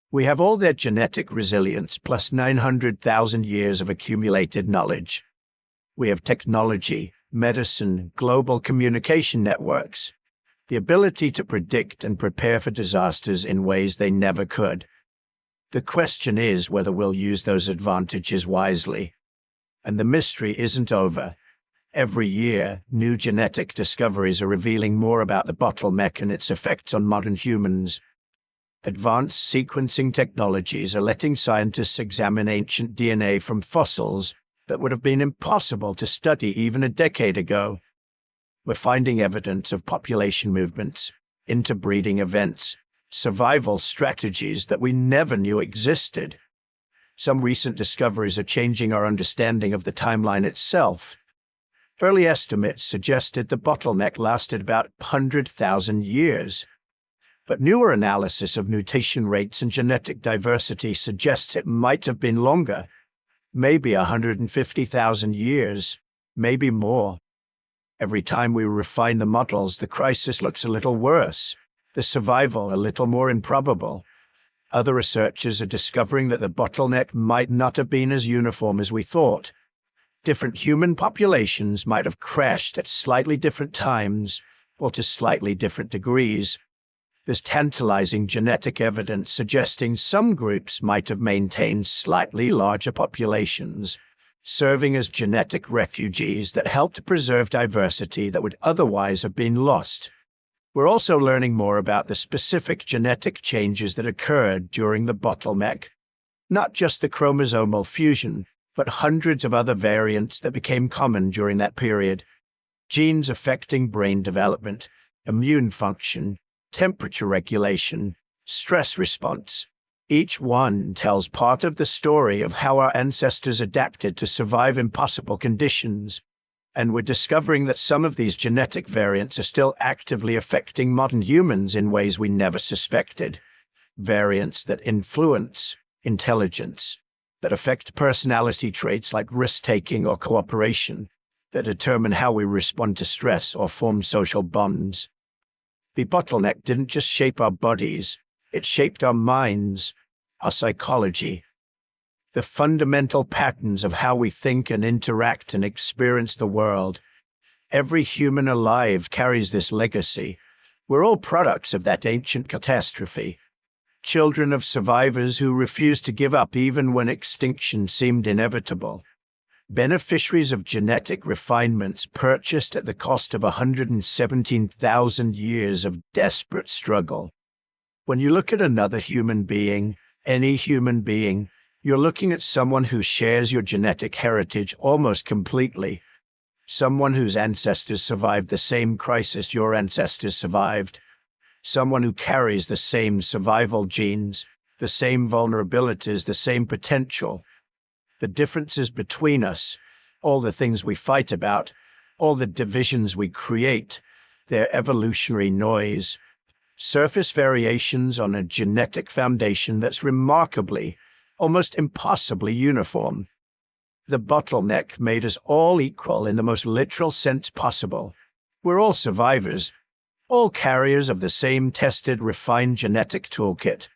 We have all their genetic resilience plus 900,000 years of accumulated knowledge. We have technology, medicine, global communication networks, the ability to predict and prepare for disasters in ways they never could. The question is whether we'll use those advantages wisely. And the mystery isn't over. Every year, new genetic discoveries are revealing more about the bottleneck and its effects on modern humans. Advanced sequencing technologies are letting scientists examine ancient DNA from fossils that would have been impossible to study even a decade ago. We're finding evidence of population movements, interbreeding events, survival strategies that we never knew existed. Some recent discoveries are changing our understanding of the timeline itself. Early estimates suggested the bottleneck lasted about 100,000 years. But newer analysis of mutation rates and genetic diversity suggests it might have been longer, maybe 150,000 years, maybe more. Every time we refine the models, the crisis looks a little worse, the survival a little more improbable. Other researchers are discovering that the bottleneck might not have been as uniform as we thought. Different human populations might have crashed at slightly different times or to slightly different degrees. There's tantalizing genetic evidence suggesting some groups might have maintained slightly larger populations, serving as genetic refugees that helped preserve diversity that would otherwise have been lost. We're also learning more about the specific genetic changes that occurred during the bottleneck, not just the chromosomal fusion, but hundreds of other variants that became common during that period. Genes affecting brain development, immune function, temperature regulation, stress response. Each one tells part of the story of how our ancestors adapted to survive impossible conditions. And we're discovering that some of these genetic variants are still actively affecting modern humans in ways we never suspected. Variants that influence intelligence, that affect personality traits like risk-taking or cooperation, that determine how we respond to stress or form social bonds. The bottleneck didn't just shape our bodies, it shaped our minds, our psychology. The fundamental patterns of how we think and interact and experience the world. Every human alive carries this legacy. We're all products of that ancient catastrophe. Children of survivors who refused to give up even when extinction seemed inevitable. Beneficiaries of genetic refinements purchased at the cost of 117,000 years of desperate struggle. When you look at another human being, any human being, you're looking at someone who shares your genetic heritage almost completely. Someone whose ancestors survived the same crisis your ancestors survived. Someone who carries the same survival genes, the same vulnerabilities, the same potential. The differences between us, all the things we fight about, all the divisions we create, their evolutionary noise, surface variations on a genetic foundation that's remarkably, almost impossibly uniform. The bottleneck made us all equal in the most literal sense possible. We're all survivors, all carriers of the same tested, refined genetic toolkit,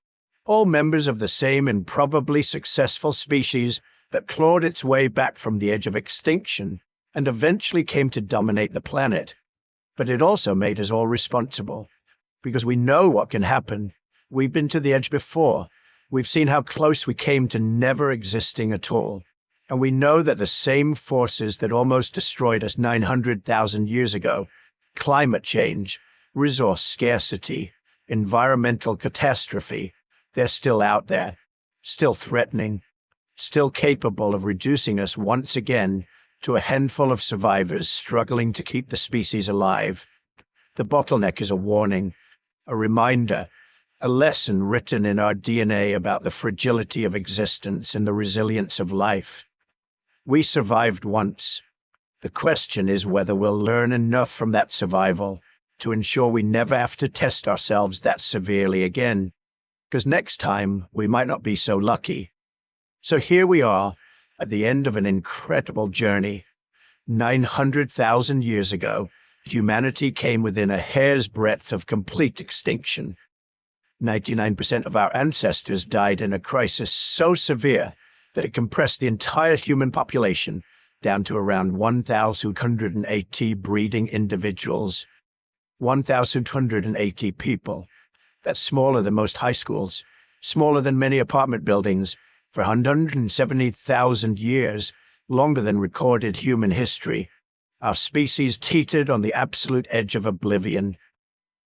all members of the same improbably successful species that clawed its way back from the edge of extinction and eventually came to dominate the planet. But it also made us all responsible, because we know what can happen. We've been to the edge before. We've seen how close we came to never existing at all. And we know that the same forces that almost destroyed us 900,000 years ago, climate change, resource scarcity, environmental catastrophe, they're still out there, still threatening, still capable of reducing us once again to a handful of survivors struggling to keep the species alive. The bottleneck is a warning, a reminder, a lesson written in our DNA about the fragility of existence and the resilience of life. We survived once. The question is whether we'll learn enough from that survival to ensure we never have to test ourselves that severely again, because next time we might not be so lucky. So here we are, at the end of an incredible journey. 900,000 years ago, humanity came within a hair's breadth of complete extinction. 99% of our ancestors died in a crisis so severe that it compressed the entire human population down to around 1,280 breeding individuals. 1,280 people. That's smaller than most high schools, smaller than many apartment buildings. For 170,000 years, longer than recorded human history, our species teetered on the absolute edge of oblivion.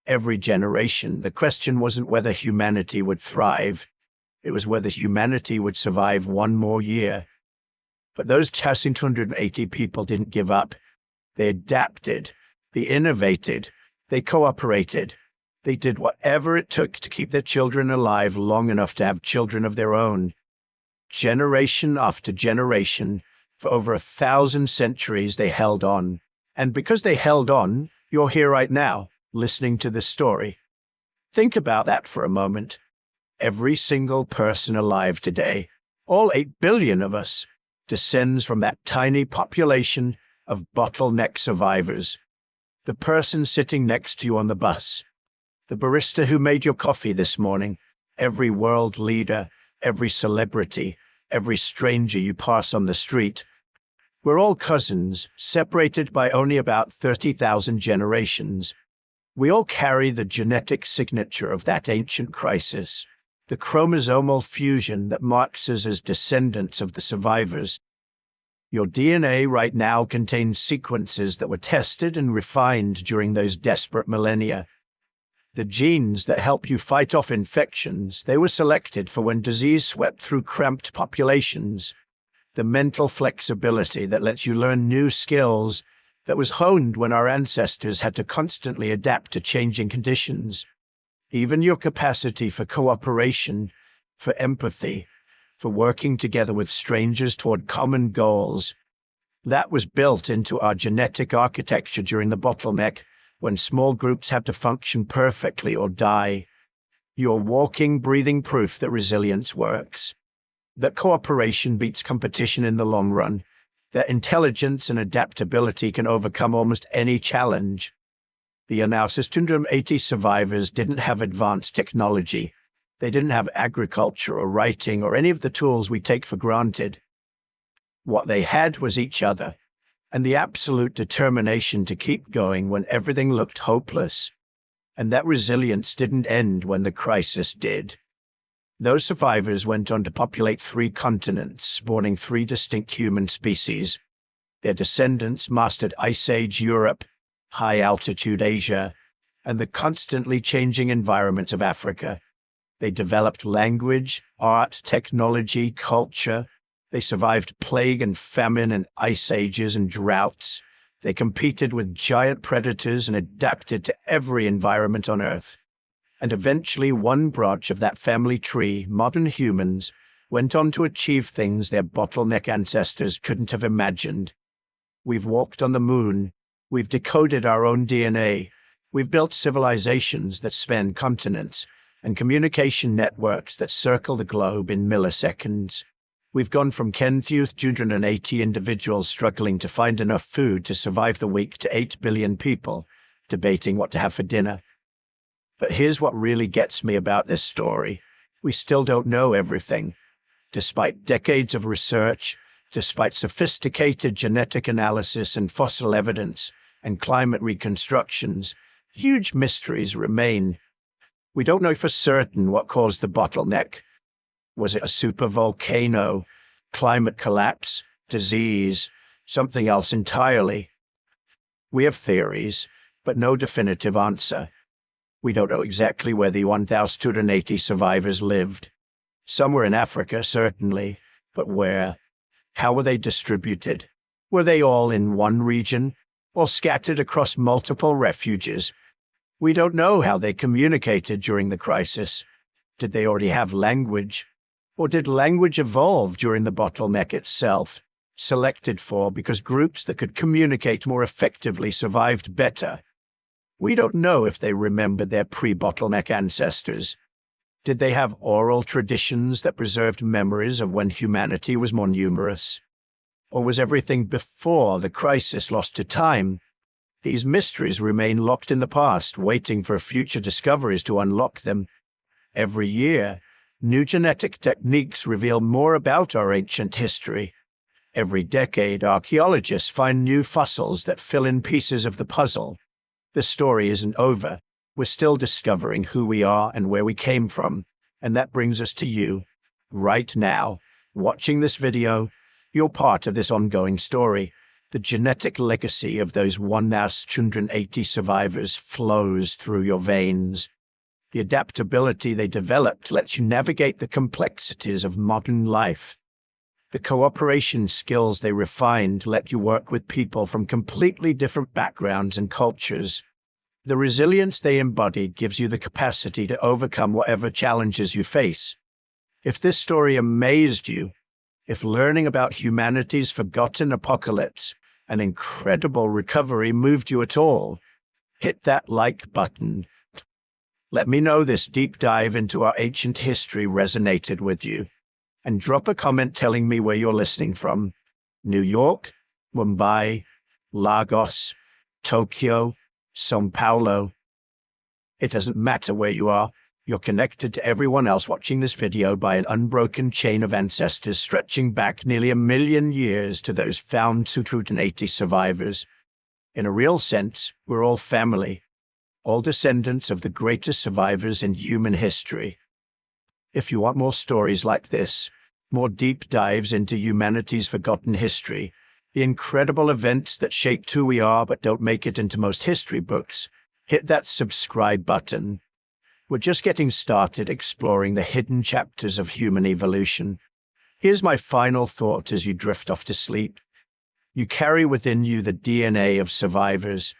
Every generation, the question wasn't whether humanity would thrive. It was whether humanity would survive one more year. But those 280 people didn't give up. They adapted, they innovated, they cooperated. They did whatever it took to keep their children alive long enough to have children of their own. Generation after generation, for over 1,000 centuries, they held on. And because they held on, you're here right now, listening to this story. Think about that for a moment. Every single person alive today, all 8 billion of us, descends from that tiny population of bottleneck survivors. The person sitting next to you on the bus, the barista who made your coffee this morning, every world leader, every celebrity, every stranger you pass on the street. We're all cousins, separated by only about 30,000 generations. We all carry the genetic signature of that ancient crisis, the chromosomal fusion that marks us as descendants of the survivors. Your DNA right now contains sequences that were tested and refined during those desperate millennia. The genes that help you fight off infections, they were selected for when disease swept through cramped populations. The mental flexibility that lets you learn new skills that was honed when our ancestors had to constantly adapt to changing conditions. Even your capacity for cooperation, for empathy, for working together with strangers toward common goals. That was built into our genetic architecture during the bottleneck, when small groups had to function perfectly or die. You're walking, breathing proof that resilience works, that cooperation beats competition in the long run, that intelligence and adaptability can overcome almost any challenge. The Analysis 280 survivors didn't have advanced technology. They didn't have agriculture or writing or any of the tools we take for granted. What they had was each other, and the absolute determination to keep going when everything looked hopeless. And that resilience didn't end when the crisis did. Those survivors went on to populate 3 continents, spawning 3 distinct human species. Their descendants mastered Ice Age Europe, high-altitude Asia, and the constantly changing environments of Africa. They developed language, art, technology, culture. They survived plague and famine and ice ages and droughts. They competed with giant predators and adapted to every environment on Earth. And eventually one branch of that family tree, modern humans, went on to achieve things their bottleneck ancestors couldn't have imagined. We've walked on the moon. We've decoded our own DNA. We've built civilizations that span continents and communication networks that circle the globe in milliseconds. We've gone from 10,280 individuals struggling to find enough food to survive the week to 8 billion people debating what to have for dinner. But here's what really gets me about this story. We still don't know everything. Despite decades of research, despite sophisticated genetic analysis and fossil evidence and climate reconstructions, huge mysteries remain. We don't know for certain what caused the bottleneck. Was it a supervolcano, climate collapse, disease, something else entirely? We have theories, but no definitive answer. We don't know exactly where the 1,280 survivors lived. Some were in Africa, certainly, but where? How were they distributed? Were they all in one region, or scattered across multiple refuges? We don't know how they communicated during the crisis. Did they already have language? Or did language evolve during the bottleneck itself, selected for because groups that could communicate more effectively survived better? We don't know if they remembered their pre-bottleneck ancestors. Did they have oral traditions that preserved memories of when humanity was more numerous? Or was everything before the crisis lost to time? These mysteries remain locked in the past, waiting for future discoveries to unlock them. Every year, new genetic techniques reveal more about our ancient history. Every decade, archaeologists find new fossils that fill in pieces of the puzzle. The story isn't over. We're still discovering who we are and where we came from. And that brings us to you, right now, watching this video. You're part of this ongoing story. The genetic legacy of those 1,280 survivors flows through your veins. The adaptability they developed lets you navigate the complexities of modern life. The cooperation skills they refined let you work with people from completely different backgrounds and cultures. The resilience they embodied gives you the capacity to overcome whatever challenges you face. If this story amazed you, if learning about humanity's forgotten apocalypse and incredible recovery moved you at all, hit that like button. Let me know this deep dive into our ancient history resonated with you. And drop a comment telling me where you're listening from. New York, Mumbai, Lagos, Tokyo, São Paulo. It doesn't matter where you are. You're connected to everyone else watching this video by an unbroken chain of ancestors stretching back nearly 1 million years to those found 280 survivors. In a real sense, we're all family, all descendants of the greatest survivors in human history. If you want more stories like this, more deep dives into humanity's forgotten history, the incredible events that shaped who we are but don't make it into most history books, hit that subscribe button. We're just getting started exploring the hidden chapters of human evolution. Here's my final thought as you drift off to sleep. You carry within you the DNA of survivors,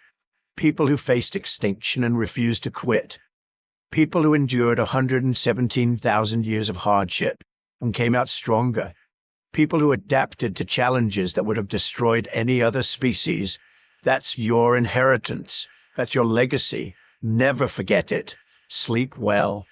people who faced extinction and refused to quit. People who endured 117,000 years of hardship and came out stronger. People who adapted to challenges that would have destroyed any other species. That's your inheritance. That's your legacy. Never forget it. Sleep well.